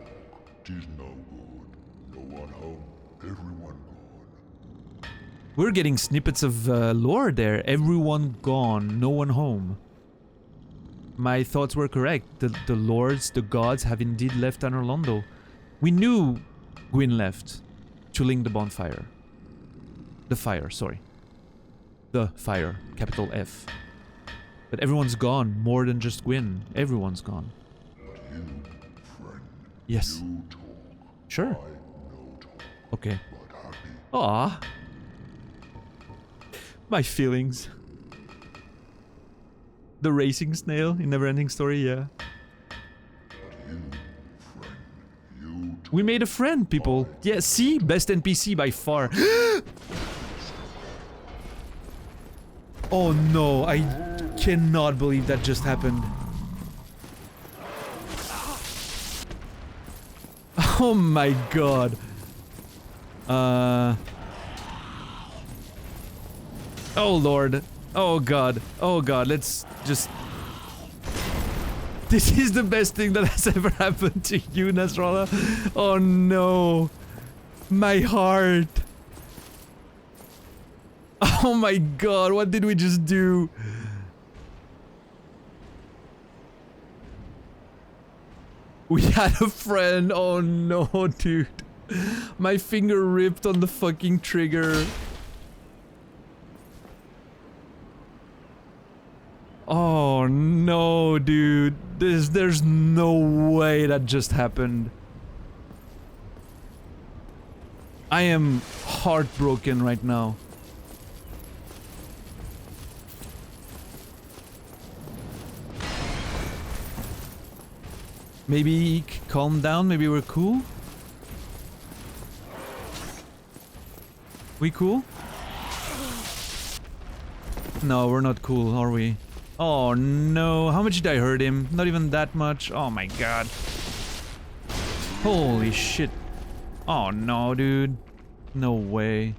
'Tis no good. No one home. Everyone gone. We're getting snippets of lore there. Everyone gone. No one home. My thoughts were correct. The lords, the gods have indeed left Anor Londo. We knew Gwyn left. Chilling the bonfire. The fire, sorry. The fire. Capital F. But everyone's gone. More than just Gwyn. Everyone's gone. But you, friend, Yes. you talk. Sure. I no talk. Okay. But happy. Ah. My feelings. The racing snail in Neverending Story, yeah. But you, friend, you talk. We made a friend, people. Yeah, see? Best NPC by far. Oh no, I cannot believe that just happened. Oh my god. Oh lord. Oh god. Oh god, let's just... This is the best thing that has ever happened to you, Nasrallah. Oh no. My heart. Oh my god, what did we just do? We had a friend. Oh no, dude. My finger ripped on the fucking trigger. Oh no, dude. There's no way that just happened. I am heartbroken right now. Maybe calm down, maybe we're cool? We cool? No, we're not cool, are we? Oh no, how much did I hurt him? Not even that much. Oh my god. Holy shit. Oh no, dude. No way.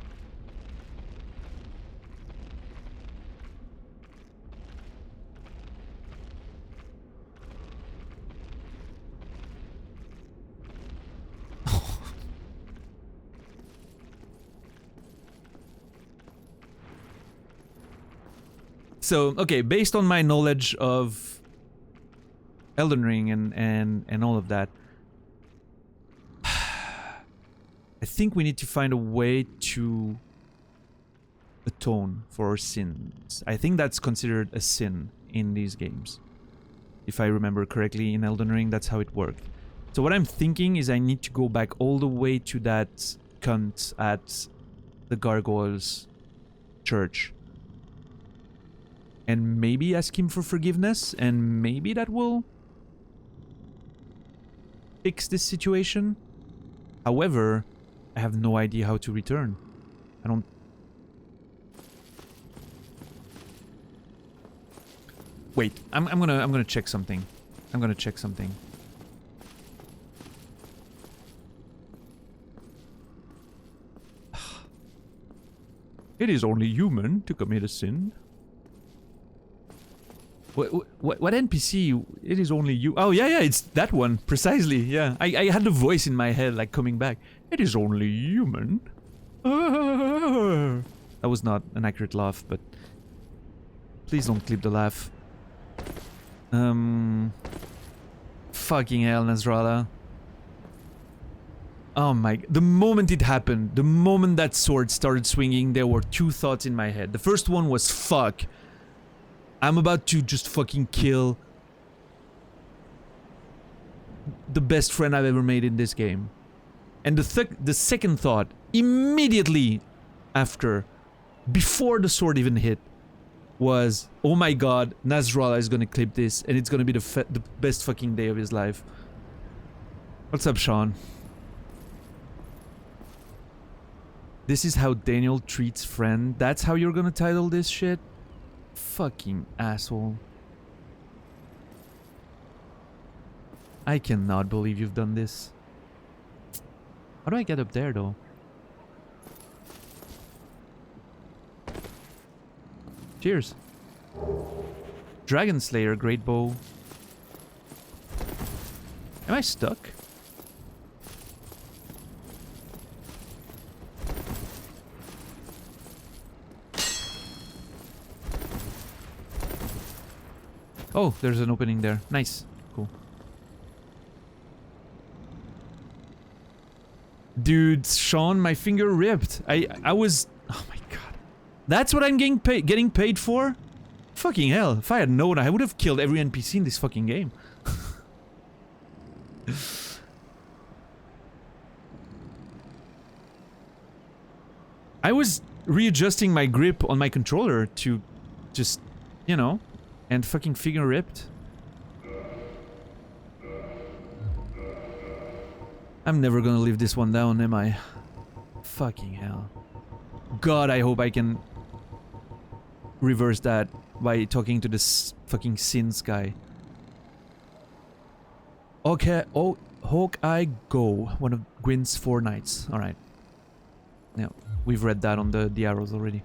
So, okay, based on my knowledge of Elden Ring and all of that, I think we need to find a way to atone for our sins. I think that's considered a sin in these games. If I remember correctly, in Elden Ring, that's how it worked. So what I'm thinking is I need to go back all the way to that cunt at the Gargoyles church. And maybe ask him for forgiveness, and maybe that will fix this situation. However, I have no idea how to return. I don't... Wait, I'm gonna check something. I'm gonna check something. It is only human to commit a sin. What NPC? It is only you. Oh, yeah, it's that one. Precisely, yeah. I had the voice in my head, like, coming back. It is only human. That was not an accurate laugh, but... Please don't clip the laugh. Fucking hell, Nasrallah. Oh my... The moment it happened, the moment that sword started swinging, there were two thoughts in my head. The first one was, fuck. I'm about to just fucking kill the best friend I've ever made in this game. And the second thought, immediately after, before the sword even hit, was, oh my god, Nasrallah is gonna clip this and it's gonna be the best fucking day of his life. What's up, Sean? This is how Daniel treats friend. That's how you're gonna title this shit? Fucking asshole. I cannot believe you've done this. How do I get up there, though? Cheers. Dragon Slayer, great bow. Am I stuck? Oh, there's an opening there. Nice. Cool. Dude, Sean, my finger ripped. I was... Oh my god. That's what I'm getting paid for? Fucking hell. If I had known, I would have killed every NPC in this fucking game. I was readjusting my grip on my controller to just, you know, and fucking finger ripped. I'm never gonna leave this one down, am I? Fucking hell. God, I hope I can reverse that by talking to this fucking Sins guy. Okay, oh, Hawkeye Go, one of Gwyn's 4 knights. Alright. Yeah, we've read that on the arrows already.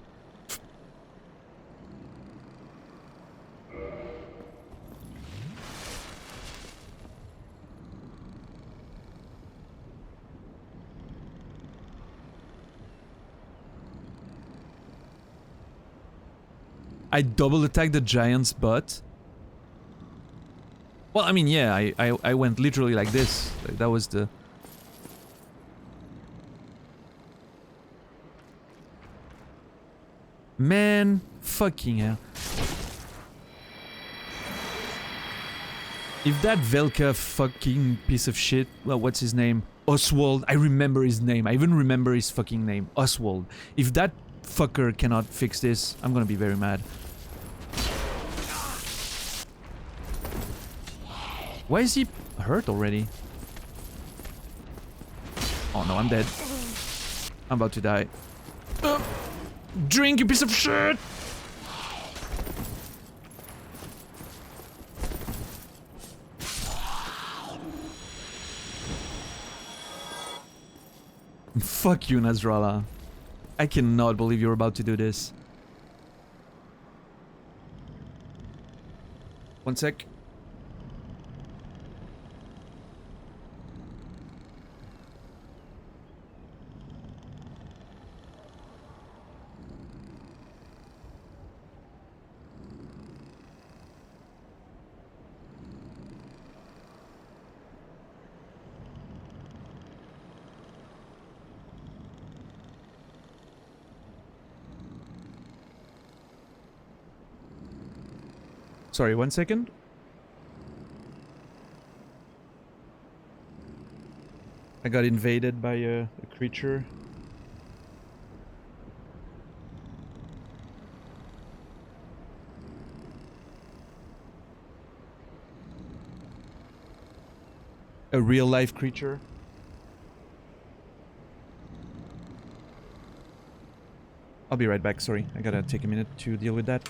I double attacked the giant's butt. Well, I mean, yeah, I went literally like this. Like, that was the... Man, fucking hell. If that Velka fucking piece of shit... Well, what's his name? Oswald. I remember his name. I even remember his fucking name. Oswald. If that fucker cannot fix this, I'm gonna be very mad. Why is he hurt already? Oh no, I'm dead. I'm about to die. Drink, you piece of shit! Fuck you, Nasrallah. I cannot believe you're about to do this. One sec. Sorry, 1 second. I got invaded by a creature. A real life creature. I'll be right back, sorry. I gotta take a minute to deal with that.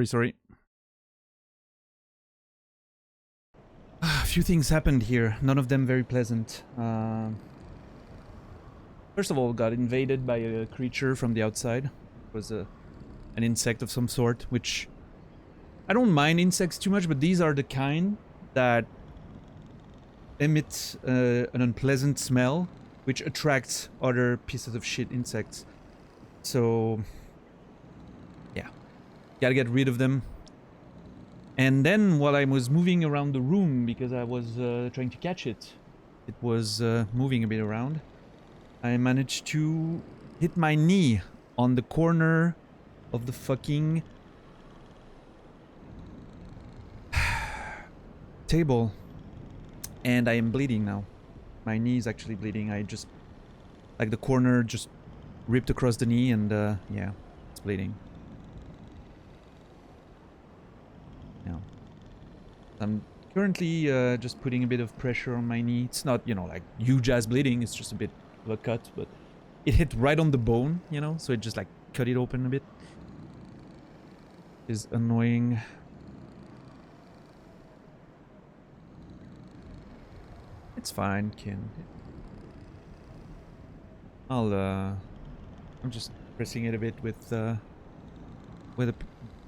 Sorry. A few things happened here, none of them very pleasant. First of all, got invaded by a creature from the outside. It was an insect of some sort, which... I don't mind insects too much, but these are the kind that emit an unpleasant smell, which attracts other pieces of shit insects. So... yeah. Gotta get rid of them. And then while I was moving around the room, because I was trying to catch it, it was moving a bit around, I managed to hit my knee on the corner of the fucking table. And I am bleeding now. My knee is actually bleeding. I just... like the corner just ripped across the knee and yeah, it's bleeding. Yeah. I'm currently just putting a bit of pressure on my knee. It's not, you know, like huge ass bleeding. It's just a bit of a cut, but it hit right on the bone, you know, so it just like cut it open a bit. Is annoying. It's fine, Kin. I'm just pressing it a bit with a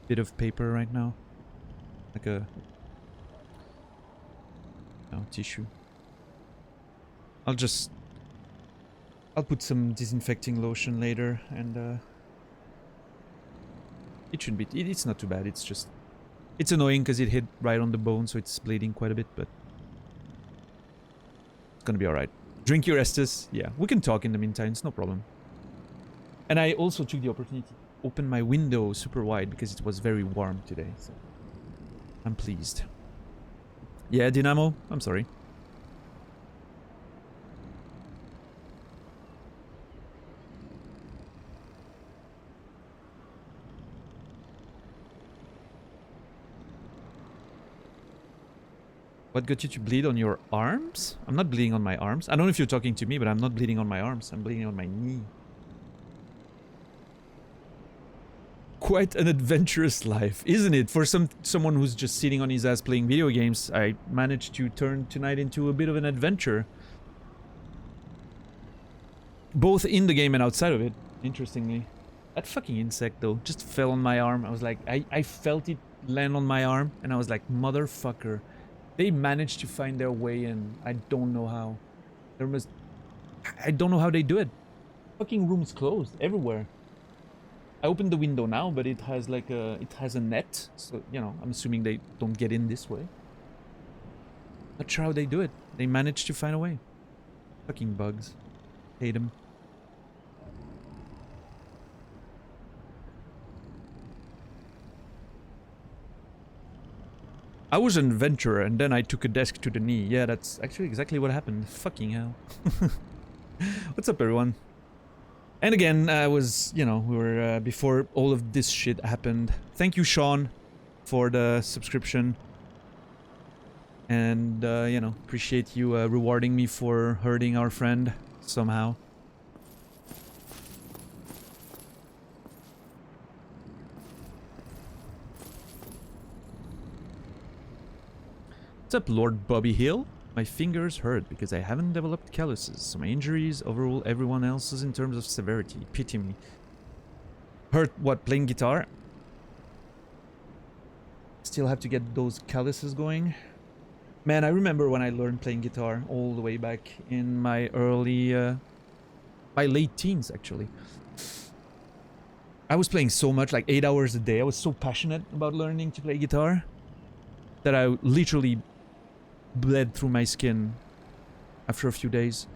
bit of paper right now, like a tissue. I'll put some disinfecting lotion later, and it shouldn't be. It's not too bad. It's just, it's annoying because it hit right on the bone, so it's bleeding quite a bit, but it's gonna be all right. Drink your Estus. Yeah, we can talk in the meantime. It's no problem. And I also took the opportunity to open my window super wide because it was very warm today. So I'm pleased. Yeah, Dynamo. I'm sorry. What got you to bleed on your arms? I'm not bleeding on my arms. I don't know if you're talking to me, but I'm not bleeding on my arms. I'm bleeding on my knee. Quite an adventurous life, isn't it? For someone who's just sitting on his ass playing video games, I managed to turn tonight into a bit of an adventure. Both in the game and outside of it, interestingly. That fucking insect, though, just fell on my arm. I was like, I felt it land on my arm, and I was like, motherfucker. They managed to find their way in. I don't know how. I don't know how they do it. Fucking room's closed everywhere. I opened the window now, but it has like it has a net, so you know, I'm assuming they don't get in this way. Not sure how they do it. They managed to find a way. Fucking bugs. Hate them. I was an adventurer and then I took a desk to the knee. Yeah, that's actually exactly what happened. Fucking hell. What's up, everyone? And again, I was, you know, we were before all of this shit happened. Thank you, Sean, for the subscription. And, you know, appreciate you rewarding me for hurting our friend somehow. What's up, Lord Bobby Hill? My fingers hurt because I haven't developed calluses, so my injuries overrule everyone else's in terms of severity. Pity me. Hurt what, playing guitar? Still have to get those calluses going. Man, I remember when I learned playing guitar all the way back in my early... my late teens, actually. I was playing so much, like 8 hours a day. I was so passionate about learning to play guitar that I literally bled through my skin after a few days.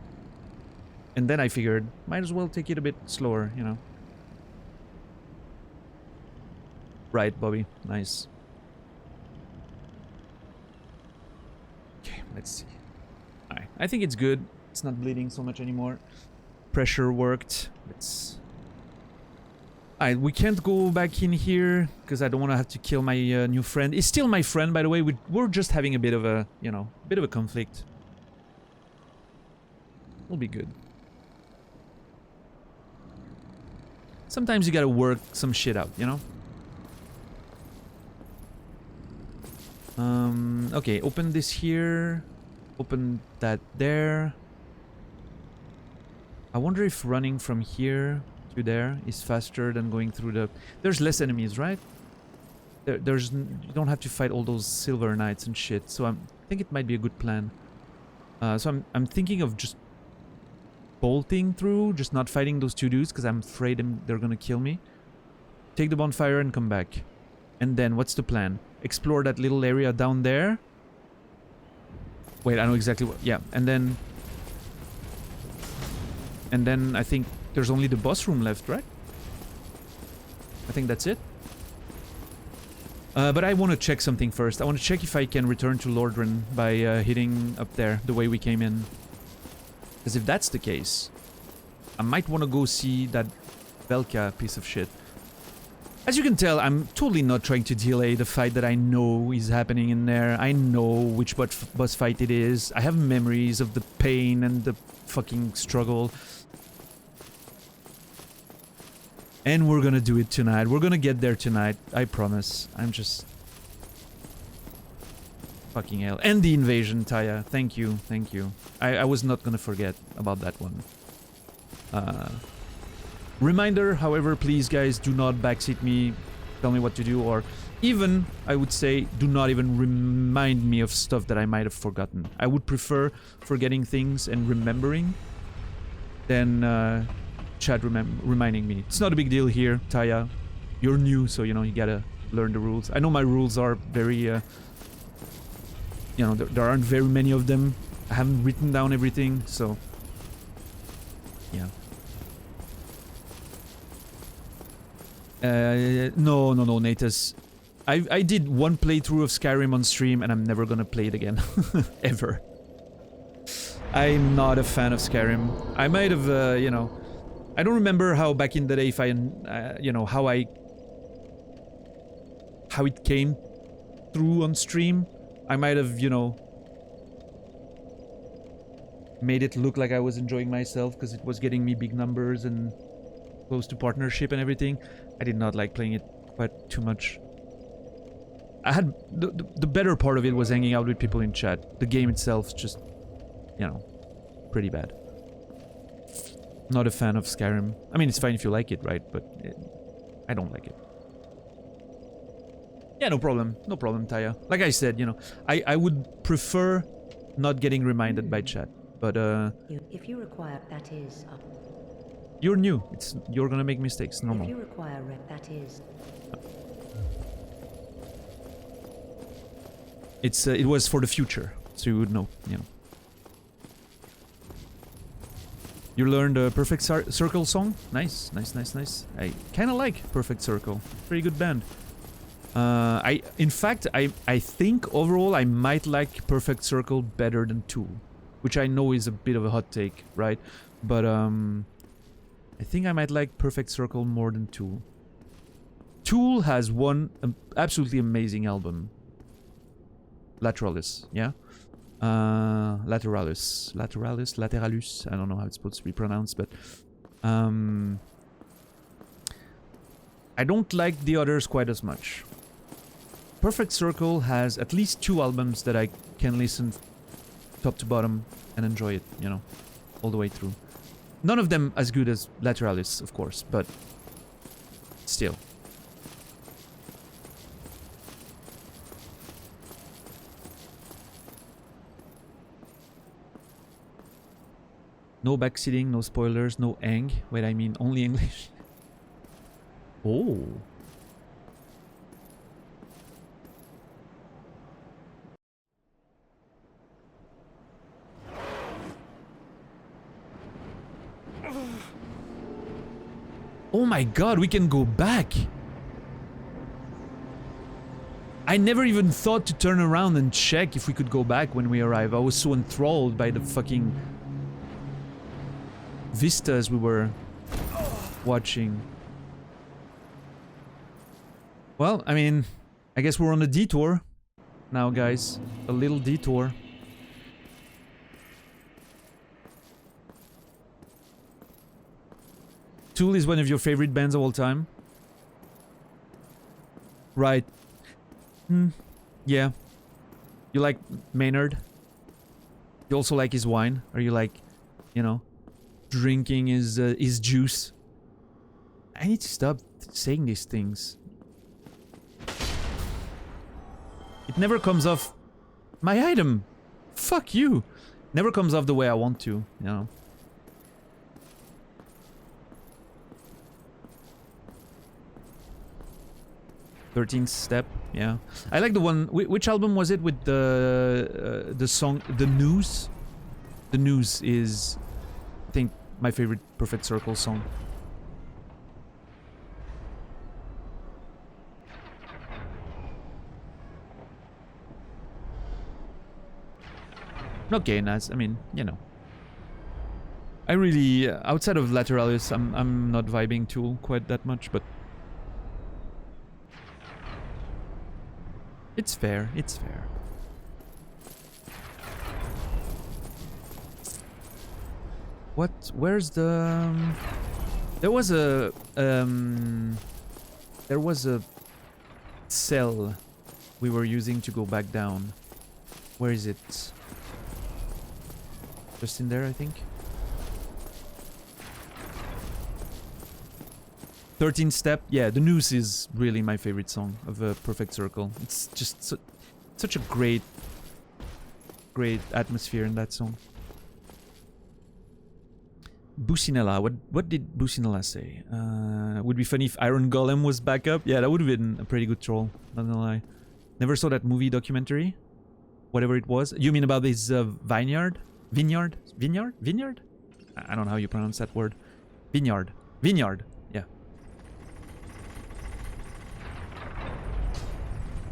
And then I figured, might as well take it a bit slower, you know. Right, Bobby. Nice. Okay, let's see. Alright, I think it's good. It's not bleeding so much anymore. Pressure worked. Let's... Alright, we can't go back in here because I don't want to have to kill my new friend. He's still my friend, by the way. We're just having a bit of a, you know, bit of a conflict. We'll be good. Sometimes you gotta work some shit out, you know? Okay, open this here. Open that there. I wonder if running from here to there is faster than going through the... There's less enemies, right? You don't have to fight all those silver knights and shit, so I think it might be a good plan. So I'm thinking of just bolting through, just not fighting those two dudes, because I'm afraid they're gonna kill me. Take the bonfire and come back. And then, what's the plan? Explore that little area down there. Wait, I know exactly what... Yeah, and then... And then I think there's only the boss room left, right? I think that's it. But I want to check something first. I want to check if I can return to Lordran by hitting up there the way we came in. Because if that's the case, I might want to go see that Velka piece of shit. As you can tell, I'm totally not trying to delay the fight that I know is happening in there. I know which boss fight it is. I have memories of the pain and the fucking struggle. And we're gonna do it tonight. We're gonna get there tonight. I promise. I'm just... Fucking hell. And the invasion, Taya. Thank you. Thank you. I was not gonna forget about that one. Reminder, however, please guys, do not backseat me. Tell me what to do, or even, I would say, do not even remind me of stuff that I might have forgotten. I would prefer forgetting things and remembering than... chat reminding me. It's not a big deal here, Taya. You're new, so you know you gotta learn the rules. I know my rules are very, you know, there aren't very many of them. I haven't written down everything, so yeah. No, Natus. I did one playthrough of Skyrim on stream, and I'm never gonna play it again, ever. I'm not a fan of Skyrim. I might have, you know. I don't remember how back in the day if I, you know, how it came through on stream. I might have, you know, made it look like I was enjoying myself because it was getting me big numbers and close to partnership and everything. I did not like playing it quite too much. I had, the better part of it was hanging out with people in chat. The game itself just, you know, pretty bad. Not a fan of Skyrim. I mean, it's fine if you like it, right? But I don't like it. Yeah, no problem. No problem, Taya. Like I said, you know, I would prefer not getting reminded by chat. But, if you require, that is... you're new. You're gonna make mistakes. Normal. If you require rep, that is... It was for the future. So you would know, you know. You learned a Perfect Circle song? Nice, nice, nice, nice. I kind of like Perfect Circle. Pretty good band. In fact, I think overall I might like Perfect Circle better than Tool, which I know is a bit of a hot take, right? But I think I might like Perfect Circle more than Tool. Tool has one absolutely amazing album, Lateralis, yeah. Lateralis, I don't know how it's supposed to be pronounced, but I don't like the others quite as much. Perfect Circle has at least 2 albums that I can listen top to bottom and enjoy it, you know, all the way through. None of them as good as Lateralis, of course, but still. No backseating, no spoilers, no Eng. Wait, I mean only English. Oh. Oh my god, we can go back! I never even thought to turn around and check if we could go back when we arrive. I was so enthralled by the fucking vistas we were watching. Well, I mean, I guess we're on a detour now, guys. A little detour. Tool is one of your favorite bands of all time? Right. Yeah. You like Maynard? You also like his wine? Or you like, you know, drinking his juice? I need to stop saying these things. It never comes off... My item! Fuck you! Never comes off the way I want to, you know. "13th Step," yeah. I like the one... Which album was it with the song... The News? The News is, I think, my favorite Perfect Circle song. Okay, nice. I mean, you know. I really... outside of Lateralis, I'm not vibing Tool quite that much, but... It's fair, it's fair. What? Where's the... There was a... There was a cell we were using to go back down. Where is it? Just in there, I think. 13th Step, yeah, The Noose is really my favorite song of Perfect Circle. It's just such a great atmosphere in that song. Bucinella, what did Bucinella say? Would be funny if Iron Golem was back up. Yeah, that would have been a pretty good troll, not gonna lie. Never saw that movie documentary. Whatever it was. You mean about this vineyard? Vineyard? I don't know how you pronounce that word. Vineyard, yeah.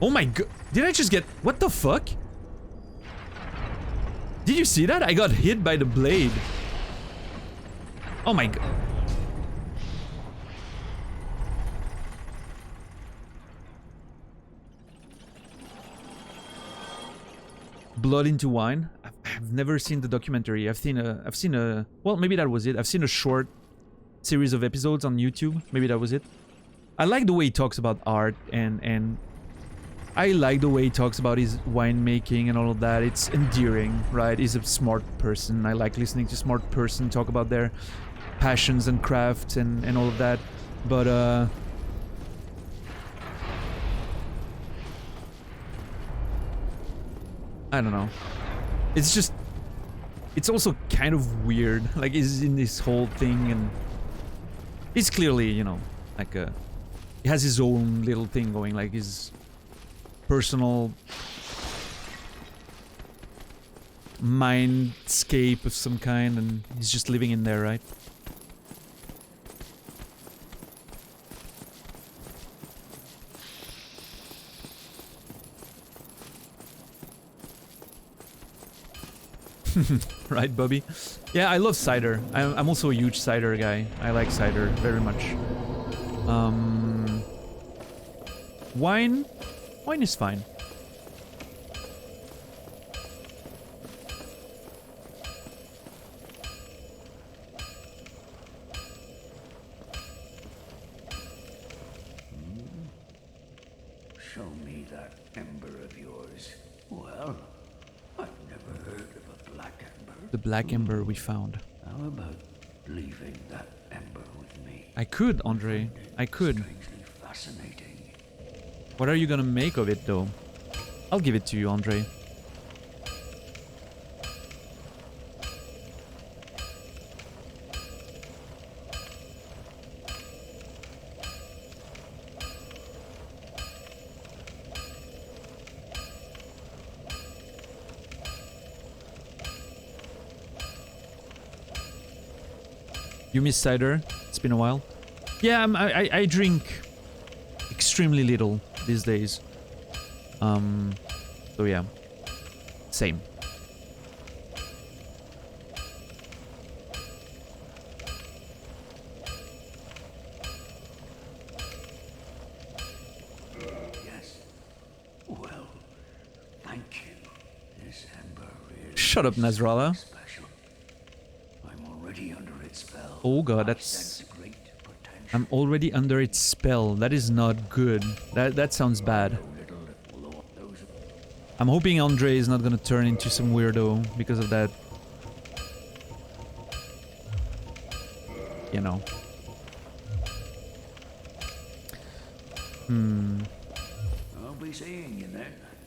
Oh my god, did I just get... What the fuck? Did you see that? I got hit by the blade. Oh my god. Blood into Wine. I've never seen the documentary. I've seen a well, maybe that was it. I've seen a short series of episodes on YouTube. Maybe that was it. I like the way he talks about art and I like the way he talks about his winemaking and all of that. It's endearing, right? He's a smart person. I like listening to smart person talk about their passions and crafts and all of that. But I don't know. It's just... It's also kind of weird. Like, he's in this whole thing and... He's clearly, you know, like a... He has his own little thing going, like his personal mindscape of some kind, and he's just living in there, right? Right, Bubby? Yeah, I love cider. I'm also a huge cider guy. I like cider very much. Wine? Wine is fine. Show me that ember of yours. Well, I've never heard of a black ember. The black ember we found. How about leaving that ember with me? I could, Andre. I could. Strangely fascinating. What are you gonna make of it, though? I'll give it to you, Andre. You miss cider? It's been a while. Yeah, I drink extremely little these days. So yeah, same. Yes. Well, thank you. This ember is Shut up, Nasrallah. special. I'm already under its spell. Oh god, I that's... sense great potential. I'm already under its spell. That is not good. That sounds bad. Little it will those I'm hoping Andre is not gonna turn into some weirdo because of that. You know. I'll be seeing you then.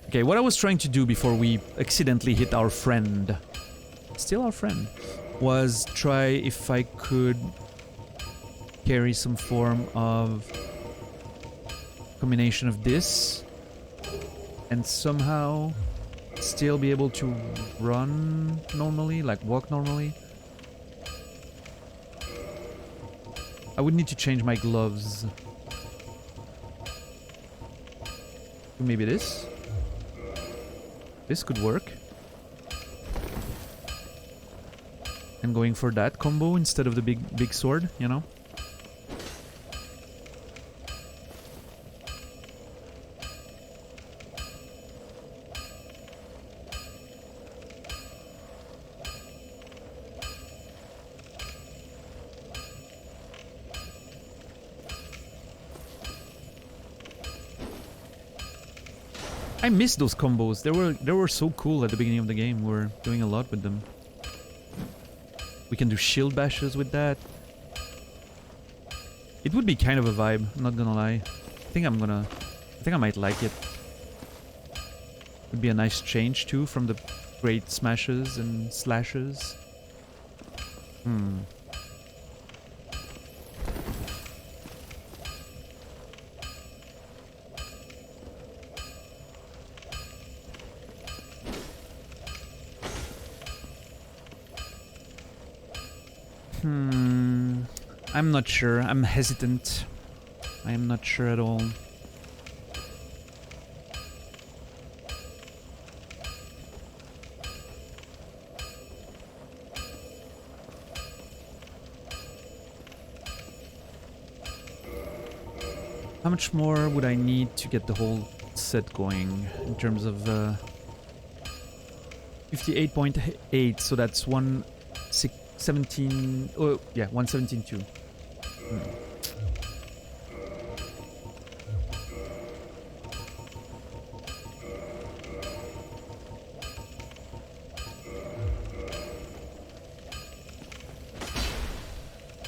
Okay, what I was trying to do before we accidentally hit our friend, still our friend, was try if I could carry some form of combination of this and somehow still be able to run normally, like walk normally. I would need to change my gloves. Maybe this? This could work. And going for that combo instead of the big sword, you know? I miss those combos. They were so cool at the beginning of the game. We're doing a lot with them. We can do shield bashes with that. It would be kind of a vibe, I'm not gonna lie. I think I might like it. Would be a nice change too from the great smashes and slashes. I'm not sure. I'm hesitant. I am not sure at all. How much more would I need to get the whole set going in terms of 58.8, so that's 117. Oh yeah, 117.2.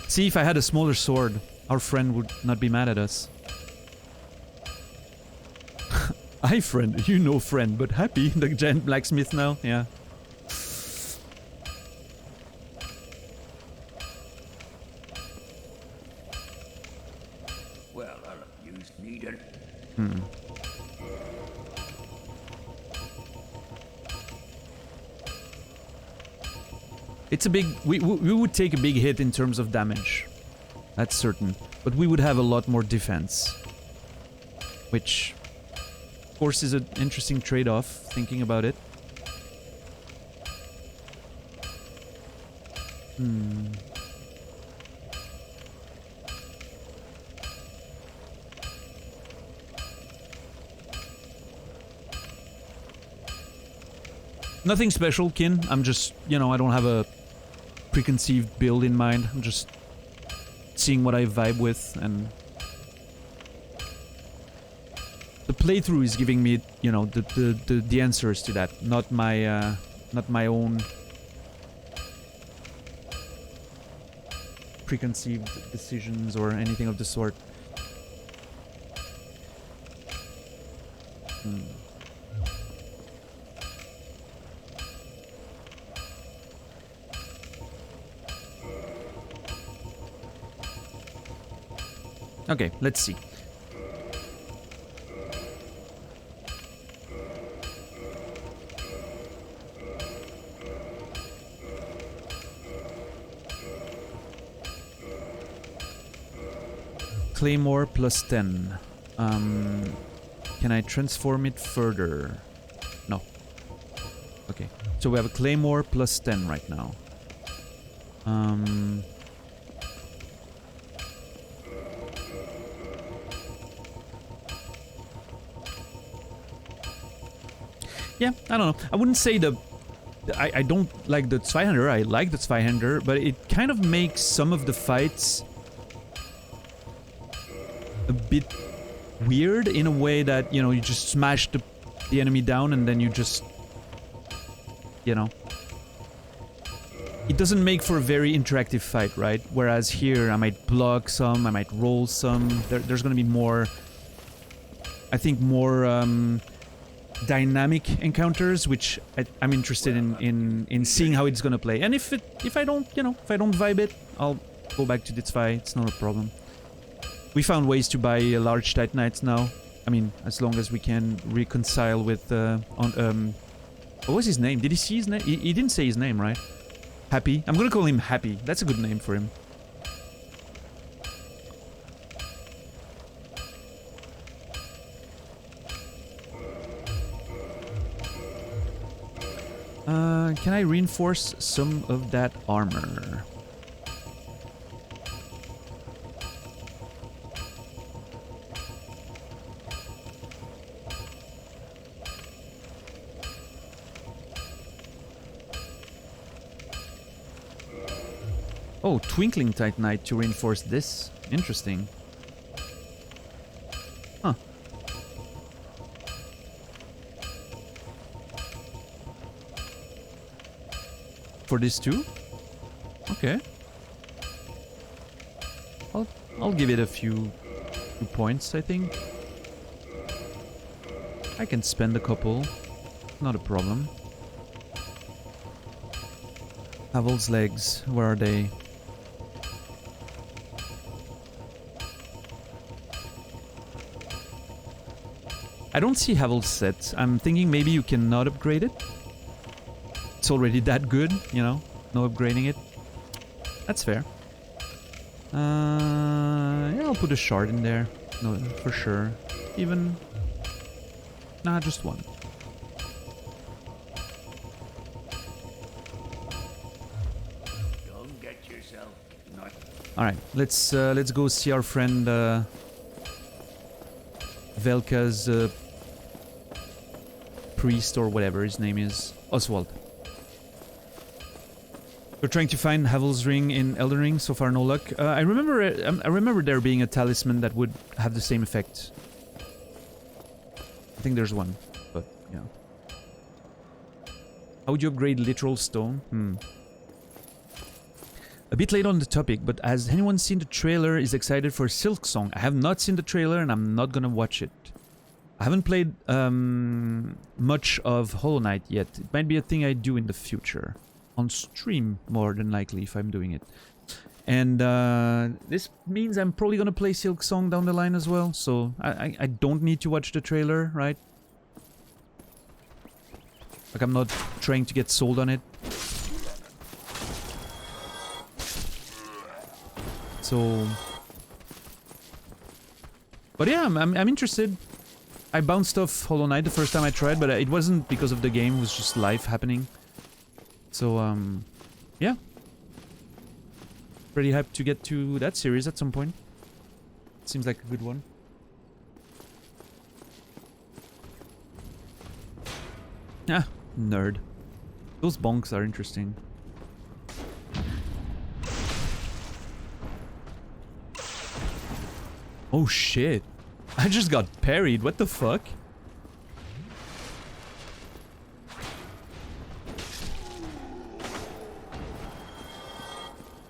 See, if I had a smaller sword, our friend would not be mad at us. Hi friend, you know friend, but happy, the giant blacksmith now, yeah. Well, I'll have used needle. It's a big... We would take a big hit in terms of damage. That's certain. But we would have a lot more defense. Which, of course, is an interesting trade-off, thinking about it. Nothing special, Kin. I'm just, you know, I don't have a preconceived build in mind. I'm just seeing what I vibe with, and the playthrough is giving me, you know, the answers to that, not my own preconceived decisions or anything of the sort. Okay, let's see. Claymore plus 10. Can I transform it further? No. Okay. So we have a Claymore plus 10 right now. Yeah, I don't know. I wouldn't say I don't like the Zweihander. I like the Zweihander, but it kind of makes some of the fights a bit weird in a way that, you know, you just smash the the enemy down and then you just, you know. It doesn't make for a very interactive fight, right? Whereas here I might block some, I might roll some. There's gonna be more, I think, more dynamic encounters, which I'm interested in seeing how it's gonna play. And if I don't, you know, if I don't vibe it, I'll go back to Ditsfy. It's not a problem. We found ways to buy large Titanites now. I mean, as long as we can reconcile with what was his name? Did he see his name? He didn't say his name, right? Happy. I'm gonna call him Happy. That's a good name for him. Can I reinforce some of that armor? Oh, Twinkling Titanite to reinforce this. Interesting. Huh. For this too? Okay. I'll give it a few points, I think. I can spend a couple. Not a problem. Havel's legs, where are they? I don't see Havel's set. I'm thinking maybe you cannot upgrade it. It's already that good, you know? No upgrading it. That's fair. Yeah, I'll put a shard in there. No, for sure. Even... Nah, just one. Don't get yourself not. Alright, let's go see our friend Velka's priest or whatever his name is. Oswald. We're trying to find Havel's ring in Elden Ring. So far, no luck. I remember there being a talisman that would have the same effect. I think there's one, but yeah. How would you upgrade literal stone? A bit late on the topic, but has anyone seen the trailer? Is excited for Silksong? I have not seen the trailer, and I'm not gonna watch it. I haven't played much of Hollow Knight yet. It might be a thing I do in the future. On stream, more than likely, if I'm doing it. And this means I'm probably gonna play Silksong down the line as well, so I don't need to watch the trailer, right? Like, I'm not trying to get sold on it. So... But yeah, I'm interested. I bounced off Hollow Knight the first time I tried, but it wasn't because of the game, it was just life happening. So, yeah. Pretty hyped to get to that series at some point. Seems like a good one. Ah, nerd. Those bonks are interesting. Oh shit. I just got parried, what the fuck?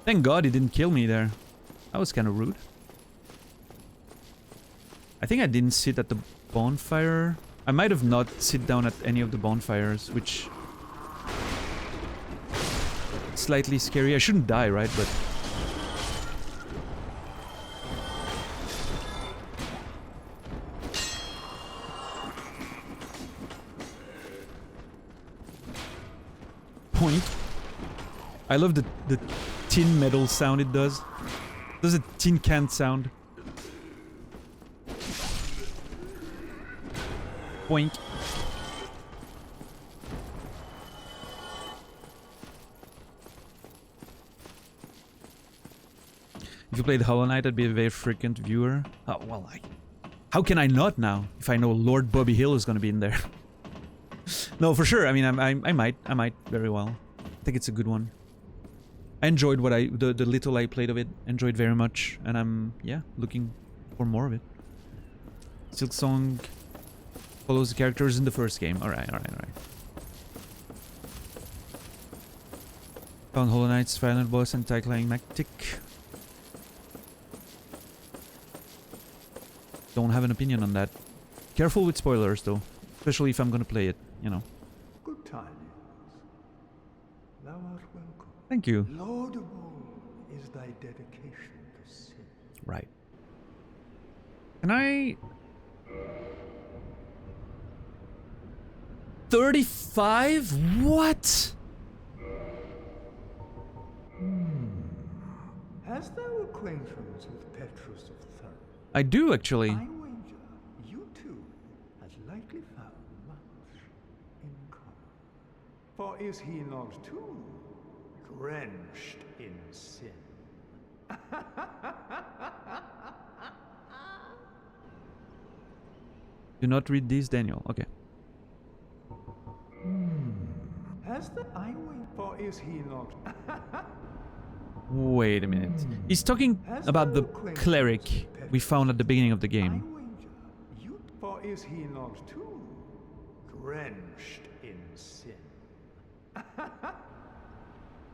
Thank God he didn't kill me there. That was kind of rude. I think I didn't sit at the bonfire. I might have not sit down at any of the bonfires, which... Slightly scary. I shouldn't die, right? But... Point. I love the tin metal sound it does. It does a tin can sound. Boink. If you played Hollow Knight, I'd be a very frequent viewer. Oh, well, how can I not now? If I know Lord Bobby Hill is gonna be in there. No, for sure. I mean, I might very well. I think it's a good one. I enjoyed what the little I played of it. Enjoyed very much, and I'm, yeah, looking for more of it. Silksong Follows the characters in the first game. Alright, alright, alright. Found Hollow Knight's final boss and anticlimactic. Don't have an opinion on that. Careful with spoilers though. Especially if I'm gonna play it, you know. Good tidings. Thou art welcome. Thank you. Laudable is thy dedication to sin. Right. Can I... 35? What? Hast thou acquaintance with Petrus of Thurn? I do actually. I wager you too has likely found much in common. For is he not too drenched in sin? Do not read these, Daniel. Okay. Has the I wait for is he not? Wait a minute. He's talking about the cleric we found at the beginning of the I game. wager you for is he not too drenched in sin?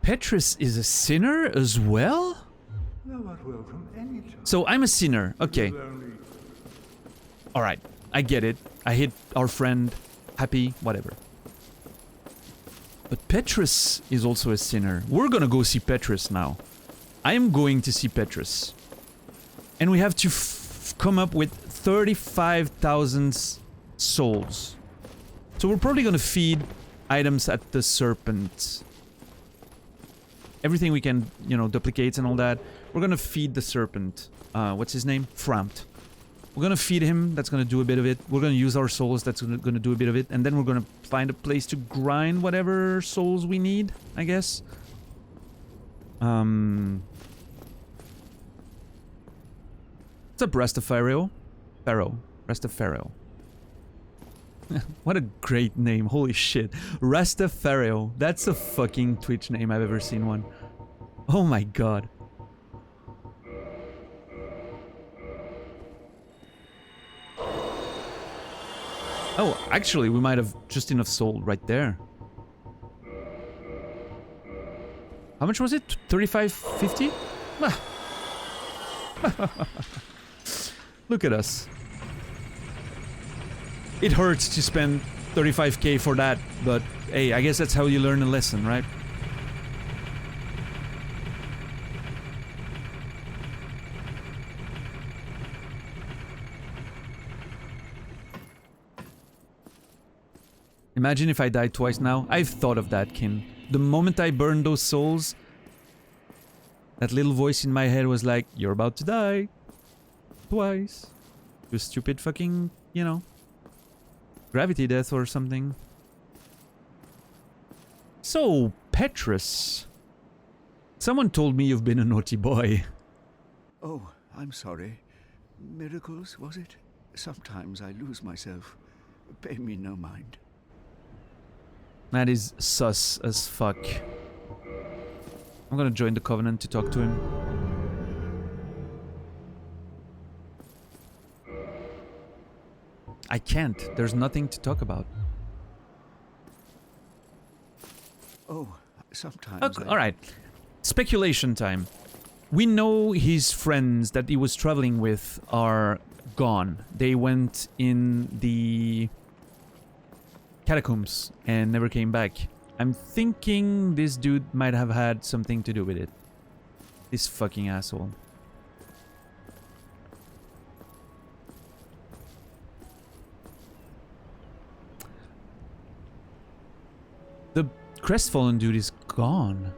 Petrus is a sinner as well? Thou art welcome anytime. So I'm a sinner. Okay. Only Alright. I get it. I hit our friend. Happy. Whatever. But Petrus is also a sinner. We're gonna go see Petrus now. I am going to see Petrus. And we have to come up with 35,000 souls. So we're probably gonna feed items at the serpent. Everything we can, you know, duplicate and all that. We're gonna feed the serpent. What's his name? Frampt. We're gonna feed him, that's gonna do a bit of it. We're gonna use our souls, that's gonna do a bit of it. And then we're gonna find a place to grind whatever souls we need, I guess. What's up, Rastafariel? Pharaoh. Rastafariel. What a great name, holy shit. Rastafariel. That's a fucking Twitch name I've ever seen one. Oh my god. Oh, actually, we might have just enough soul right there. How much was it? 35.50? Look at us. It hurts to spend 35k for that, but hey, I guess that's how you learn a lesson, right? Imagine if I died twice now. I've thought of that, Kin. The moment I burned those souls, that little voice in my head was like, you're about to die. Twice. You stupid fucking, you know, gravity death or something. So, Petrus. Someone told me you've been a naughty boy. Oh, I'm sorry. Miracles, was it? Sometimes I lose myself. Pay me no mind. That is sus as fuck. I'm gonna join the Covenant to talk to him. I can't. There's nothing to talk about. Oh, sometimes Okay, alright. Speculation time. We know his friends that he was traveling with are gone. They went in the catacombs and never came back. I'm thinking this dude might have had something to do with it. This fucking asshole. The crestfallen dude is gone.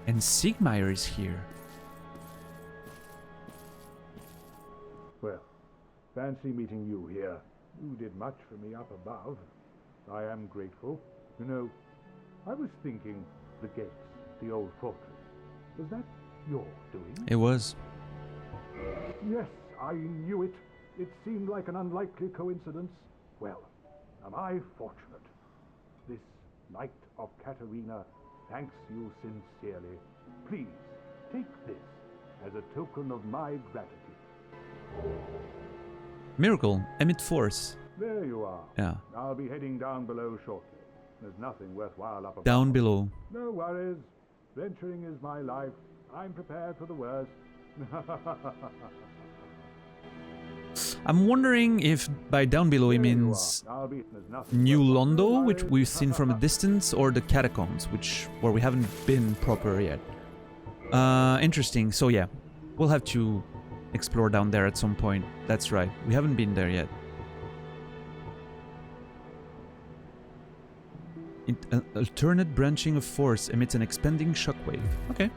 And Sigmire is here. Well, fancy meeting you here. You did much for me up above. I am grateful. You know, I was thinking the gates, the old fortress. Was that your doing? It was. Yes, I knew it. It seemed like an unlikely coincidence. Well, am I fortunate. This Knight of Katarina thanks you sincerely. Please, take this as a token of my gratitude. Miracle. Emit force. There you are. Yeah. I'll be heading down below shortly. There's nothing worthwhile up above. Down below. No worries. Venturing is my life. I'm prepared for the worst. I'm wondering if by down below he There you means are. There's nothing New worthwhile. Londo, No which worries. we've seen from a distance, or the catacombs, where we haven't been proper yet. Interesting. So yeah, we'll have to explore down there at some point. That's right. We haven't been there yet. An alternate branching of force emits an expanding shockwave. Okay.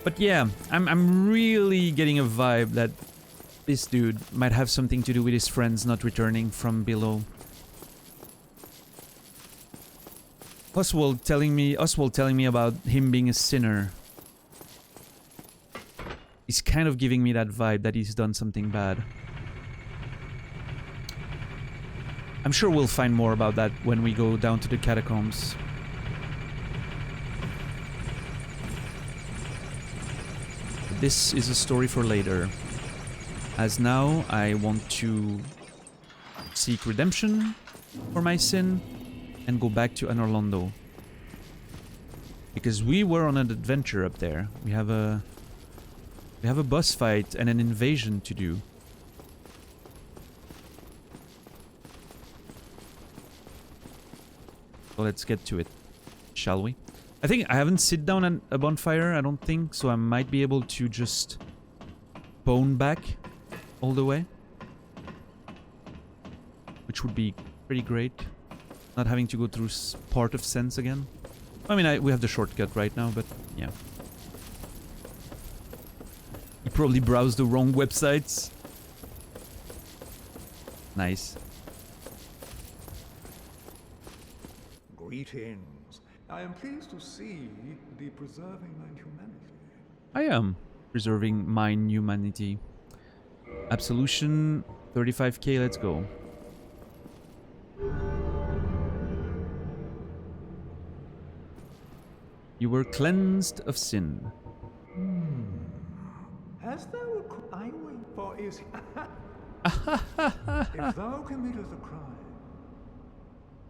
But yeah, I'm really getting a vibe that this dude might have something to do with his friends not returning from below. Oswald telling me about him being a sinner. He's kind of giving me that vibe that he's done something bad. I'm sure we'll find more about that when we go down to the catacombs. This is a story for later. As now, I want to seek redemption for my sin and go back to Anor Londo. Because we were on an adventure up there. We have a boss fight and an invasion to do. So let's get to it, shall we? I think I haven't sit down at a bonfire, I don't think, so I might be able to just bone back all the way. Which would be pretty great. Not having to go through part of Sense again. I mean, we have the shortcut right now, but yeah. You probably browsed the wrong websites. Nice. Greetings. I am pleased to see thee preserving thine humanity. I am preserving mine humanity. Absolution, 35k, let's go. You were cleansed of sin. Hast thou I wait for is if thou committest a crime,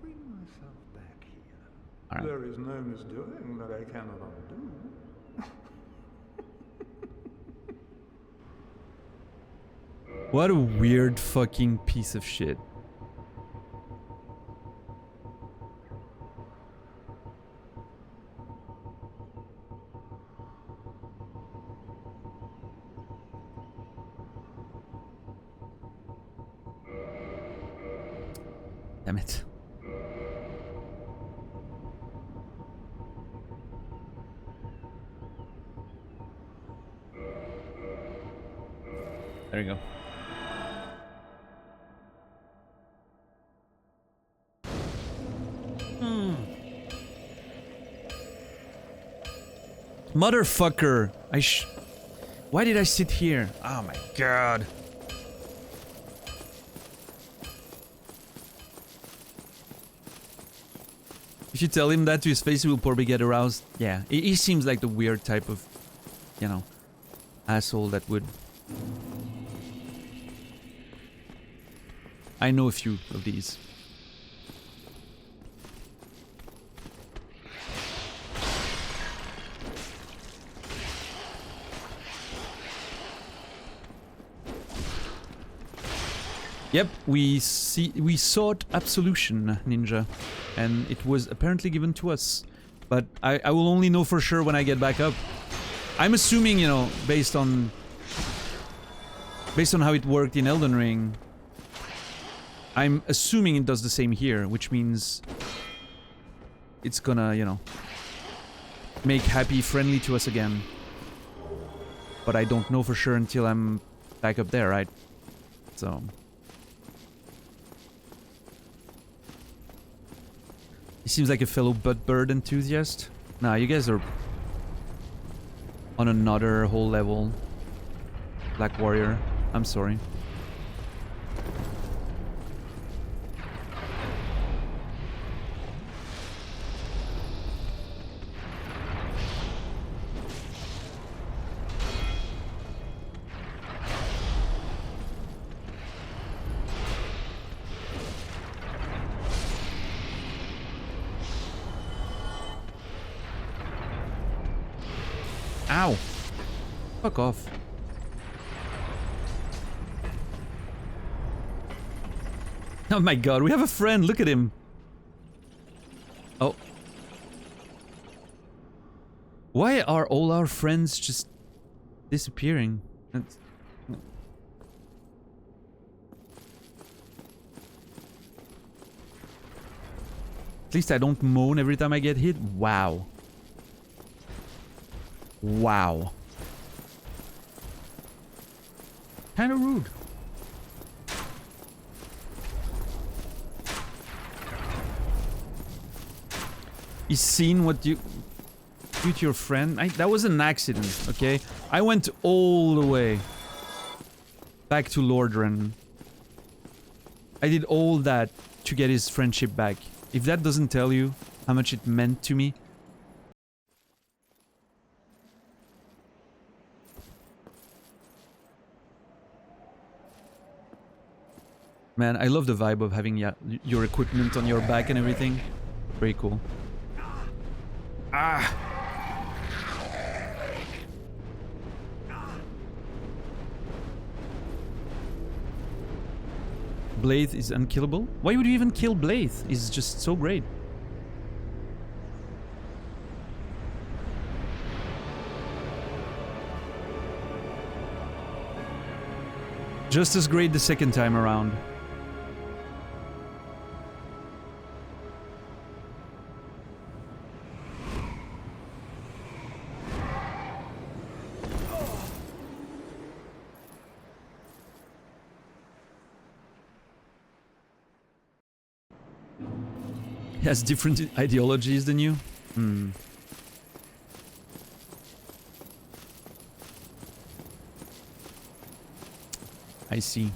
bring myself back here. All right. There is no misdoing that I cannot undo. What a weird fucking piece of shit. Damn it. There you go. Motherfucker! Why did I sit here? Oh my god. If you tell him that to his face, he will probably get aroused. Yeah, he seems like the weird type of, you know, asshole that would... I know a few of these. Yep, we sought absolution, Ninja, and it was apparently given to us. But I will only know for sure when I get back up. I'm assuming, you know, based on how it worked in Elden Ring, I'm assuming it does the same here, which means it's gonna, you know, make Happy friendly to us again. But I don't know for sure until I'm back up there, right? So... He seems like a fellow Butt-Bird enthusiast. Nah, you guys are on another whole level. Black Warrior. I'm sorry. Fuck off. Oh my god, we have a friend, look at him. Oh. Why are all our friends just disappearing? That's... At least I don't moan every time I get hit. Wow. Wow. Kinda rude. You seen what you do to your friend? That was an accident, okay? I went all the way back to Lordran. I did all that to get his friendship back. If that doesn't tell you how much it meant to me. Man, I love the vibe of having your equipment on your back and everything. Very cool. Ah! Blade is unkillable? Why would you even kill Blade? He's just so great. Just as great the second time around. He has different ideologies than you? Hmm. I see.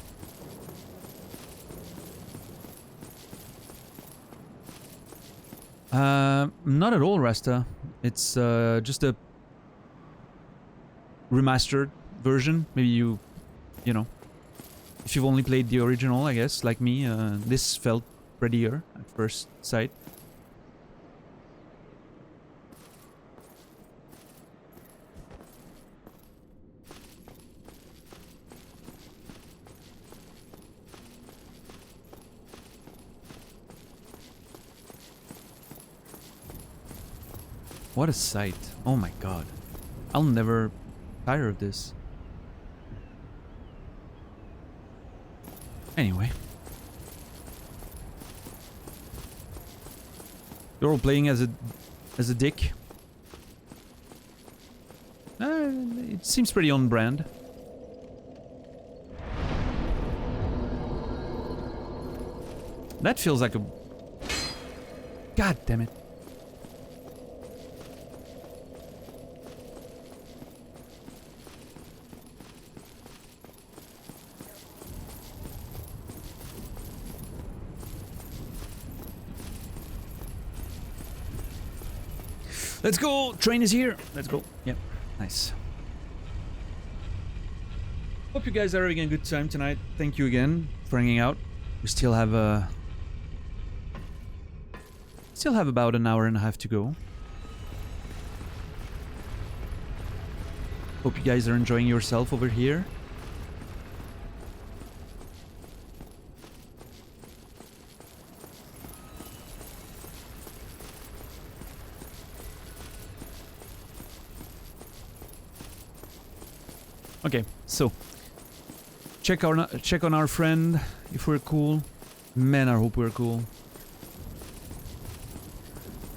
Not at all, Rasta. It's just a remastered version. Maybe you know, if you've only played the original, I guess, like me, this felt prettier at first sight. What a sight. Oh my god. I'll never tire of this. Anyway. You're all playing as a dick. It seems pretty on brand. That feels like a... God damn it. Let's go! Train is here! Let's go. Yep. Nice. Hope you guys are having a good time tonight. Thank you again for hanging out. We still have about an hour and a half to go. Hope you guys are enjoying yourself over here. Okay, so check on our friend if we're cool. Man, I hope we're cool.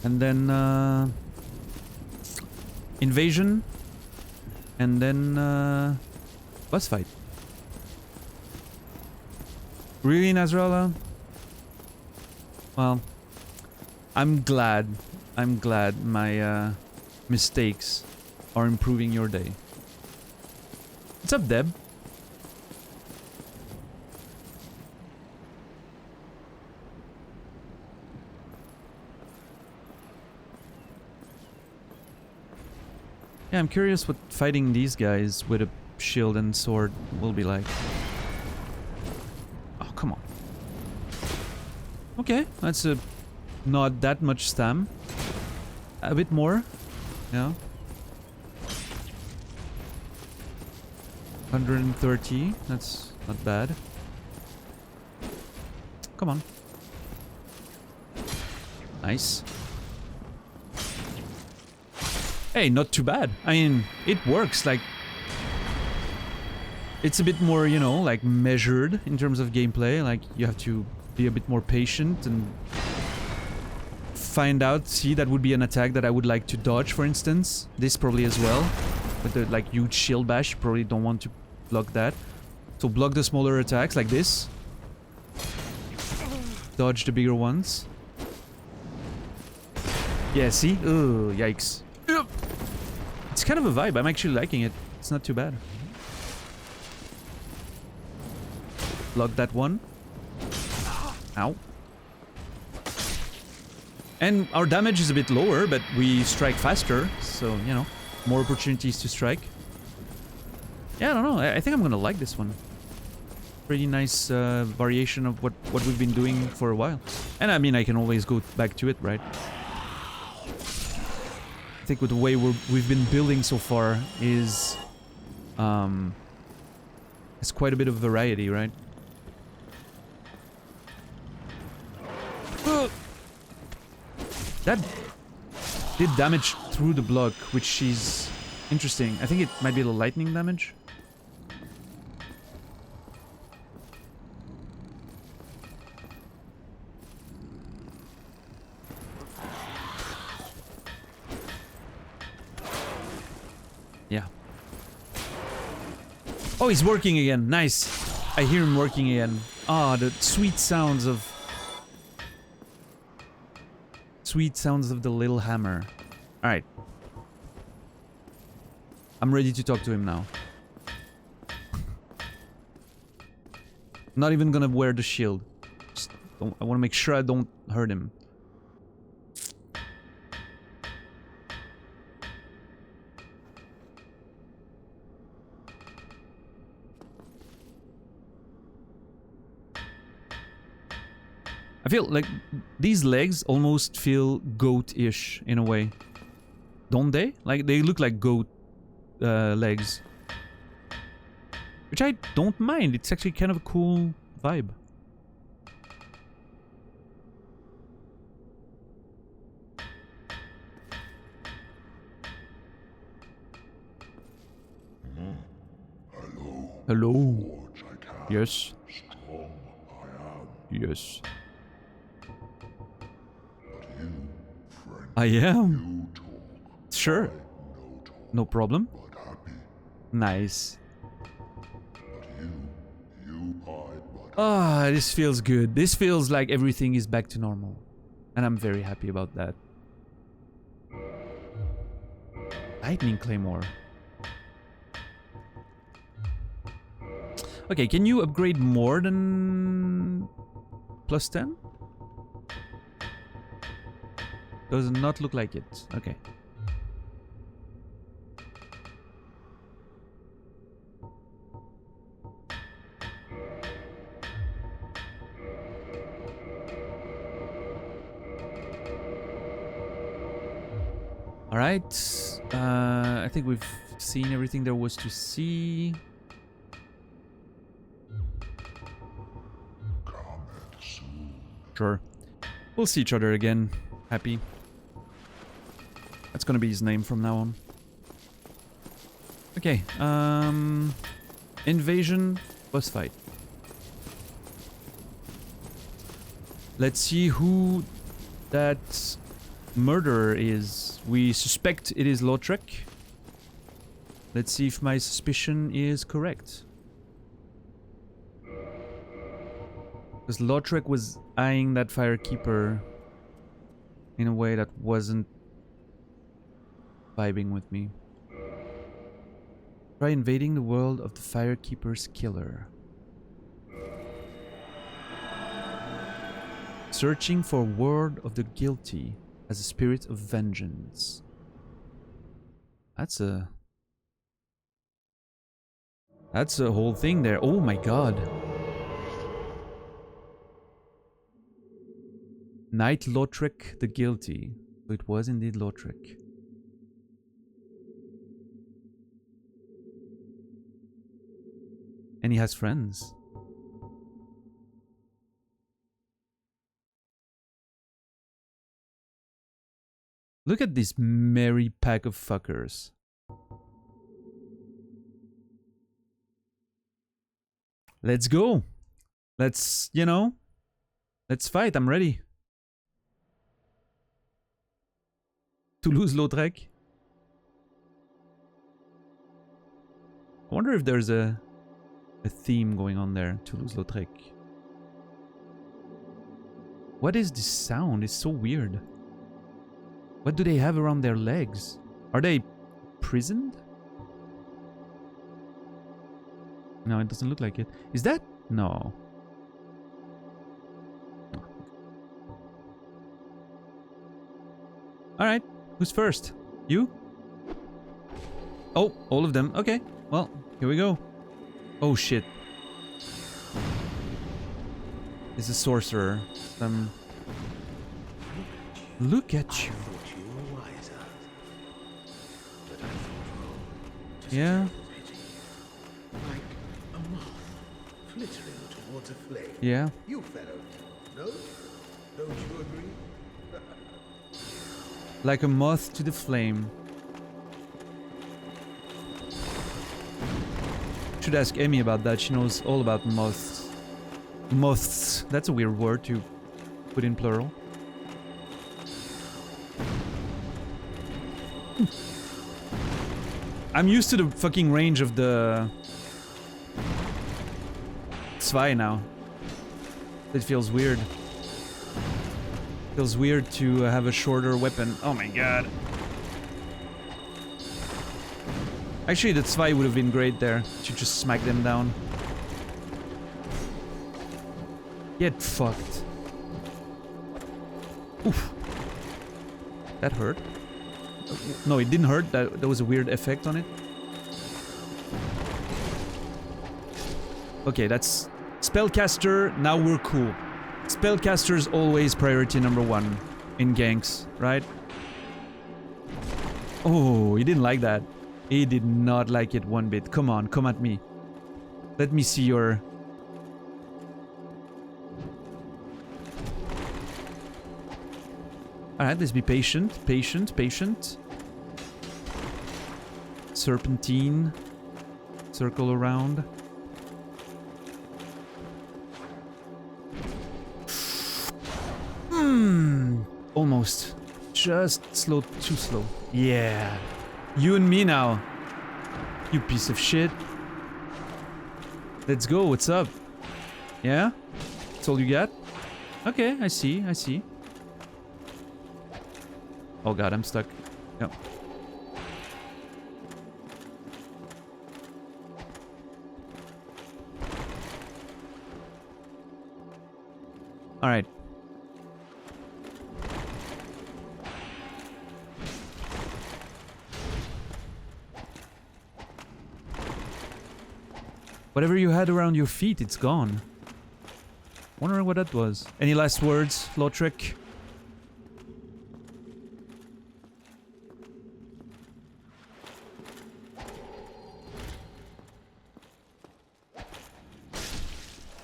And then invasion, and then boss fight. Really, Nasrallah? Well, I'm glad my mistakes are improving your day. What's up, Deb? Yeah, I'm curious what fighting these guys with a shield and sword will be like. Oh, come on. Okay, that's not that much stam. A bit more, yeah. 130. That's not bad. Come on. Nice. Hey, not too bad. I mean, it works. Like, it's a bit more, you know, like measured in terms of gameplay. Like, you have to be a bit more patient and find out. See, that would be an attack that I would like to dodge, for instance. This probably as well. With the like huge shield bash, you probably don't want to block that. So block the smaller attacks like this. Dodge the bigger ones. Yeah, see? Ugh, yikes. It's kind of a vibe. I'm actually liking it. It's not too bad. Block that one. Ow. And our damage is a bit lower, but we strike faster. So, you know, more opportunities to strike. Yeah, I don't know. I think I'm gonna like this one. Pretty nice variation of what we've been doing for a while. And I mean, I can always go back to it, right? I think with the way we've been building so far is... it's quite a bit of variety, right? That did damage through the block, which is interesting. I think it might be the lightning damage. Yeah. Oh, he's working again. Nice. I hear him working again. Ah, the sweet sounds of... Sweet sounds of the little hammer. Alright. I'm ready to talk to him now. I'm not even gonna wear the shield. Just I want to make sure I don't hurt him. I feel like these legs almost feel goat-ish in a way. Don't they? Like, they look like goat legs. Which I don't mind. It's actually kind of a cool vibe. Hello. Hello. Forge I can. Yes. Strong I am. Yes. But you, friend, I am. you talk. Sure. No talk. No problem. But happy. Nice. But you hide but Ah, this feels good. This feels like everything is back to normal. And I'm very happy about that. Lightning Claymore. Okay, can you upgrade more than plus 10? Does not look like it. Okay. Alright. I think we've seen everything there was to see. comment soon. Sure. We'll see each other again. Happy. That's gonna be his name from now on. Okay. Invasion. Boss fight. Let's see who that murderer is. We suspect it is Lautrec. Let's see if my suspicion is correct. Because Lautrec was eyeing that Firekeeper in a way that wasn't vibing with me. Try invading the world of the Firekeeper's killer. Searching for word of the guilty as a spirit of vengeance. That's a whole thing there. Oh my god. Knight Lautrec the Guilty. So it was indeed Lautrec. And he has friends. Look at this merry pack of fuckers. Let's go. Let's, you know, let's fight. I'm ready. Toulouse-Lautrec. I wonder if there's a theme going on there. Toulouse-Lautrec. What is this sound? It's so weird. What do they have around their legs? Are they prisoned? No, it doesn't look like it. Is that? No. No. Alright, who's first? You? Oh, all of them. Okay, well, here we go. Oh shit. It's a sorcerer. Look at you. Yeah. Like a moth flittering towards a flame. Yeah. You fellows, no? Don't you agree? Like a moth to the flame. Should ask Emmy about that. She knows all about moths. Moths. That's a weird word to put in plural. I'm used to the fucking range of the Zwei now. It feels weird. Feels weird to have a shorter weapon. Oh my god. Actually, the Zwei would have been great there. To just smack them down. Get fucked. Oof. That hurt. No, it didn't hurt. That was a weird effect on it. Okay, that's Spellcaster. Now we're cool. Spellcaster's always priority number 1 in ganks, right? Oh, he didn't like that. He did not like it one bit. Come on, come at me. Let me see your... Alright, let's be patient, patient, patient. Serpentine. Circle around. Almost. Just slow, too slow. Yeah. You and me now. You piece of shit. Let's go, what's up? Yeah? That's all you got? Okay, I see, I see. Oh god, I'm stuck. Yep. Alright. Whatever you had around your feet, it's gone. Wondering what that was. Any last words, Lautrec?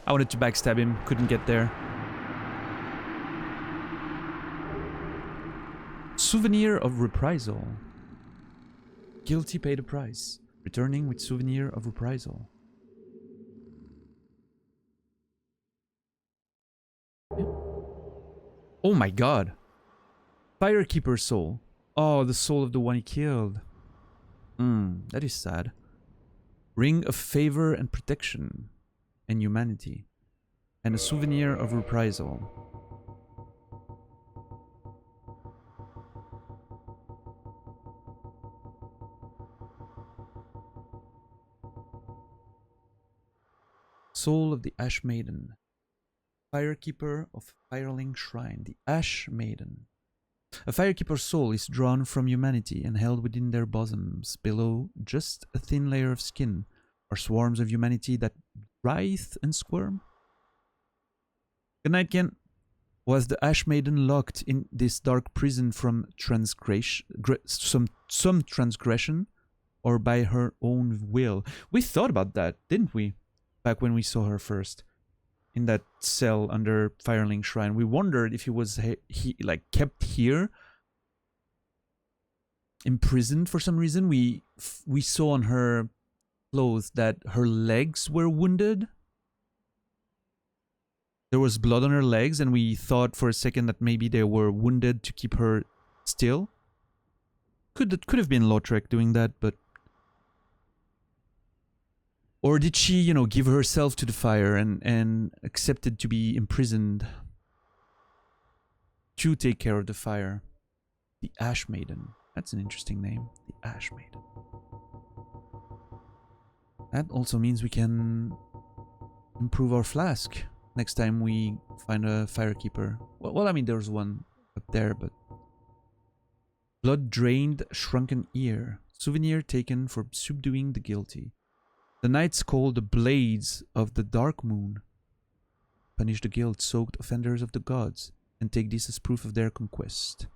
I wanted to backstab him, couldn't get there. Souvenir of Reprisal. Guilty paid a price. Returning with Souvenir of Reprisal. Oh my god. Firekeeper soul. Oh, the soul of the one he killed. That is sad. Ring of favor and protection. And humanity. And a souvenir of reprisal. Soul of the Ash Maiden. Firekeeper of Firelink Shrine. The Ash Maiden. A firekeeper's soul is drawn from humanity and held within their bosoms. Below, just a thin layer of skin, are swarms of humanity that writhe and squirm. Good night, Ken. Was the Ash Maiden locked in this dark prison from some transgression, or by her own will? We thought about that, didn't we? back when we saw her first in that cell under Firelink Shrine. We wondered if he was like kept here, imprisoned for some reason. We saw on her clothes that her legs were wounded. There was blood on her legs, and we thought for a second that maybe they were wounded to keep her still. Could have been Lautrec doing that, but... Or did she, you know, give herself to the fire and accepted to be imprisoned to take care of the fire? The Ash Maiden. That's an interesting name. The Ash Maiden. That also means we can improve our flask next time we find a firekeeper. Well, I mean, there's one up there, but... Blood-drained, shrunken ear. Souvenir taken for subduing the guilty. The knights call the blades of the dark moon. Punish the guilt-soaked offenders of the gods, and take this as proof of their conquest.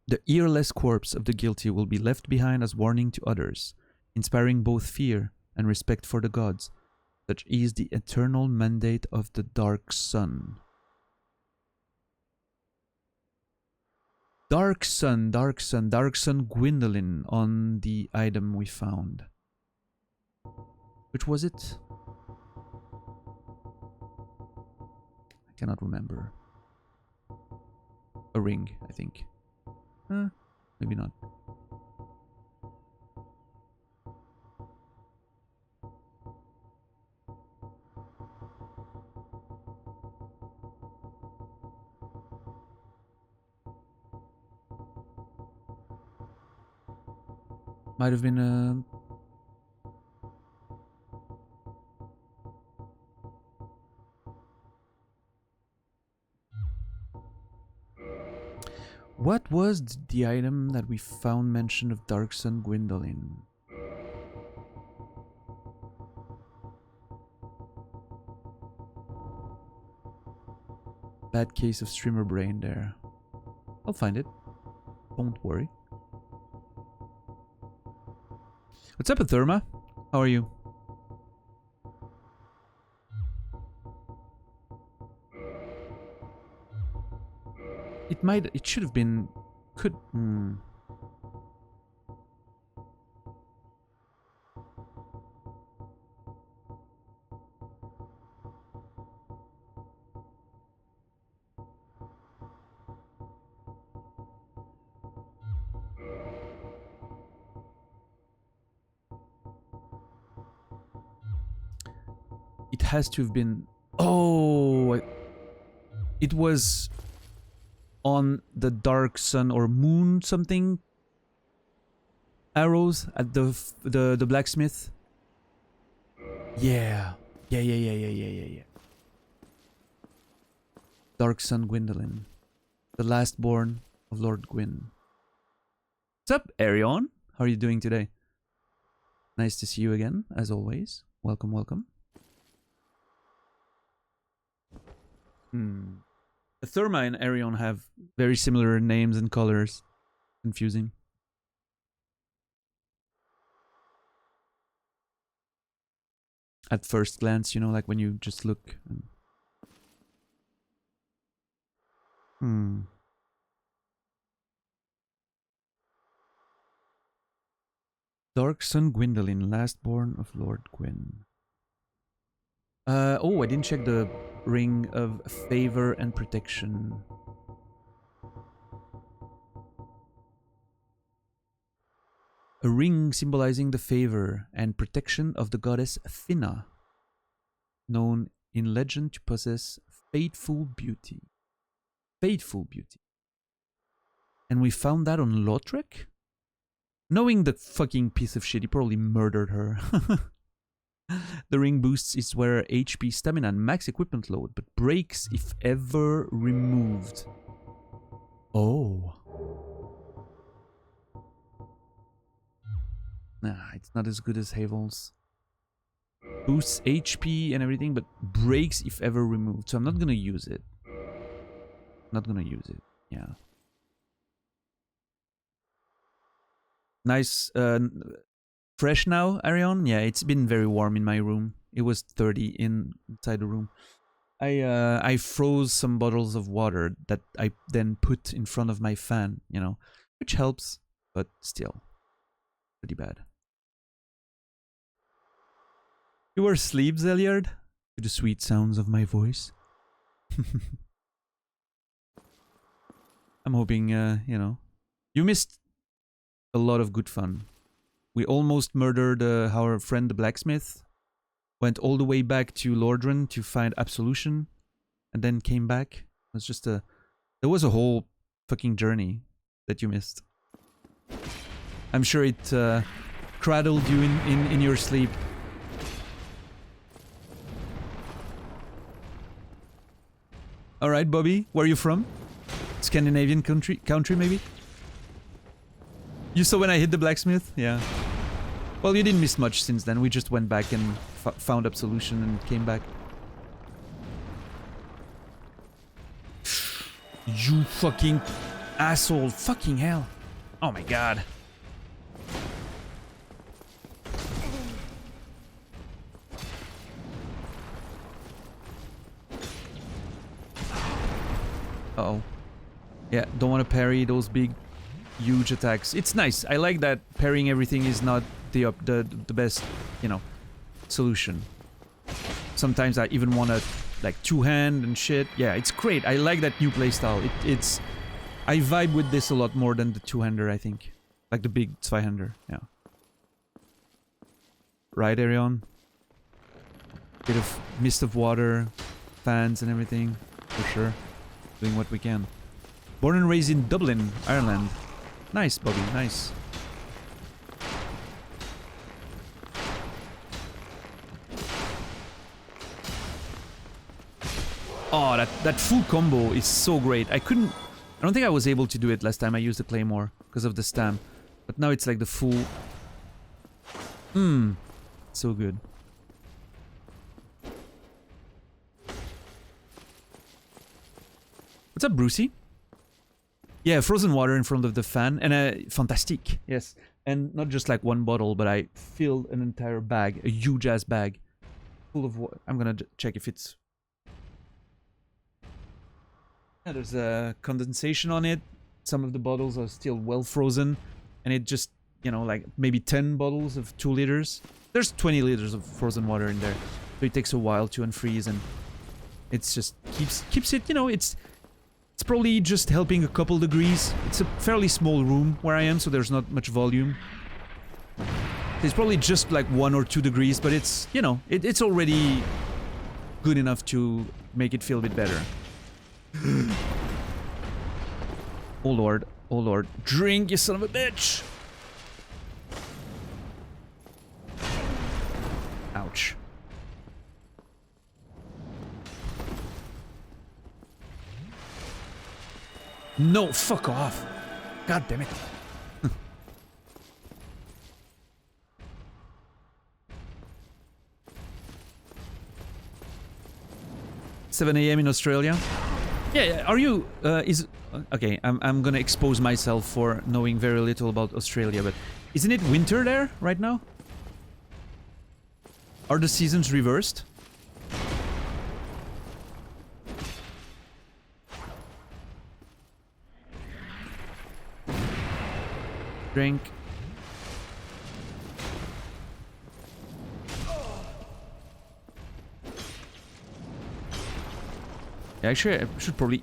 The earless corpse of the guilty will be left behind as warning to others, inspiring both fear and respect for the gods. Such is the eternal mandate of the Dark Sun. Dark Sun, Dark Sun, Dark Sun Gwyndolin on the item we found. Which was it? I cannot remember. A ring, I think. Maybe not. Might have been a... What was the item that we found mention of Dark Sun Gwyndolin? Bad case of streamer brain there. I'll find it. Don't worry. What's up, Atherma? How are you? It should have been... It has to have been... Oh! It was... on the Dark Sun or Moon something arrows at the blacksmith. Yeah. Yeah. Dark Sun Gwyndolin. The last born of Lord Gwyn. What's up, Arion? How are you doing today? Nice to see you again, as always. Welcome, welcome. Therma and Arion have very similar names and colors. Confusing. At first glance, you know, like when you just look. Dark Sun Gwyndolin, last born of Lord Gwyn. Oh, I didn't check the ring of favor and protection. A ring symbolizing the favor and protection of the goddess Athena, known in legend to possess fateful beauty. Fateful beauty. And we found that on Lautrec? Knowing the fucking piece of shit, he probably murdered her. The ring boosts its wearer HP, stamina, and max equipment load, but breaks if ever removed. Oh. Nah, it's not as good as Havel's. Boosts HP and everything, but breaks if ever removed. So I'm not gonna use it. Yeah. Nice. Fresh now, Arion? Yeah, it's been very warm in my room. it was 30 inside the room. I froze some bottles of water that I then put in front of my fan, you know, which helps, but still pretty bad. You were asleep, Zeliard, to the sweet sounds of my voice. I'm hoping, you know, you missed a lot of good fun. We almost murdered our friend the blacksmith. Went all the way back to Lordran to find absolution, and then came back. It was just there was a whole fucking journey that you missed. I'm sure it cradled you in your sleep. All right, Bobby, where are you from? Scandinavian country maybe? You saw when I hit the blacksmith? Yeah. Well, you didn't miss much since then. We just went back and found absolution and came back. You fucking asshole. Fucking hell. Oh my god. Uh-oh. Yeah, don't want to parry those big, huge attacks. It's nice. I like that parrying everything is not the best, you know, solution. Sometimes I even want to like two-hand and shit. Yeah, it's great. I like that new playstyle. It's I vibe with this a lot more than the two-hander, I think. Like the big Zweihander, yeah. Right, Arion? Bit of mist of water, fans and everything, for sure. Doing what we can. Born and raised in Dublin, Ireland. Nice, Bobby, nice. Oh, that full combo is so great. I don't think I was able to do it last time I used the Claymore because of the stam. But now it's like the full... So good. What's up, Brucey? Yeah, frozen water in front of the fan and fantastic, yes. And not just like one bottle, but I filled an entire bag, a huge ass bag, full of water. I'm gonna check if it's... Yeah, there's a condensation on it. Some of the bottles are still well frozen, and it just, you know, like maybe 10 bottles of 2 liters. There's 20 liters of frozen water in there, so it takes a while to unfreeze, and it's just keeps it, you know, it's probably just helping a couple degrees. It's a fairly small room where I am, so there's not much volume. It's probably just like 1 or 2 degrees, but it's, you know, it's already good enough to make it feel a bit better. Oh lord, oh lord. Drink, you son of a bitch! Ouch. No, fuck off. God damn it. 7 a.m. in Australia. Yeah, are you, okay, I'm gonna expose myself for knowing very little about Australia, but isn't it winter there right now? Are the seasons reversed? Drink. Yeah, actually, I should probably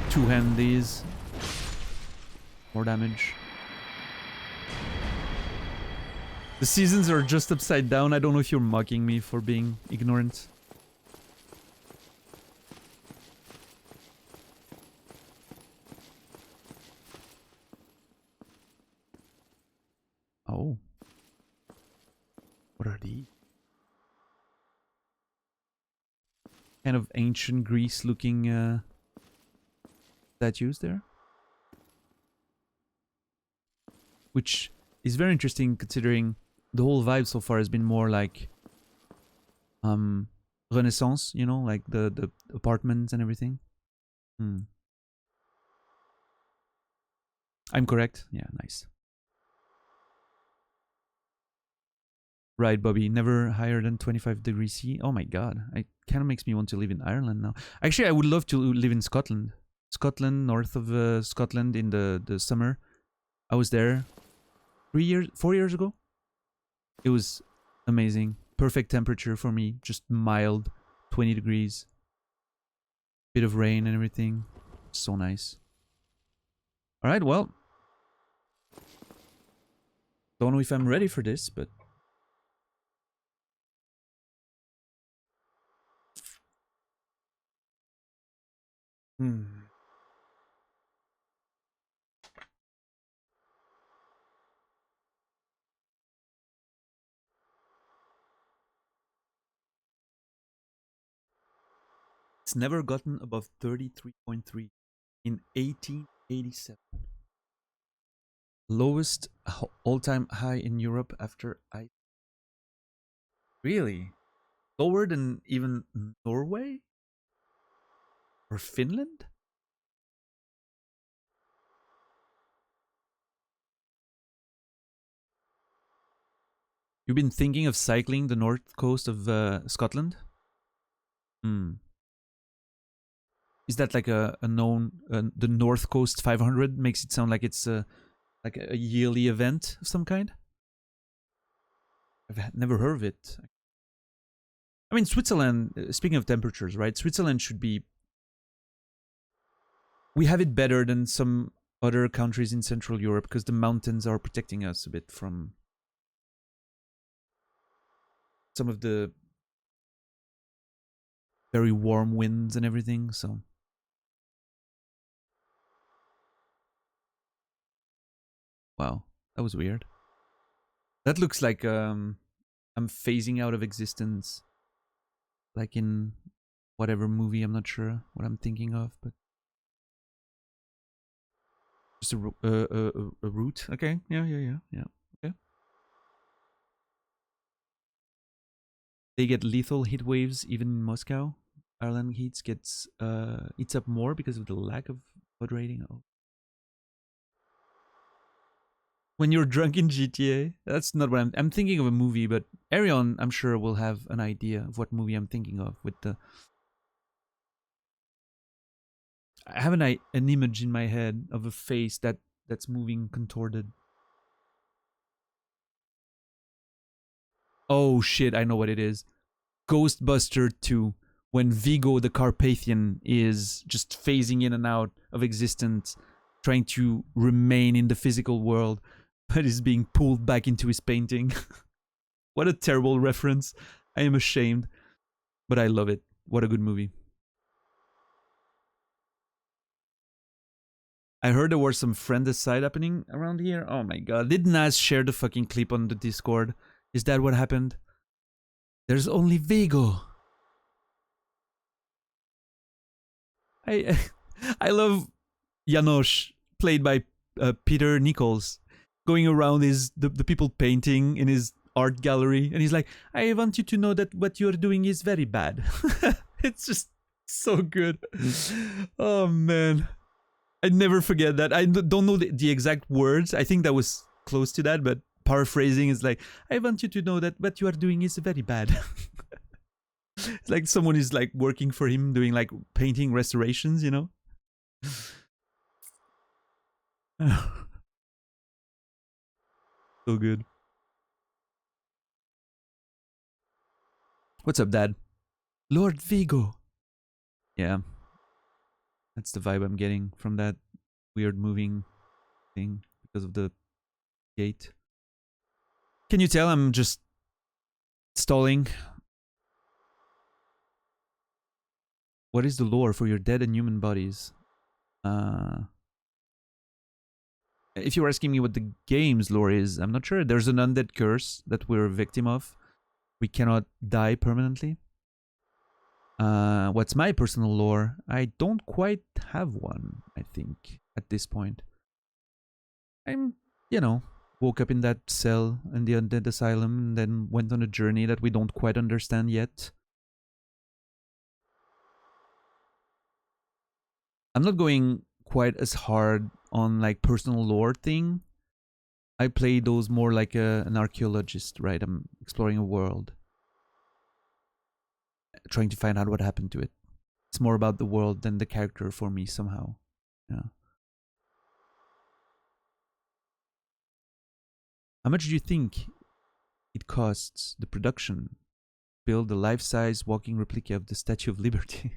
two-hand these. More damage. The seasons are just upside down. I don't know if you're mocking me for being ignorant. Oh. What are these? Kind of ancient Greece looking statues there. Which is very interesting considering the whole vibe so far has been more like Renaissance, you know, like the apartments and everything. I'm correct? Yeah, nice. Right, Bobby. Never higher than 25 degrees C. Oh my god. It kind of makes me want to live in Ireland now. Actually, I would love to live in Scotland. Scotland, north of Scotland in the summer. I was there 4 years ago. It was amazing. Perfect temperature for me. Just mild, 20 degrees. Bit of rain and everything. So nice. Alright, well. Don't know if I'm ready for this, but... It's never gotten above 33.3 in 1887. Lowest all-time high in Europe after I... Really? Lower than even Norway? Or Finland? You've been thinking of cycling the north coast of Scotland? Is that like a known... the North Coast 500 makes it sound like it's like a yearly event of some kind? I've never heard of it. I mean, Switzerland, speaking of temperatures, right? Switzerland should be... We have it better than some other countries in Central Europe because the mountains are protecting us a bit from some of the very warm winds and everything, so... Wow, that was weird. That looks like I'm phasing out of existence. Like in whatever movie, I'm not sure what I'm thinking of, but... Just a route? Okay, yeah. Okay. They get lethal heat waves even in Moscow. Ireland heats gets eats up more because of the lack of moderating. Oh. When you're drunk in GTA, that's not what I'm thinking of a movie, but Arion, I'm sure, will have an idea of what movie I'm thinking of with the... I have an image in my head of a face that's moving contorted. Oh shit, I know what it is. Ghostbuster 2, when Vigo the Carpathian is just phasing in and out of existence, trying to remain in the physical world, but is being pulled back into his painting. What a terrible reference. I am ashamed. But I love it. What a good movie. I heard there was some friend-aside happening around here. Oh my god. Did Naz share the fucking clip on the Discord? Is that what happened? There's only Vigo. I love Janosch, played by Peter Nichols, going around the people painting in his art gallery, and he's like, I want you to know that what you're doing is very bad. It's just so good. Oh man, I never forget that. I don't know the exact words. I think that was close to that, but paraphrasing is like, I want you to know that what you are doing is very bad. It's like someone is like working for him doing like painting restorations, you know? So good. What's up, Dad? Lord Vigo. Yeah. That's the vibe I'm getting from that weird moving thing because of the gate. Can you tell I'm just stalling? What is the lore for your dead and human bodies? If you're asking me what the game's lore is, I'm not sure. There's an undead curse that we're a victim of. We cannot die permanently. What's my personal lore? I don't quite have one, I think, at this point. I'm, you know, woke up in that cell in the undead asylum and then went on a journey that we don't quite understand yet. I'm not going quite as hard on like personal lore thing I play those more like an archaeologist, right? I'm exploring a world, trying to find out what happened to it. It's more about the world than the character for me somehow. Yeah. How much do you think it costs the production to build a life-size walking replica of the Statue of Liberty?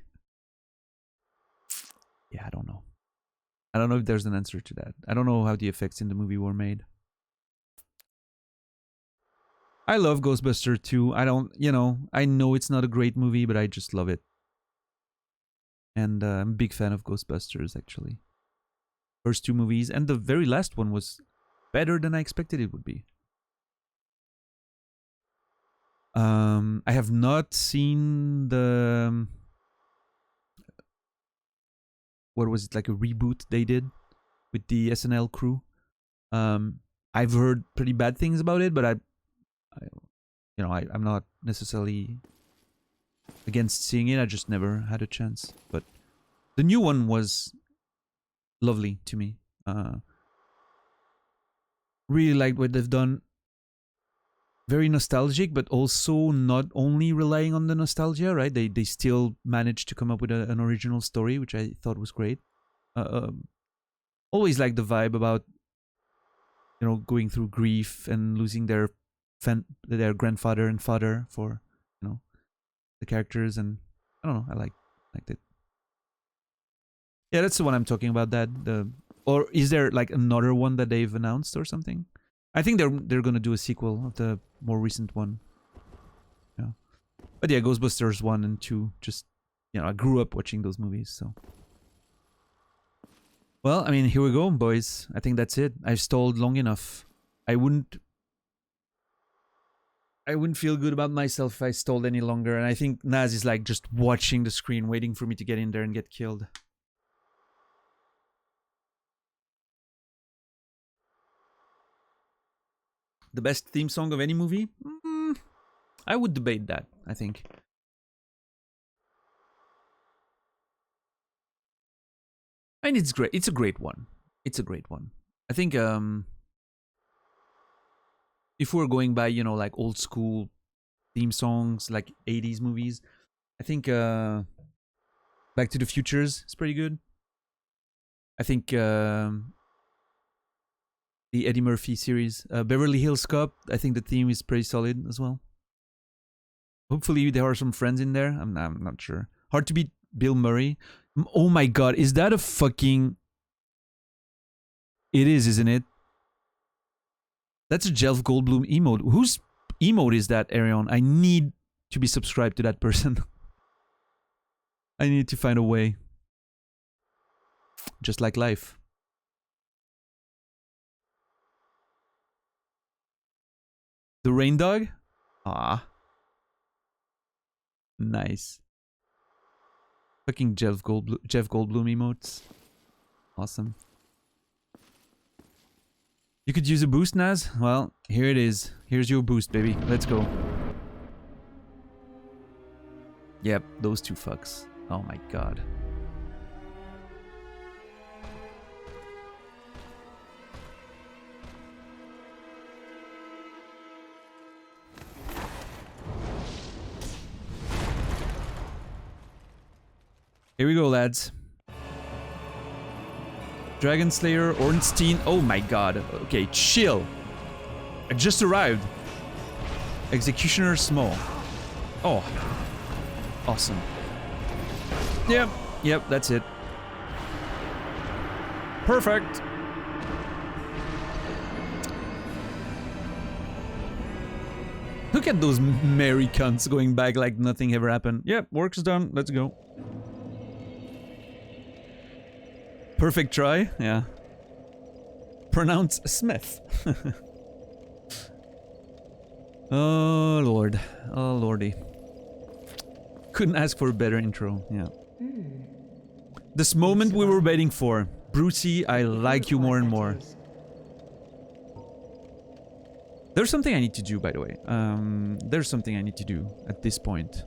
Yeah, I don't know. I don't know if there's an answer to that. I don't know how the effects in the movie were made. I love Ghostbusters 2. I don't, I know it's not a great movie, but I just love it. And I'm a big fan of Ghostbusters, actually. First two movies, and the very last one was better than I expected it would be. I have not seen the... what was it, like a reboot they did with the SNL crew. I've heard pretty bad things about it, but I'm not necessarily against seeing it. I just never had a chance. But the new one was lovely to me. Really liked what they've done. Very nostalgic, but also not only relying on the nostalgia, right? They still managed to come up with an original story, which I thought was great. Always liked the vibe about, going through grief and losing their grandfather and father for, the characters, and I don't know, I liked it. Yeah, that's the one I'm talking about. Or is there like another one that they've announced or something? I think they're gonna do a sequel of the more recent one. Yeah, but yeah, Ghostbusters 1 and 2. Just I grew up watching those movies, so. Well, I mean, here we go, boys. I think that's it. I've stalled long enough. I wouldn't feel good about myself if I stalled any longer. And I think Naz is like just watching the screen, waiting for me to get in there and get killed. The best theme song of any movie? I would debate that, I think. And it's great. It's a great one. I think if we're going by, like old school theme songs, like 80s movies, I think Back to the Futures is pretty good. I think the Eddie Murphy series, Beverly Hills Cop, I think the theme is pretty solid as well. Hopefully there are some friends in there. I'm not sure. Hard to beat Bill Murray. Oh my god, is that a fucking... It is, isn't it? That's a Jeff Goldblum emote. Whose emote is that, Arion? I need to be subscribed to that person. I need to find a way. Just like life. The Rain Dog? Ah. Nice. Fucking Jeff Goldblum emotes. Awesome. You could use a boost, Naz? Well, here it is. Here's your boost, baby. Let's go. Yep, those two fucks. Oh my god. Here we go, lads. Dragon Slayer, Ornstein. Oh my god. Okay, chill. I just arrived. Executioner Small. Oh. Awesome. Yep, that's it. Perfect. Look at those merry cunts going back like nothing ever happened. Yep, work's done. Let's go. Perfect try, yeah. Pronounce Smith. Oh lord. Oh lordy. Couldn't ask for a better intro, yeah. This moment we were waiting for. Brucey, I like you more and more. There's something I need to do, by the way. There's something I need to do at this point.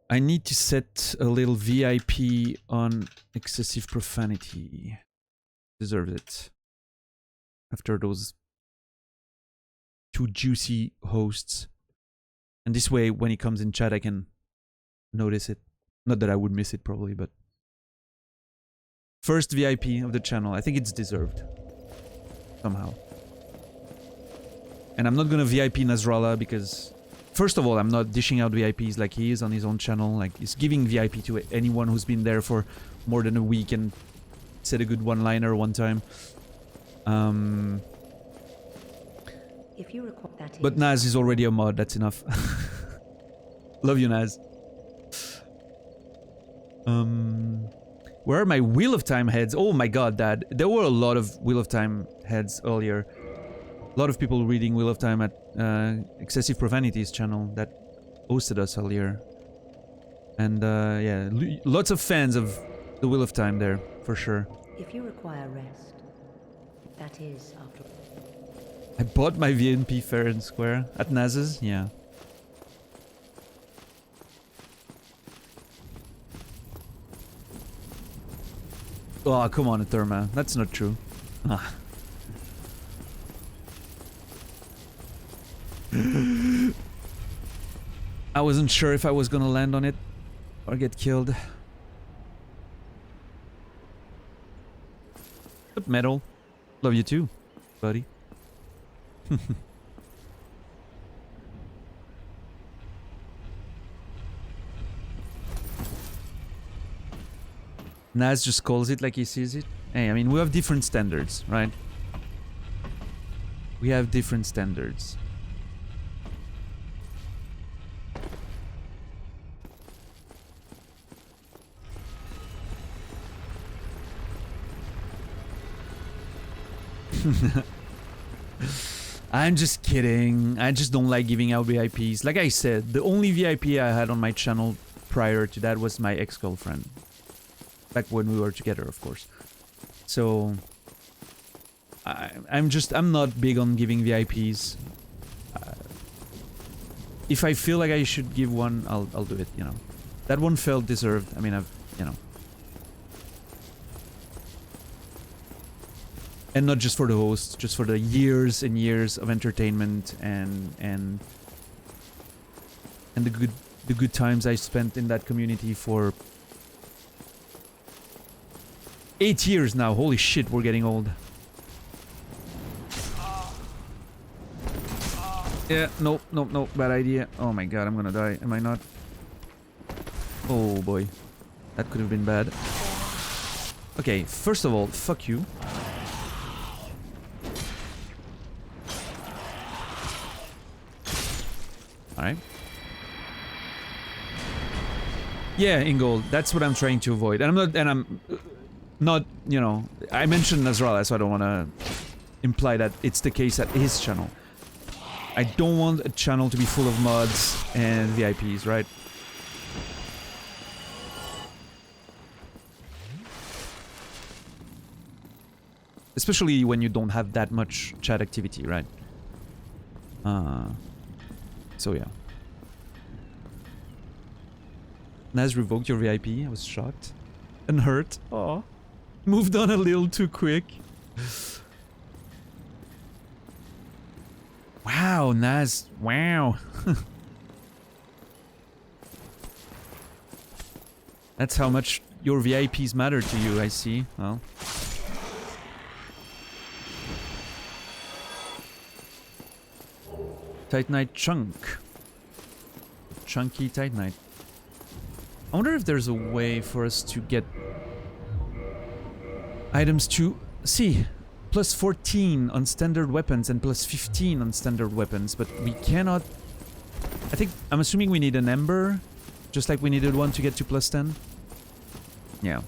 I need to set a little VIP on excessive profanity. Deserves it. After those 2 juicy hosts. And this way, when he comes in chat, I can notice it. Not that I would miss it, probably, but... First VIP of the channel. I think it's deserved. Somehow. And I'm not gonna VIP Nasrallah because... First of all, I'm not dishing out VIPs like he is on his own channel. Like, he's giving VIP to anyone who's been there for more than a week and said a good one-liner one time. If you require that But is- Naz is already a mod, that's enough. Love you, Naz. Where are my Wheel of Time heads? Oh my god, Dad. There were a lot of Wheel of Time heads earlier. A lot of people reading Wheel of Time at Excessive Profanity's channel that hosted us earlier. And yeah, lots of fans of the Wheel of Time there, for sure. If you require rest, that is after. I bought my VNP fair and square at Naz's, yeah. Oh, come on, Therma. That's not true. Ah. I wasn't sure if I was gonna land on it or get killed. Up, Metal. Love you too, buddy. Naz just calls it like he sees it. Hey, I mean, we have different standards, right? We have different standards. I'm just kidding. I just don't like giving out VIPs. Like I said, the only VIP I had on my channel prior to that was my ex-girlfriend. Back when we were together, of course. So... I'm not big on giving VIPs. If I feel like I should give one, I'll do it, you know. That one felt deserved. I mean, you know. And not just for the host, just for the years and years of entertainment and the good times I spent in that community for 8 years now. Holy shit, we're getting old. Yeah, nope, bad idea. Oh my god, I'm gonna die. Am I not? Oh boy. That could have been bad. Okay, first of all, fuck you. Alright. Yeah, Ingold, that's what I'm trying to avoid. And I'm not, you know, I mentioned Nasrallah, so I don't want to imply that it's the case at his channel. I don't want a channel to be full of mods and VIPs, right? Especially when you don't have that much chat activity, right? So yeah. Naz revoked your VIP. I was shocked and hurt. Aw. Moved on a little too quick. Wow, Naz. Wow. That's how much your VIPs matter to you, I see. Well. Titanite chunk. Chunky Titanite. I wonder if there's a way for us to get items to... See, plus 14 on standard weapons and plus 15 on standard weapons, but we cannot... I'm assuming we need an Ember, just like we needed one to get to plus 10. Yeah.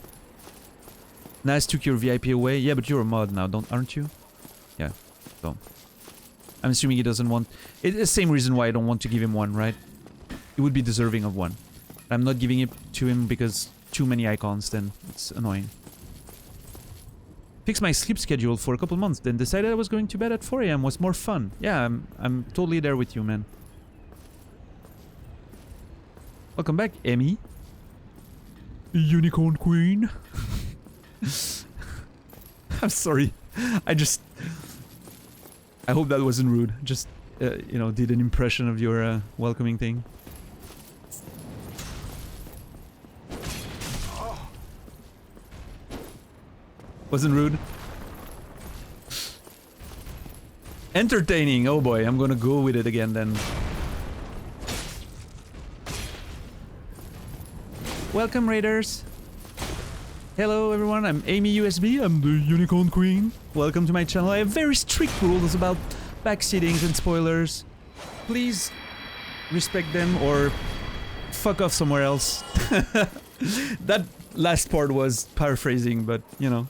Naz took your VIP away. Yeah, but you're a mod now, aren't you? Yeah, so... I'm assuming he doesn't want... It's the same reason why I don't want to give him one, right? He would be deserving of one. I'm not giving it to him because too many icons, then it's annoying. Fixed my sleep schedule for a couple months, then decided I was going to bed at 4 AM was more fun. Yeah, I'm totally there with you, man. Welcome back, Emmy. Unicorn Queen. I'm sorry. I hope that wasn't rude. Just, you know, did an impression of your welcoming thing. Wasn't rude. Entertaining. Oh boy, I'm gonna go with it again then. Welcome, Raiders. Hello, everyone. I'm Amy USB. I'm the Unicorn Queen. Welcome to my channel. I have very strict rules about backseatings and spoilers. Please respect them or fuck off somewhere else. That last part was paraphrasing, but you know.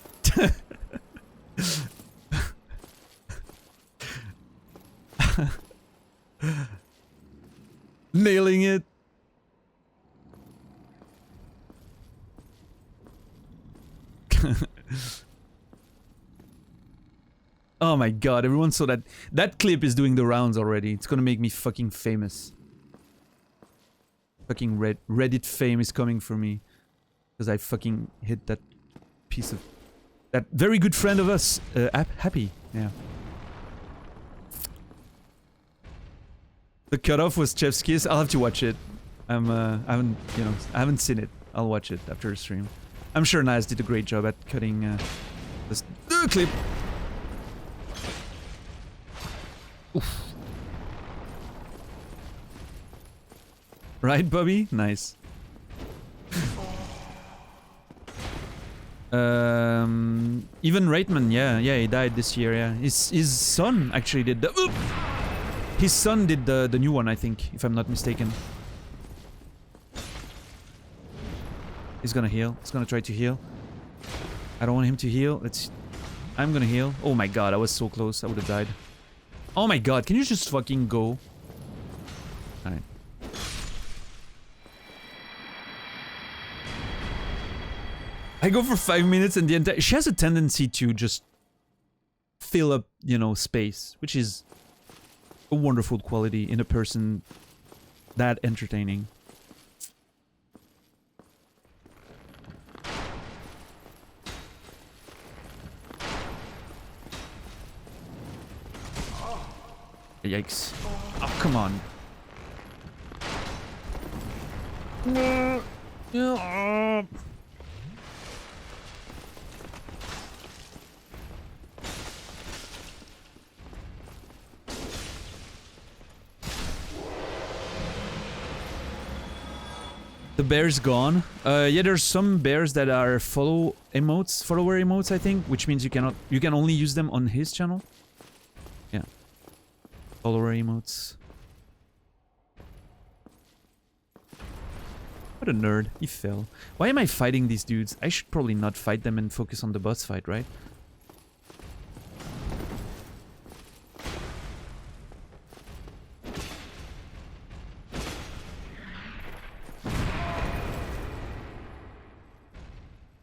Nailing it. Oh my god, everyone saw that. That clip is doing the rounds already. It's gonna make me fucking famous. Fucking Reddit fame is coming for me. Because I fucking hit that piece of... That very good friend of us, Happy. Yeah. The cutoff was Chef's Kiss. I'll have to watch it. I haven't seen it. I'll watch it after the stream. I'm sure Naz did a great job at cutting this clip. Oof. Right, Bubby? Nice. Even Reitman, yeah, he died this year, yeah. His son actually did the... Oop! His son did the new one, I think, if I'm not mistaken. He's gonna heal. He's gonna try to heal. I don't want him to heal. I'm gonna heal. Oh my god, I was so close. I would have died. Oh my god, can you just fucking go? Alright. I go for 5 minutes and the entire... She has a tendency to just fill up, you know, space, which is a wonderful quality in a person that entertaining. Yikes. Oh, come on. The bear's gone. Yeah, there's some bears that are follower emotes, I think, which means you can only use them on his channel. Yeah. Follower emotes. What a nerd. He fell. Why am I fighting these dudes? I should probably not fight them and focus on the boss fight, right?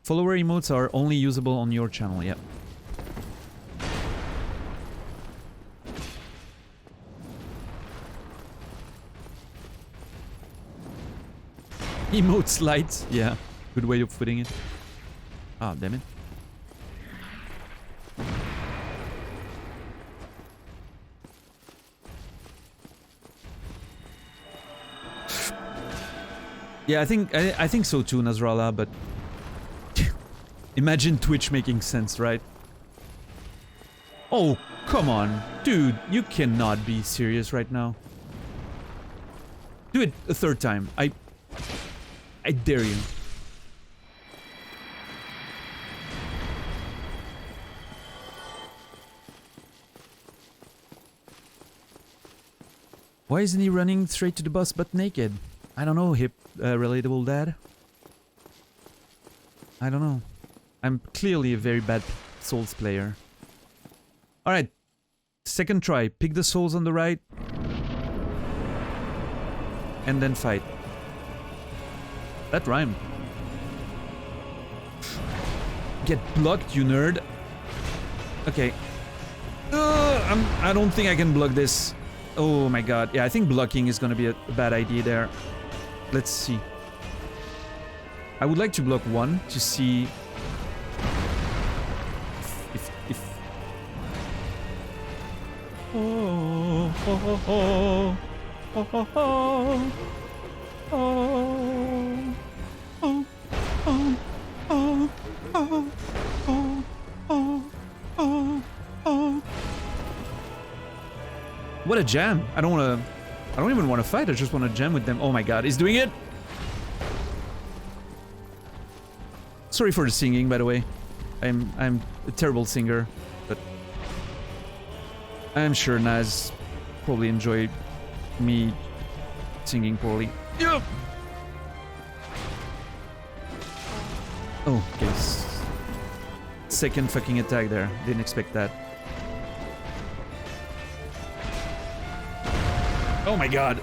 Follower emotes are only usable on your channel, yeah. Emotes light, yeah. Good way of putting it. Ah, damn it. Yeah, I think so too, Nasrallah, but imagine Twitch making sense, right? Oh, come on. Dude, you cannot be serious right now. Do it a third time. I dare you. Why isn't he running straight to the bus but naked? I don't know, hip, relatable dad. I don't know. I'm clearly a very bad Souls player. Alright. Second try. Pick the souls on the right. And then fight. That rhymed. Get blocked, you nerd. Okay. I don't think I can block this. Oh my god. Yeah, I think blocking is gonna be a bad idea there. Let's see. I would like to block one to see if oh, oh, oh, oh, oh, oh, oh, oh, oh, oh, oh, oh, oh, oh. What a jam. I don't even want to fight. I just want to jam with them. Oh my god, he's doing it. Sorry for the singing, by the way. I'm a terrible singer, but I'm sure Naz probably enjoyed me singing poorly. Yeah. Oh, okay. Second fucking attack there. Didn't expect that. Oh my god.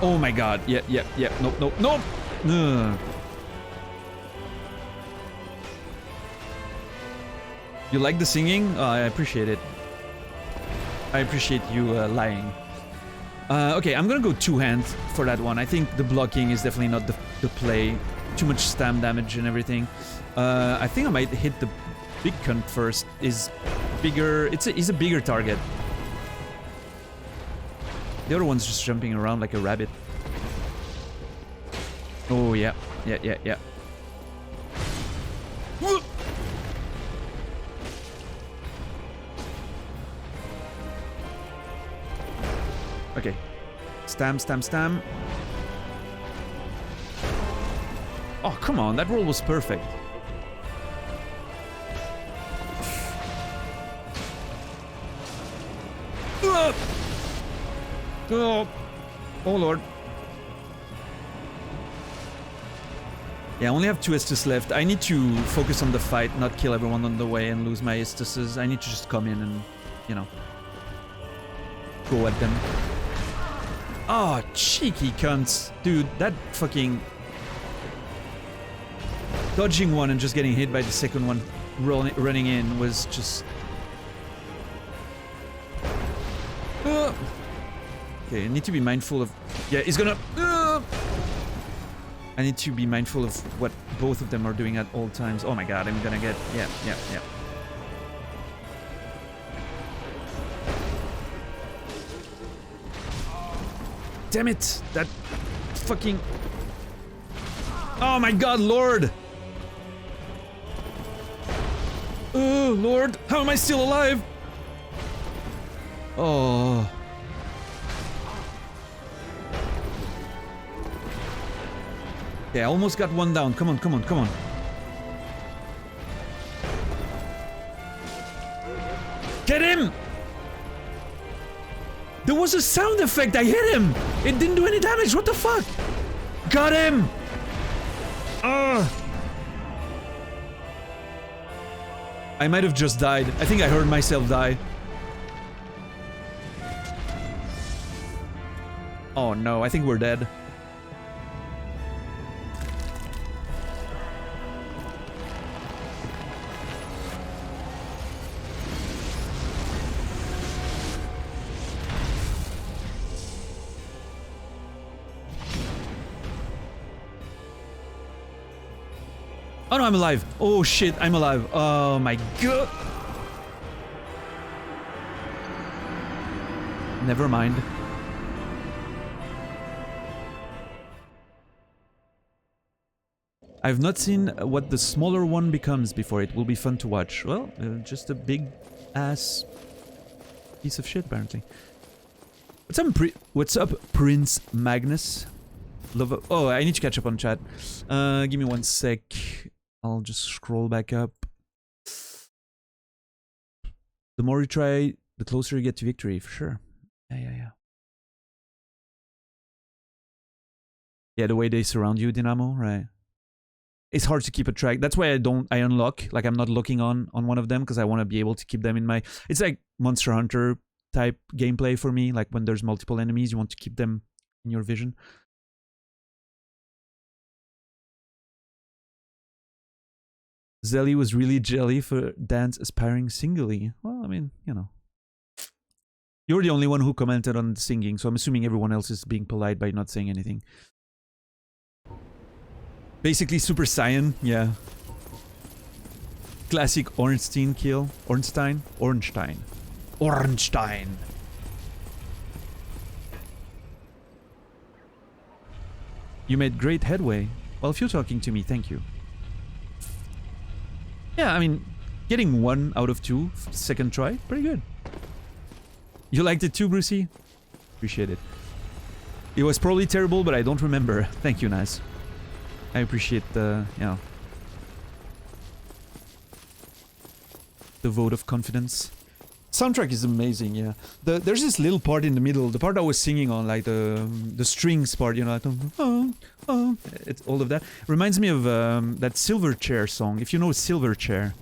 Oh my god. Yeah. Nope. Ugh. You like the singing? Oh, I appreciate it. I appreciate you lying. Okay, I'm gonna go two-hand for that one. I think the blocking is definitely not the play. Too much stam damage and everything. I think I might hit the big cunt first. Is bigger. He's a bigger target. The other one's just jumping around like a rabbit. Oh yeah. Okay. Stam. Oh, come on. That roll was perfect. Oh, Lord. Yeah, I only have 2 Estus left. I need to focus on the fight, not kill everyone on the way and lose my Estuses. I need to just come in and, you know, go at them. Oh, cheeky cunts. Dude, that fucking... dodging one and just getting hit by the second one running in was just... Okay, I need to be mindful of... Yeah, he's gonna... I need to be mindful of what both of them are doing at all times. Oh my god, I'm gonna get... Yeah. Damn it! That fucking... Oh my god, Lord! Oh, Lord! How am I still alive? Oh... Yeah, I almost got one down. Come on. Get him! There was a sound effect. I hit him. It didn't do any damage. What the fuck? Got him! I might have just died. I think I heard myself die. Oh no, I think we're dead. Oh no, I'm alive. Oh shit, I'm alive. Oh my god. Never mind. I've not seen what the smaller one becomes before. It will be fun to watch. Well, just a big ass piece of shit, apparently. What's up, Prince Magnus? Oh, I need to catch up on chat. Give me 1 sec. I'll just scroll back up. The more you try, the closer you get to victory, for sure. Yeah. Yeah, the way they surround you, Dynamo, right? It's hard to keep a track. That's why I unlock. Like, I'm not looking on one of them because I want to be able to keep them in my... It's like Monster Hunter type gameplay for me. Like, when there's multiple enemies, you want to keep them in your vision. Zelly was really jelly for Dan's aspiring singly. Well, I mean, you know. You're the only one who commented on the singing, so I'm assuming everyone else is being polite by not saying anything. Basically Super Saiyan, yeah. Classic Ornstein kill. Ornstein? Ornstein. Ornstein. You made great headway. Well, if you're talking to me, thank you. Yeah, I mean, getting 1 out of 2, second try, pretty good. You liked it too, Brucey? Appreciate it. It was probably terrible, but I don't remember. Thank you, Naz. I appreciate the, you know, the vote of confidence. Soundtrack is amazing, yeah. There's this little part in the middle, the part I was singing on, like the strings part, you know, like it's all of that. Reminds me of that Silverchair song. If you know Silverchair,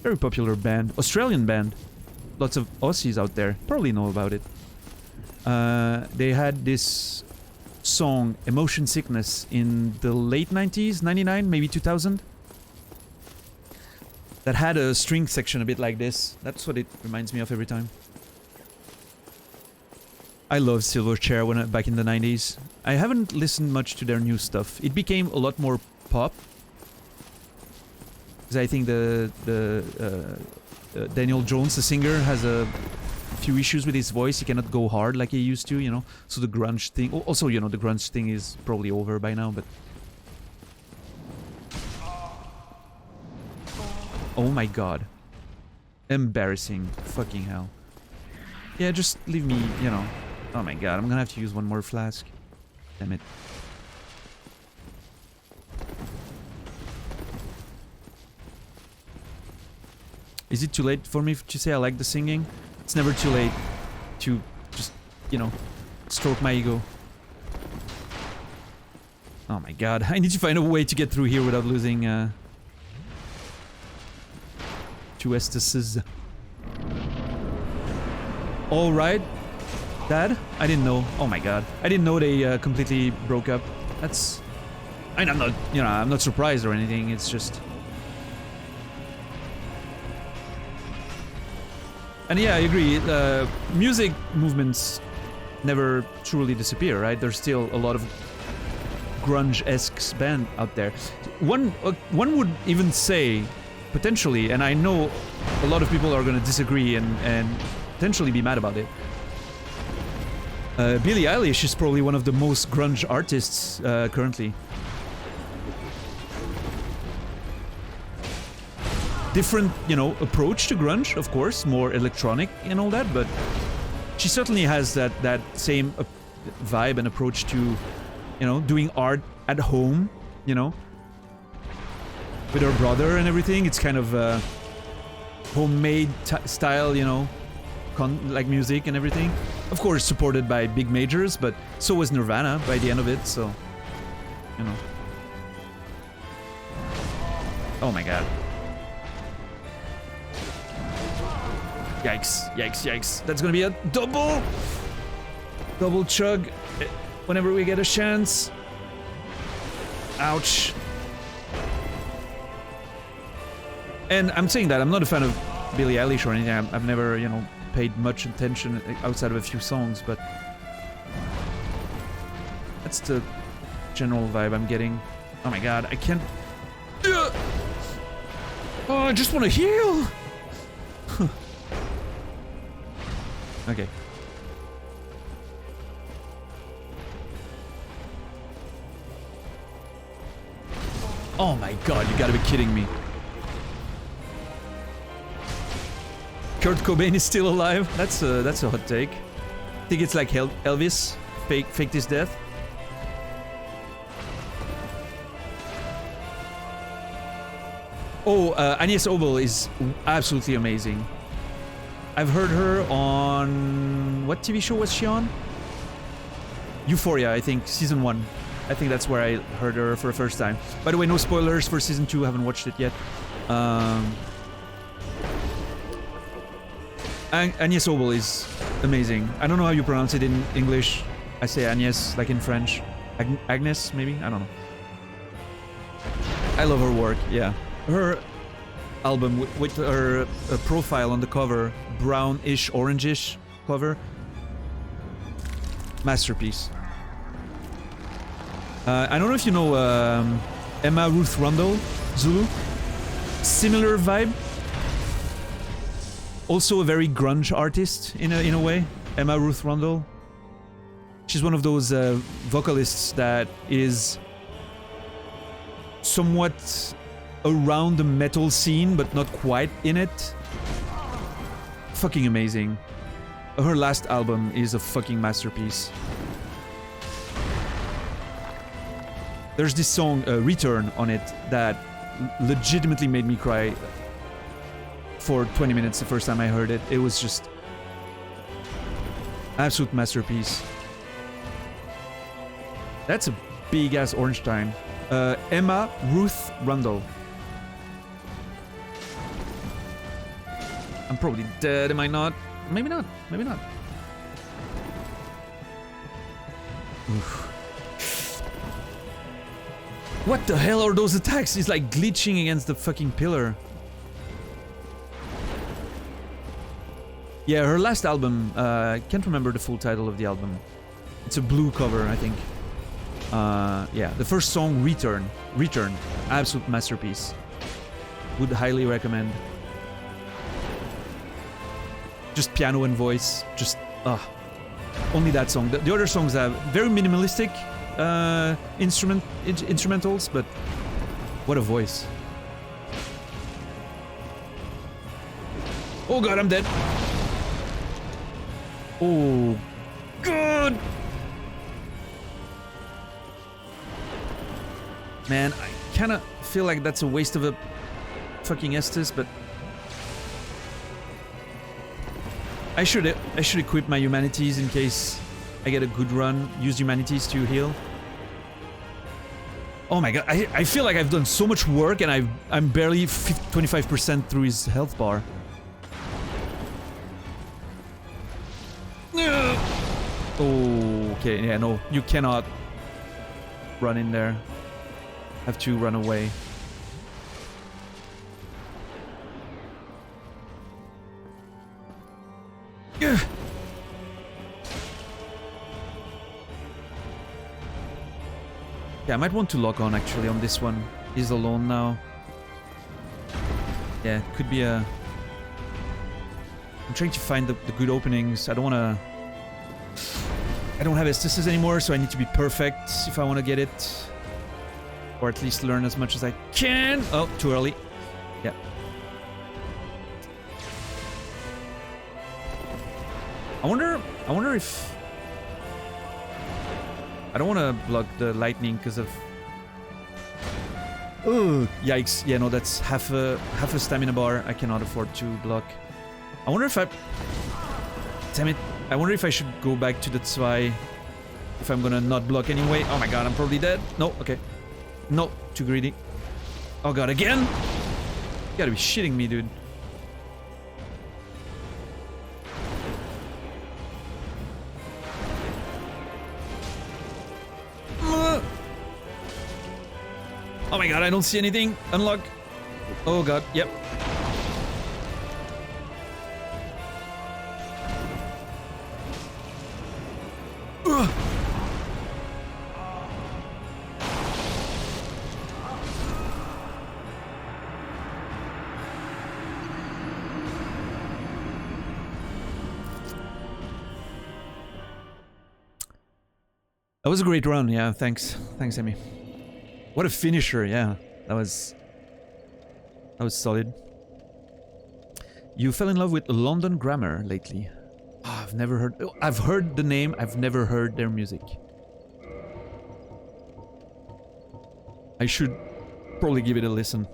very popular band, Australian band. Lots of Aussies out there probably know about it. They had this song, Emotion Sickness, in the late 90s, 99, maybe 2000. That had a string section a bit like this. That's what it reminds me of every time. I loved Silverchair when back in the 90s. I haven't listened much to their new stuff. It became a lot more pop. Because I think Daniel Jones, the singer, has a few issues with his voice. He cannot go hard like he used to, you know. So the grunge thing... Also, you know, the grunge thing is probably over by now, but... Oh my god. Embarrassing. Fucking hell. Yeah, just leave me, you know. Oh my god, I'm gonna have to use one more flask. Damn it. Is it too late for me to say I like the singing? It's never too late to just, you know, stroke my ego. Oh my god, I need to find a way to get through here without losing, 2 Estases. Alright. Dad? I didn't know. Oh my god. I didn't know they completely broke up. That's... I mean, I'm not, you know, I'm not surprised or anything. It's just... And yeah, I agree. Music movements never truly disappear, right? There's still a lot of grunge-esque band out there. One would even say, potentially, and I know a lot of people are going to disagree and potentially be mad about it. Billie Eilish is probably one of the most grunge artists currently. Different, you know, approach to grunge, of course, more electronic and all that, but she certainly has that same vibe and approach to, you know, doing art at home, you know, with her brother and everything. It's kind of homemade style, you know, like music and everything. Of course, supported by big majors, but so was Nirvana by the end of it, so, you know. Oh my god. Yikes, yikes, yikes. That's gonna be a double chug whenever we get a chance. Ouch. And I'm saying that, I'm not a fan of Billie Eilish or anything. I've never, you know, paid much attention outside of a few songs, but that's the general vibe I'm getting. Oh my god, I can't... Oh, I just want to heal! Okay. Oh my god, you gotta be kidding me. Kurt Cobain is still alive? That's a hot take. I think it's like Elvis faked his death. Oh, Agnes Obel is absolutely amazing. I've heard her on... What TV show was she on? Euphoria, I think, season 1. I think that's where I heard her for the first time. By the way, no spoilers for season 2, I haven't watched it yet. Agnes Obel is amazing. I don't know how you pronounce it in English. I say Agnes, like in French. Agnes, maybe? I don't know. I love her work, yeah. Her album with her profile on the cover, brownish, orangish cover. Masterpiece. I don't know if you know Emma Ruth Rundle, Zulu. Similar vibe. Also a very grunge artist in a way. Emma Ruth Rundle. She's one of those vocalists that is somewhat around the metal scene, but not quite in it. Fucking amazing. Her last album is a fucking masterpiece. There's this song, Return, on it that legitimately made me cry for 20 minutes the first time I heard it. It was just absolute masterpiece. That's a big ass orange time. Emma Ruth Rundle. I'm probably dead, am I not? Maybe not, maybe not. Oof. What the hell are those attacks? He's like glitching against the fucking pillar. Yeah, her last album, I can't remember the full title of the album. It's a blue cover, I think. Yeah, the first song, Return. Return. Absolute masterpiece. Would highly recommend. Just piano and voice. Just, only that song. The other songs have very minimalistic instrumentals, but what a voice. Oh god, I'm dead. Oh, god! Man, I kinda feel like that's a waste of a fucking Estus, but I should equip my humanities in case I get a good run. Use humanities to heal. Oh my god, I feel like I've done so much work and I'm barely 25% through his health bar. Okay, yeah, no, you cannot run in there. Have to run away. Yeah, I might want to lock on actually on this one. He's alone now. Yeah, it could be a... I'm trying to find the good openings. I don't want to... I don't have Estus anymore, so I need to be perfect if I want to get it. Or at least learn as much as I can. Oh, too early. Yeah. I wonder if... I don't want to block the lightning because of... Oh, yikes. Yeah, no, that's half a stamina bar. I cannot afford to block. I wonder if I... Damn it. I wonder if I should go back to the Zwei. If I'm gonna not block anyway. Oh my god, I'm probably dead. No, okay. No, too greedy. Oh god, again? You gotta be shitting me, dude. Oh my god, I don't see anything. Unlock. Oh god, yep. That was a great run, yeah, thanks. Thanks, Emmy. What a finisher, yeah. That was solid. You fell in love with London Grammar lately. Oh, I've never heard... I've heard the name, I've never heard their music. I should probably give it a listen.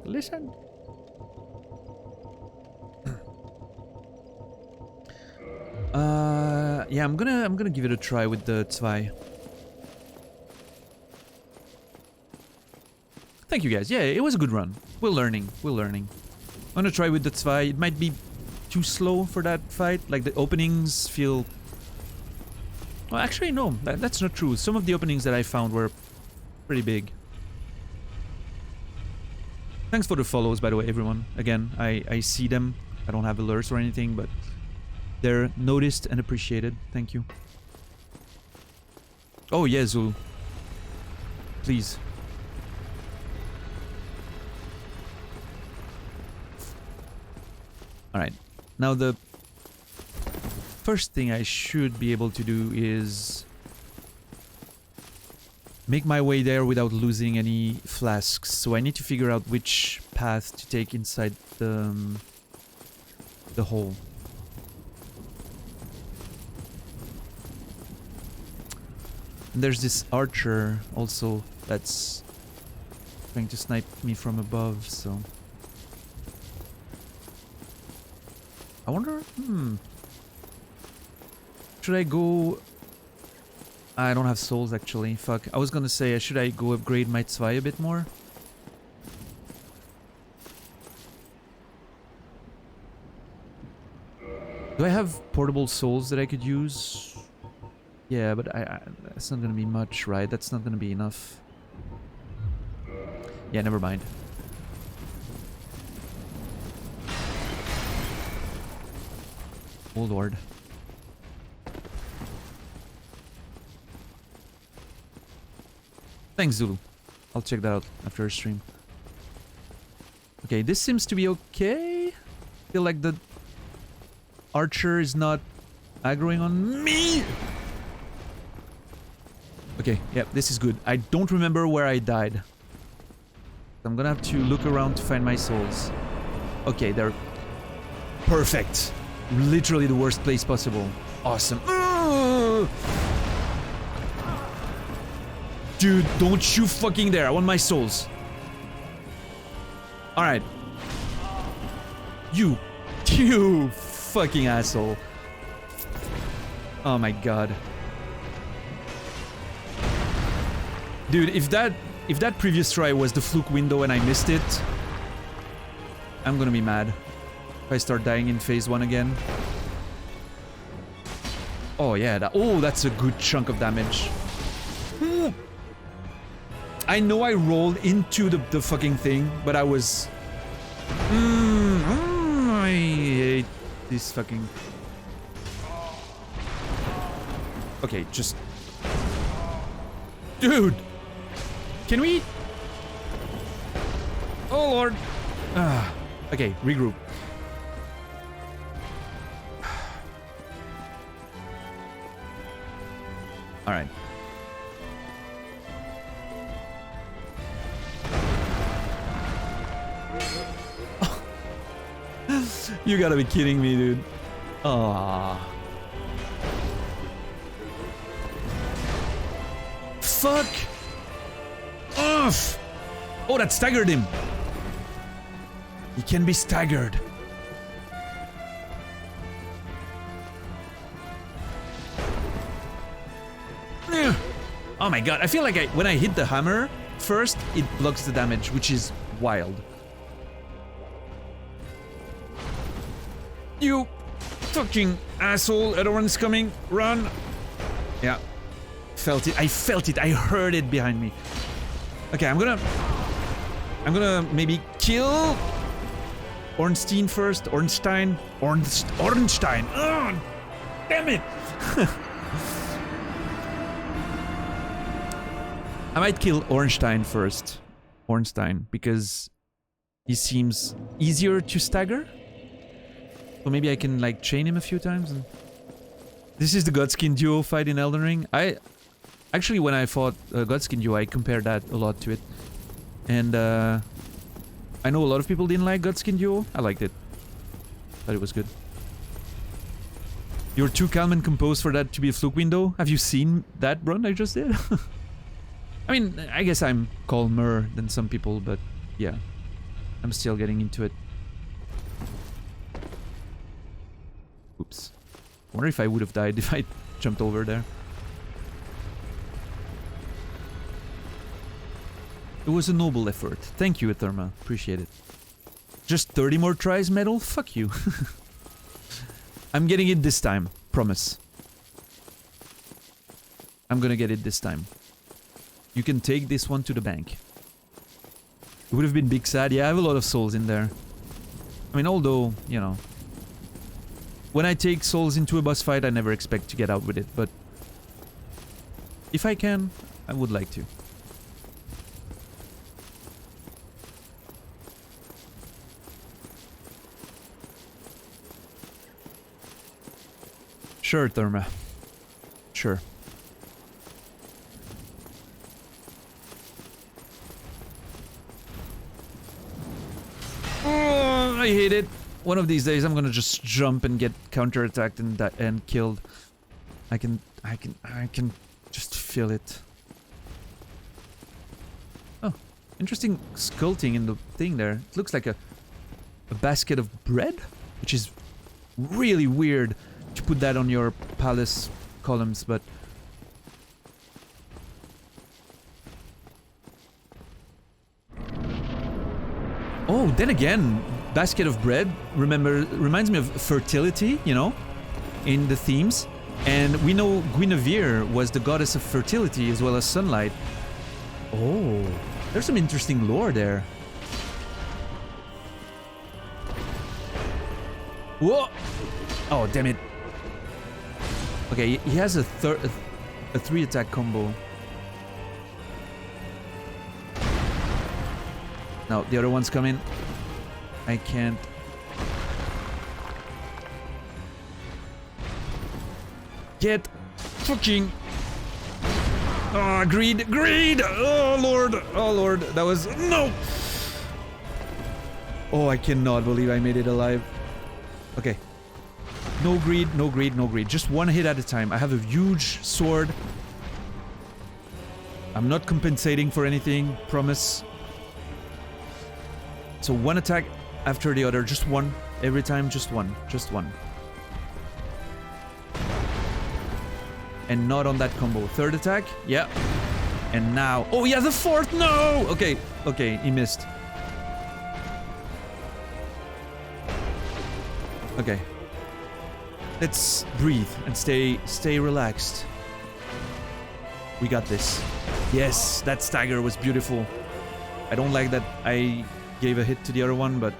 Listen. Yeah, I'm gonna give it a try with the Zwei. Thank you guys. Yeah, it was a good run. We're learning. We're learning. I'm gonna try with the Zwei. It might be too slow for that fight. Like the openings feel... Well, actually no, that's not true. Some of the openings that I found were pretty big. Thanks for the follows, by the way, everyone. Again, I see them. I don't have alerts or anything, but they're noticed and appreciated. Thank you. Oh yeah, Zul. Please. Alright. Now the first thing I should be able to do is make my way there without losing any flasks. So I need to figure out which path to take inside the hole. And there's this archer also that's trying to snipe me from above, so... I wonder... Should I go... I don't have souls actually, fuck. I was gonna say, should I go upgrade my Zwei a bit more? Do I have portable souls that I could use? Yeah, but that's not gonna be much, right? That's not gonna be enough. Yeah, never mind. Oh lord. Thanks, Zulu. I'll check that out after a stream. Okay, this seems to be okay. Feel like the archer is not aggroing on me. Okay, yeah, this is good. I don't remember where I died. I'm gonna have to look around to find my souls. Okay, they're perfect. Literally the worst place possible. Awesome. Dude, don't you fucking dare. I want my souls. Alright. You fucking asshole. Oh my god. Dude, if that previous try was the fluke window and I missed it, I'm gonna be mad if I start dying in phase 1 again. Oh yeah, that's a good chunk of damage. I know I rolled into the fucking thing, but I was... I hate this fucking... Okay, just... Dude! Can we... Oh lord! Okay, regroup. Alright. You gotta be kidding me, dude. Ah. Fuck off! Oh, that staggered him. He can be staggered. Oh my god, I feel like when I hit the hammer first, it blocks the damage, which is wild. You fucking asshole, other one's coming, run! Yeah, felt it, I felt it, I heard it behind me. Okay, I'm gonna maybe kill Ornstein first, Ornstein. Oh, damn it! I might kill Ornstein first. Ornstein, because he seems easier to stagger. So maybe I can like chain him a few times. And... This is the Godskin duo fight in Elden Ring. Actually, when I fought Godskin duo, I compared that a lot to it. And I know a lot of people didn't like Godskin duo. I liked it. Thought it was good. You're too calm and composed for that to be a fluke window. Have you seen that run I just did? I mean, I guess I'm calmer than some people, but yeah. I'm still getting into it. Oops. I wonder if I would have died if I jumped over there. It was a noble effort. Thank you, Etherma. Appreciate it. Just 30 more tries, medal? Fuck you. I'm getting it this time. Promise. I'm gonna get it this time. You can take this one to the bank. It would have been big sad. Yeah, I have a lot of souls in there. I mean, although, you know... When I take souls into a boss fight, I never expect to get out with it, but... If I can, I would like to. Sure, Therma. Sure. Oh, I hate it. One of these days I'm gonna just jump and get counterattacked and killed. I can just feel it. Oh, interesting sculpting in the thing there. It looks like a basket of bread, which is really weird to put that on your palace columns, but oh, then again, basket of bread reminds me of fertility, you know, in the themes. And we know Guinevere was the goddess of fertility as well as sunlight. Oh, there's some interesting lore there. Whoa! Oh, damn it. Okay, he has a 3-attack combo. No, the other one's coming. I can't. Get fucking. Oh, greed, greed! Oh lord, oh lord, that was no. Oh, I cannot believe I made it alive. Okay. No greed, no greed, no greed. Just one hit at a time. I have a huge sword. I'm not compensating for anything, promise. So one attack after the other, just one. Every time, just one. Just one. And not on that combo. Third attack, yeah. And now, oh yeah, the fourth, no! Okay, okay, he missed. Okay. Let's breathe and stay relaxed. We got this. Yes, that stagger was beautiful. I don't like that I gave a hit to the other one, but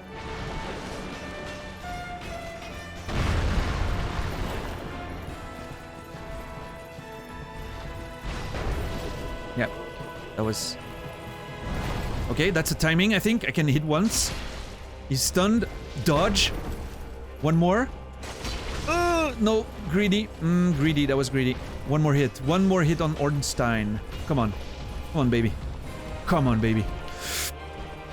yeah, that was okay. That's a timing. I think I can hit once. He's stunned. Dodge. One more. No, greedy. Greedy. That was greedy. One more hit. One more hit on Ornstein. Come on. Come on, baby. Come on, baby.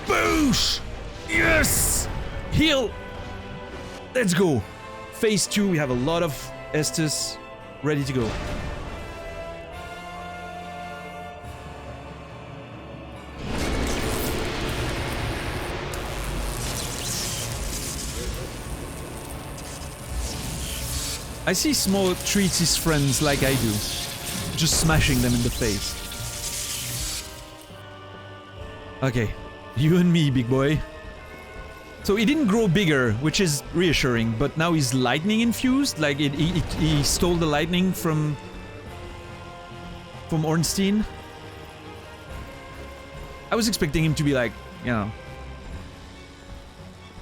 Boosh! Yes! Heal! Let's go. Phase 2. We have a lot of Estus ready to go. I see Smo treats his friends like I do. Just smashing them in the face. Okay. You and me, big boy. So he didn't grow bigger, which is reassuring, but now he's lightning infused. Like he stole the lightning from Ornstein. I was expecting him to be like, you know,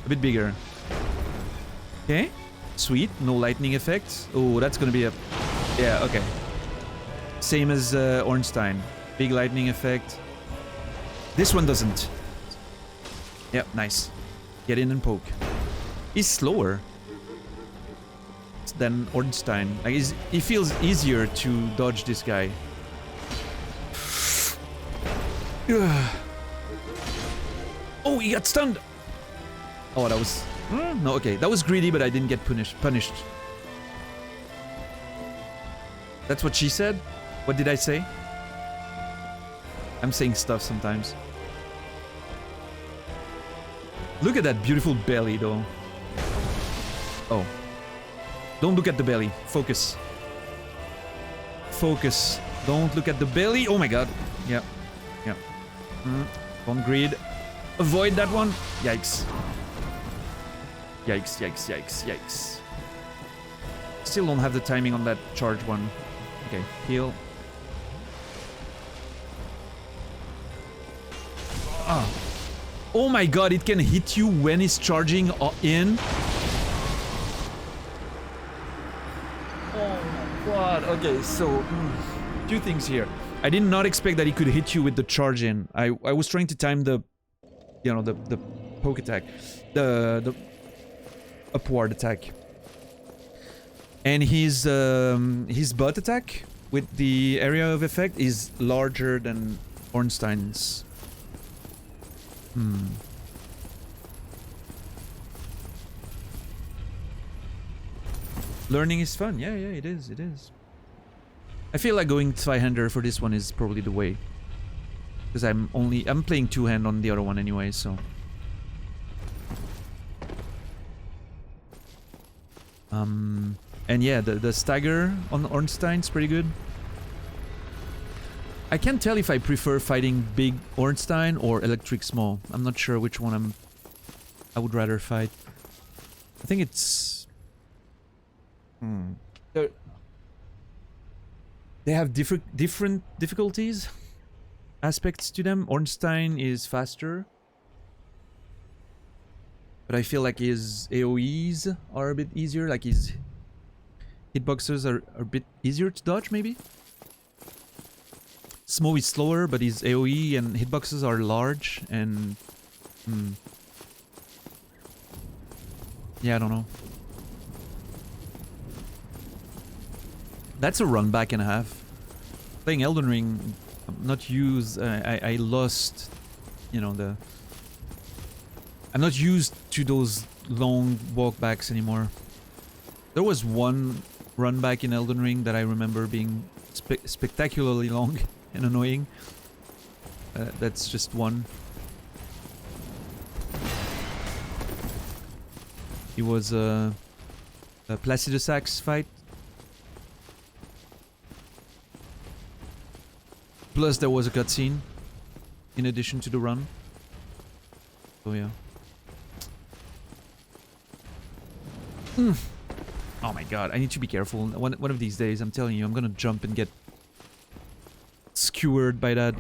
a bit bigger. Okay. Sweet, no lightning effect. Oh, that's gonna be a... Yeah, okay. Same as Ornstein. Big lightning effect. This one doesn't. Yep, nice. Get in and poke. He's slower than Ornstein. Like, he feels easier to dodge this guy. Oh, he got stunned! Oh, that was... No, okay. That was greedy, but I didn't get punished. That's what she said? What did I say? I'm saying stuff sometimes. Look at that beautiful belly, though. Oh. Don't look at the belly. Focus. Focus. Don't look at the belly. Oh my god. Yeah. Yeah. Don't greed. Avoid that one. Yikes. Yikes, yikes, yikes, yikes. Still don't have the timing on that charge one. Okay, heal. Ah. Oh my god, it can hit you when it's charging in. Oh my god. Okay, so... two things here. I did not expect that he could hit you with the charge in. I was trying to time the... You know, the poke attack. The upward attack. And his butt attack with the area of effect is larger than Ornstein's. Learning is fun. Yeah, it is. It is. I feel like going Zweihander for this one is probably the way. Because I'm playing two-hand on the other one anyway, so. And yeah, the stagger on Ornstein's pretty good. I can't tell if I prefer fighting big Ornstein or electric small. I'm not sure which one I would rather fight. I think it's... They have different difficulties, aspects to them. Ornstein is faster, but I feel like his AoEs are a bit easier, like his hitboxes are a bit easier to dodge, maybe? Smo is slower, but his AoE and hitboxes are large, and... Yeah, I don't know. That's a run back and a half. Playing Elden Ring, not used... I lost, you know, the... I'm not used to those long walkbacks anymore. There was one run back in Elden Ring that I remember being spectacularly long and annoying. That's just one. It was a Placidus Axe fight. Plus there was a cutscene in addition to the run. So yeah. Oh my god, I need to be careful. One of these days, I'm telling you, I'm gonna jump and get skewered by that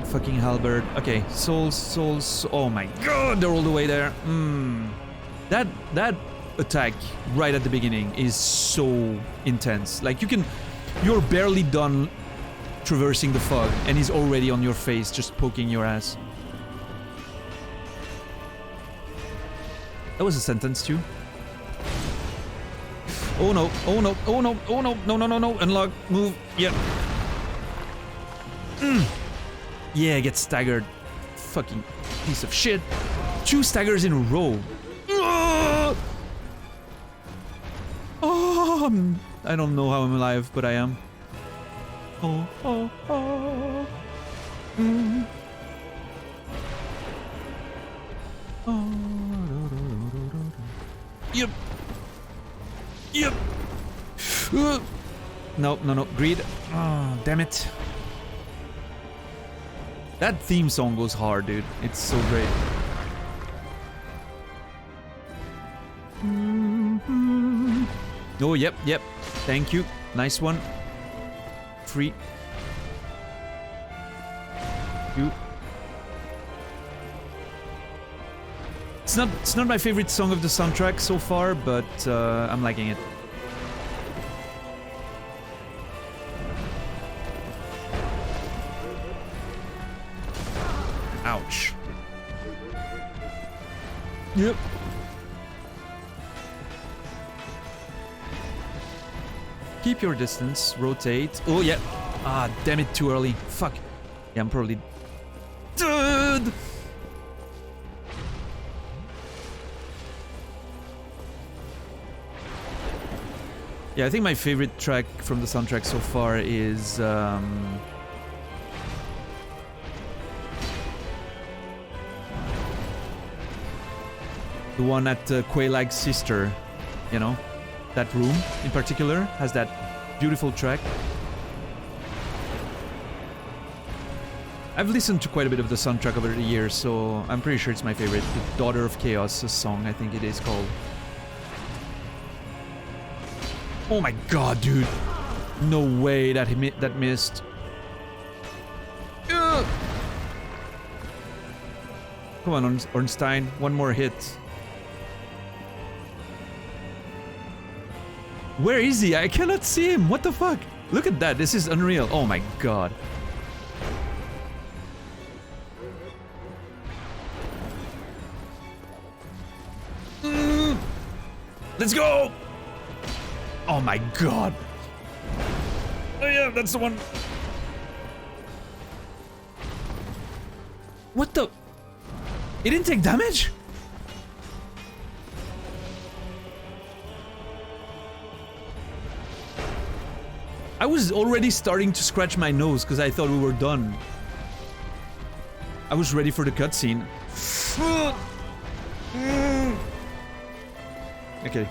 fucking halberd. Okay, souls. Oh my god, they're all the way there. That attack right at the beginning is so intense. Like you're barely done traversing the fog and he's already on your face, just poking your ass. That was a sentence too. Oh no, oh no, oh no, oh no, no, unlock, move, yeah. Yeah, get staggered. Fucking piece of shit. 2 staggers in a row. Oh, I don't know how I'm alive, but I am. Oh. Yep. No, greed. Oh, damn it. That theme song goes hard, dude. It's so great. Oh, yep. Thank you. Nice one. Free. You. It's not my favorite song of the soundtrack so far, but I'm liking it. Ouch. Yep. Keep your distance, rotate. Oh, yeah. Ah, damn it, too early. Fuck. Yeah, I'm probably dead. Yeah, I think my favorite track from the soundtrack so far is the one at Quaylag's sister, you know? That room, in particular, has that beautiful track. I've listened to quite a bit of the soundtrack over the years, so I'm pretty sure it's my favorite. The Daughter of Chaos, a song, I think it is called. Oh my god, dude. No way that that missed. Ugh. Come on, Ornstein. One more hit. Where is he? I cannot see him. What the fuck? Look at that. This is unreal. Oh my god. Let's go! Oh my god. Oh yeah, that's the one. What the? It didn't take damage? I was already starting to scratch my nose because I thought we were done. I was ready for the cutscene. Okay.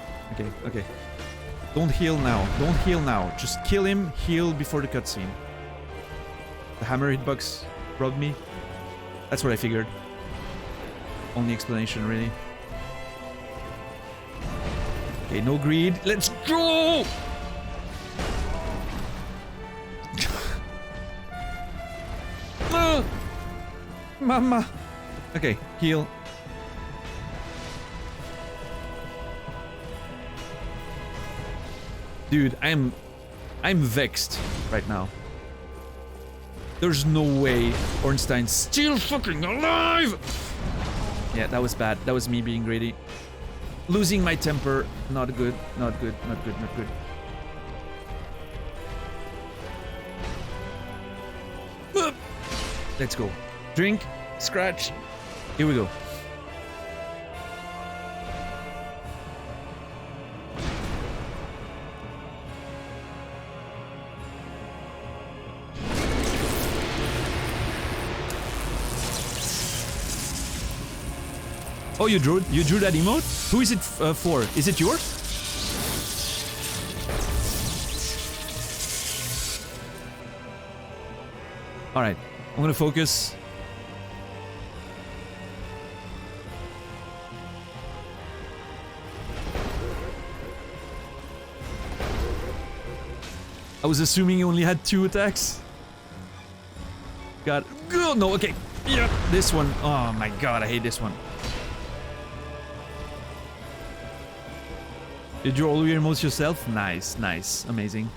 Don't heal now. Don't heal now. Just kill him, heal before the cutscene. The hammer hitbox robbed me. That's what I figured. Only explanation, really. Okay, no greed. Let's go! Mama. Okay, heal. Dude, I'm vexed right now. There's no way Ornstein's still fucking alive! Yeah, that was bad. That was me being greedy. Losing my temper. Not good. Not good. Not good. Not good. Let's go. Drink. Scratch. Here we go. Oh, you drew that emote? Who is it for? Is it yours? All right, I'm gonna focus. I was assuming you only had 2 attacks. God, no, okay. Yeah, this one. Oh my god, I hate this one. Did you roll your emotes yourself? Nice, nice, amazing.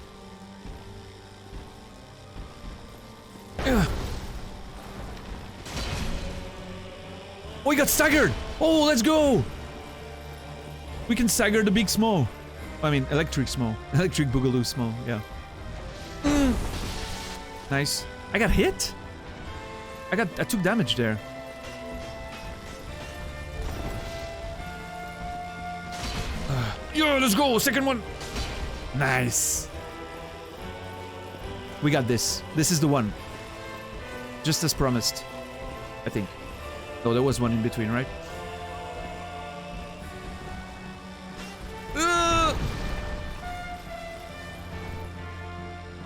Ugh. Oh, he got staggered! Oh, let's go! We can stagger the big Smo. I mean, electric Smo. Electric Boogaloo Smo, yeah. Nice. I got hit? I took damage there. Yo, let's go! Second one! Nice. We got this. This is the one. Just as promised. I think. Oh, there was one in between, right?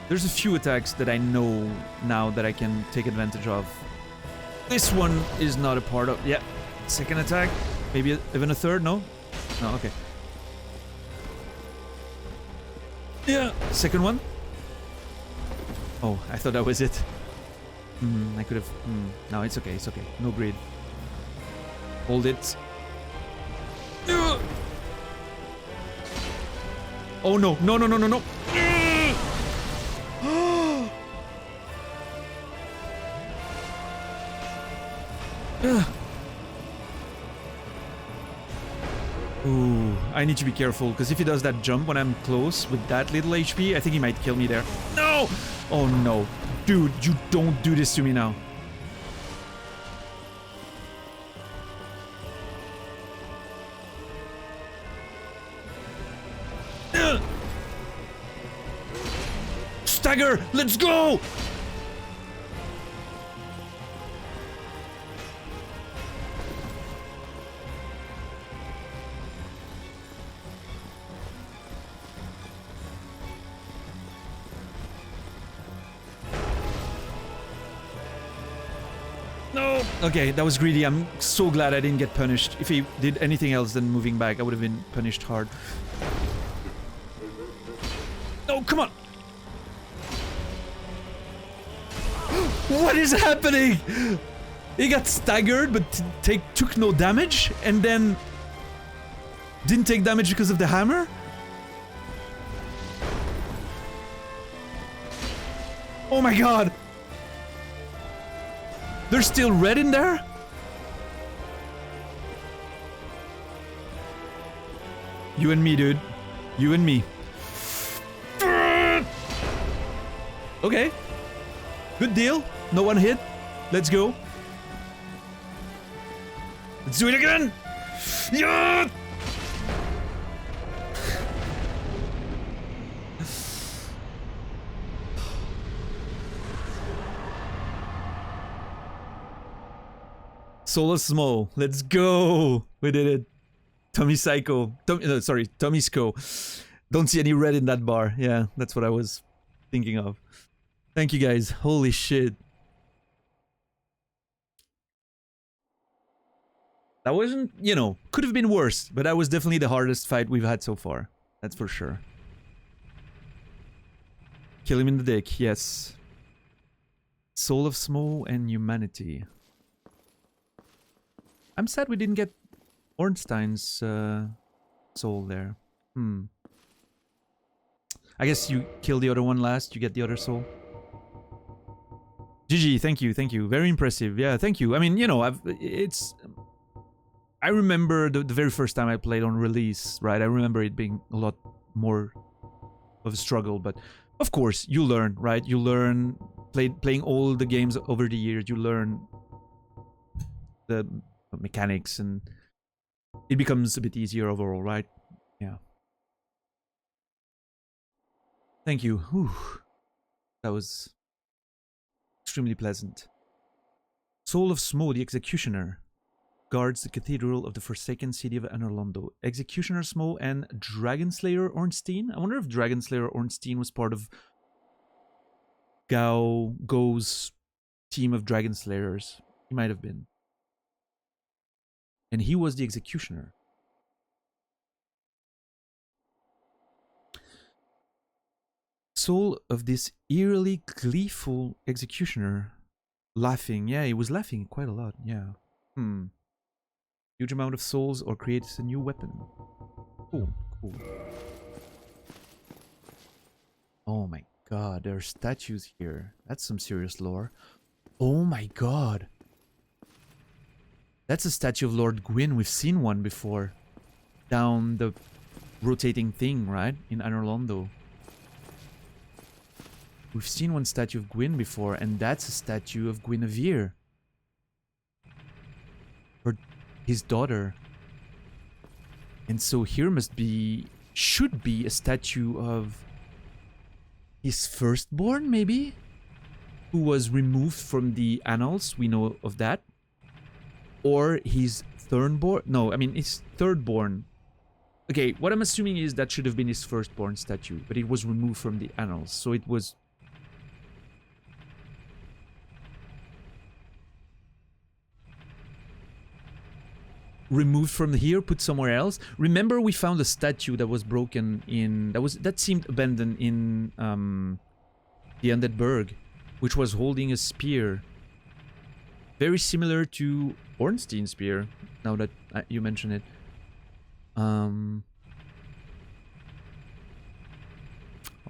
There's a few attacks that I know now that I can take advantage of. This one is not a part of... Yeah. Second attack. Maybe even a third? No? No, okay. Yeah. Second one. Oh, I thought that was it. I could have... No, it's okay, it's okay. No greed. Hold it. Oh no, no, no, no, no, no. Ooh, I need to be careful, because if he does that jump when I'm close with that little HP, I think he might kill me there. No! Oh no. Dude, you don't do this to me now. Stagger! Let's go! No! Okay, that was greedy. I'm so glad I didn't get punished. If he did anything else than moving back, I would have been punished hard. No, come on! What is happening? He got staggered, but took no damage, and then didn't take damage because of the hammer? Oh my god! There's still red in there? You and me, dude. You and me. Okay. Good deal. No one hit. Let's go. Let's do it again. Yeah. Soul of Smo. Let's go. We did it. Tommy Psycho. Tommy Sco. Don't see any red in that bar. Yeah, that's what I was thinking of. Thank you guys. Holy shit. That wasn't, you know, could have been worse, but that was definitely the hardest fight we've had so far. That's for sure. Kill him in the dick, yes. Soul of Smo and Humanity. I'm sad we didn't get Ornstein's soul there. I guess you kill the other one last, you get the other soul. GG, thank you. Very impressive. Yeah, thank you. I mean, you know, I remember the very first time I played on release, right? I remember it being a lot more of a struggle, but of course, you learn, right? You learn playing all the games over the years, you learn the mechanics and it becomes a bit easier overall, right? Yeah. Thank you. Whew. That was extremely pleasant. Soul of Smo, the Executioner, guards the Cathedral of the Forsaken City of Anor Londo. Executioner Smo and Dragonslayer Ornstein. I wonder if Dragonslayer Ornstein was part of Go's team of Dragonslayers. He might have been. And he was the Executioner. Soul of this eerily gleeful Executioner. Laughing. Yeah, he was laughing quite a lot. Yeah. Huge amount of souls or creates a new weapon. Cool. Oh my god, there are statues here. That's some serious lore. Oh my god. That's a statue of Lord Gwyn. We've seen one before. Down the rotating thing, right? In Anor Londo. We've seen one statue of Gwyn before, and that's a statue of Guinevere. His daughter. And so here should be a statue of his firstborn, maybe? Who was removed from the annals, we know of that. Or his thirdborn, no, I mean his thirdborn. Okay, what I'm assuming is that should have been his firstborn statue, but it was removed from the annals, so it was... removed from here, put somewhere else. Remember, we found a statue that was broken in that seemed abandoned in the Undead Burg, which was holding a spear, very similar to Ornstein's spear. Now that you mention it, I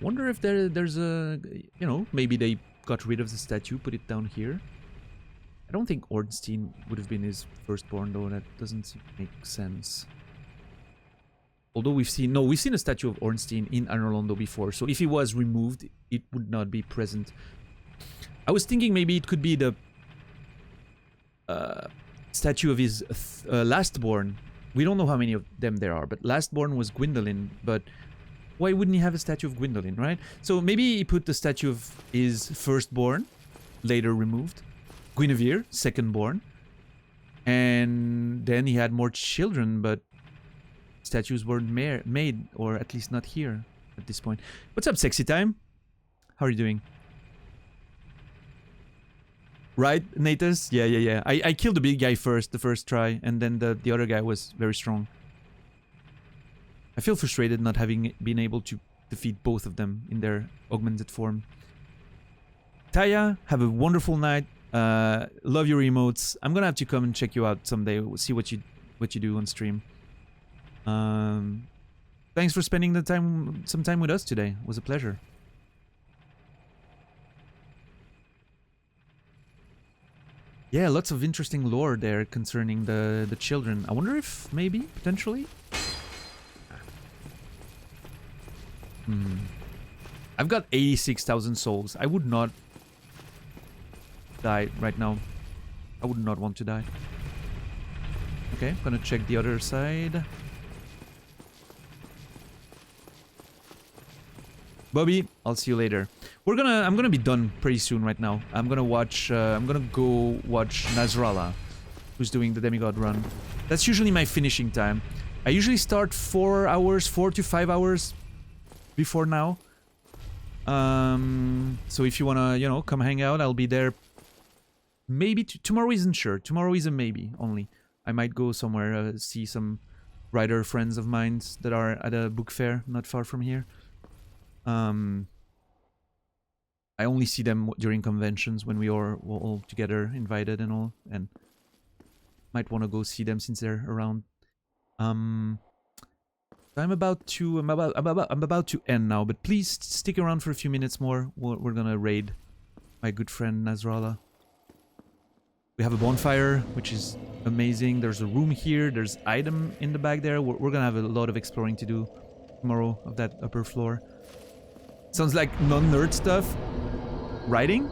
wonder if there's a, you know, maybe they got rid of the statue, put it down here. I don't think Ornstein would have been his firstborn, though. That doesn't make sense. Although we've seen a statue of Ornstein in Anor Londo before, so if he was removed, it would not be present. I was thinking maybe it could be the statue of his lastborn. We don't know how many of them there are, but lastborn was Gwyndolin, but why wouldn't he have a statue of Gwyndolin, right? So maybe he put the statue of his firstborn, later removed. Guinevere, secondborn, and then he had more children, but statues weren't made, or at least not here at this point. What's up, Sexy Time? How are you doing? Right, Natus? Yeah. I killed the big guy first, the first try, and then the other guy was very strong. I feel frustrated not having been able to defeat both of them in their augmented form. Taya, have a wonderful night. Love your emotes. I'm gonna have to come and check you out someday. We'll see what you do on stream. Thanks for spending some time with us today. It was a pleasure. Yeah, lots of interesting lore there concerning the children. I wonder if maybe potentially. I've got 86,000 souls. I would not die right now. I would not want to die. Okay, I'm gonna check the other side. Bobby, I'll see you later. I'm gonna be done pretty soon right now. I'm gonna go watch Nasrallah, who's doing the demigod run. That's usually my finishing time. I usually start 4 to 5 hours before now. So if you wanna, you know, come hang out, I'll be there. Maybe tomorrow isn't sure. Tomorrow is a maybe only. I might go somewhere, see some writer friends of mine that are at a book fair not far from here. I only see them during conventions when we are all together, invited and all, and might want to go see them since they're around. I'm about to end now, but please stick around for a few minutes more. We're gonna raid my good friend Nasrallah. We have a bonfire, which is amazing. There's a room here. There's item in the back there. We're gonna have a lot of exploring to do tomorrow of that upper floor. Sounds like non-nerd stuff. Writing?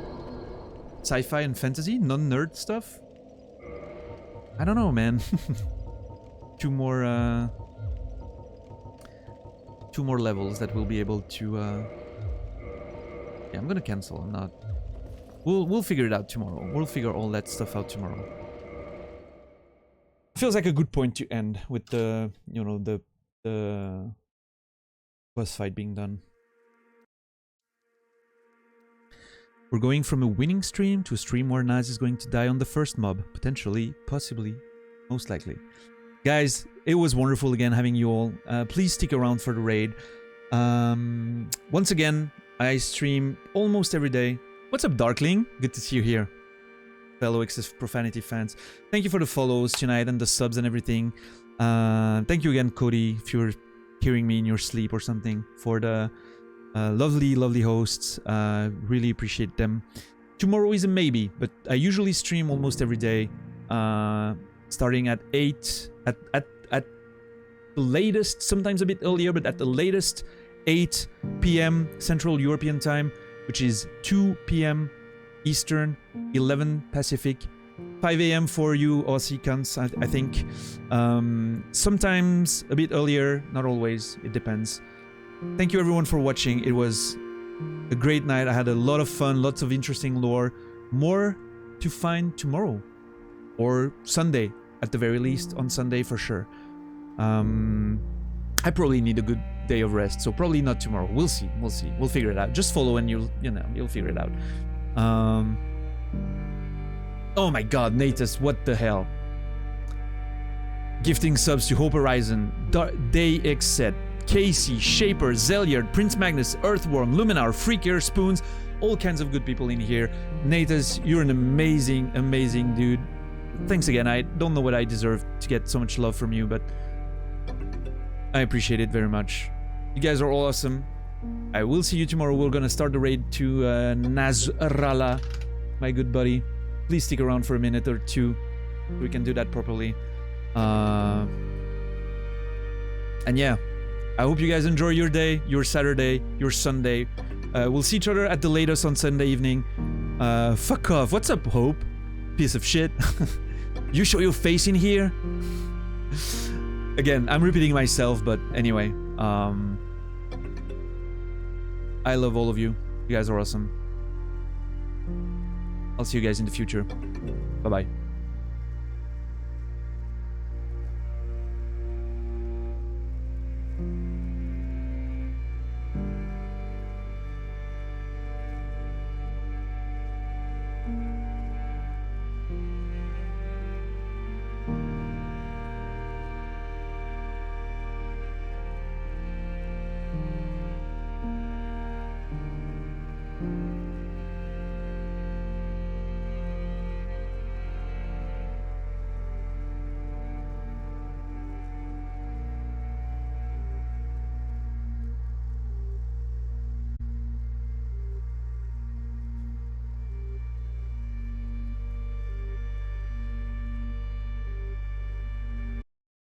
Sci-fi and fantasy? Non-nerd stuff? I don't know, man. Two more levels that we'll be able to yeah, I'm gonna cancel. I'm not. We'll figure it out tomorrow. We'll figure all that stuff out tomorrow. Feels like a good point to end with the, you know, the boss fight being done. We're going from a winning stream to a stream where Naz is going to die on the first mob. Potentially, possibly, most likely. Guys, it was wonderful again having you all. Please stick around for the raid. Once again, I stream almost every day. What's up, Darkling? Good to see you here. Fellow Excess Profanity fans. Thank you for the follows tonight and the subs and everything. Thank you again, Cody, if you're hearing me in your sleep or something, for the lovely hosts. Really appreciate them. Tomorrow is a maybe, but I usually stream almost every day, starting at 8 at the latest, sometimes a bit earlier, but at the latest 8 p.m. Central European time, which is 2 p.m. Eastern, 11 Pacific, 5 a.m. for you Aussie cunts, I think. Sometimes a bit earlier, not always, it depends. Thank you everyone for watching. It was a great night. I had a lot of fun, lots of interesting lore. More to find tomorrow. Or Sunday, at the very least. On Sunday for sure. I probably need a good day of rest, so probably not tomorrow. We'll see. We'll figure it out. Just follow and you'll figure it out. Oh my god, Natus, what the hell? Gifting subs to Hope Horizon, DayXset, Casey, Shaper, Zeliard, Prince Magnus, Earthworm, Luminar, Freakier, Spoons, all kinds of good people in here. Natus, you're an amazing dude. Thanks again. I don't know what I deserve to get so much love from you, but I appreciate it very much. You guys are all awesome. I will see you tomorrow. We're gonna start the raid to Nasrallah, my good buddy. Please stick around for a minute or two so we can do that properly. And yeah, I hope you guys enjoy your day, your Saturday, your Sunday. We'll see each other at the latest on Sunday evening. Fuck off. What's up, Hope? Piece of shit. You show your face in here? Again, I'm repeating myself, but anyway. I love all of you. You guys are awesome. I'll see you guys in the future. Bye-bye.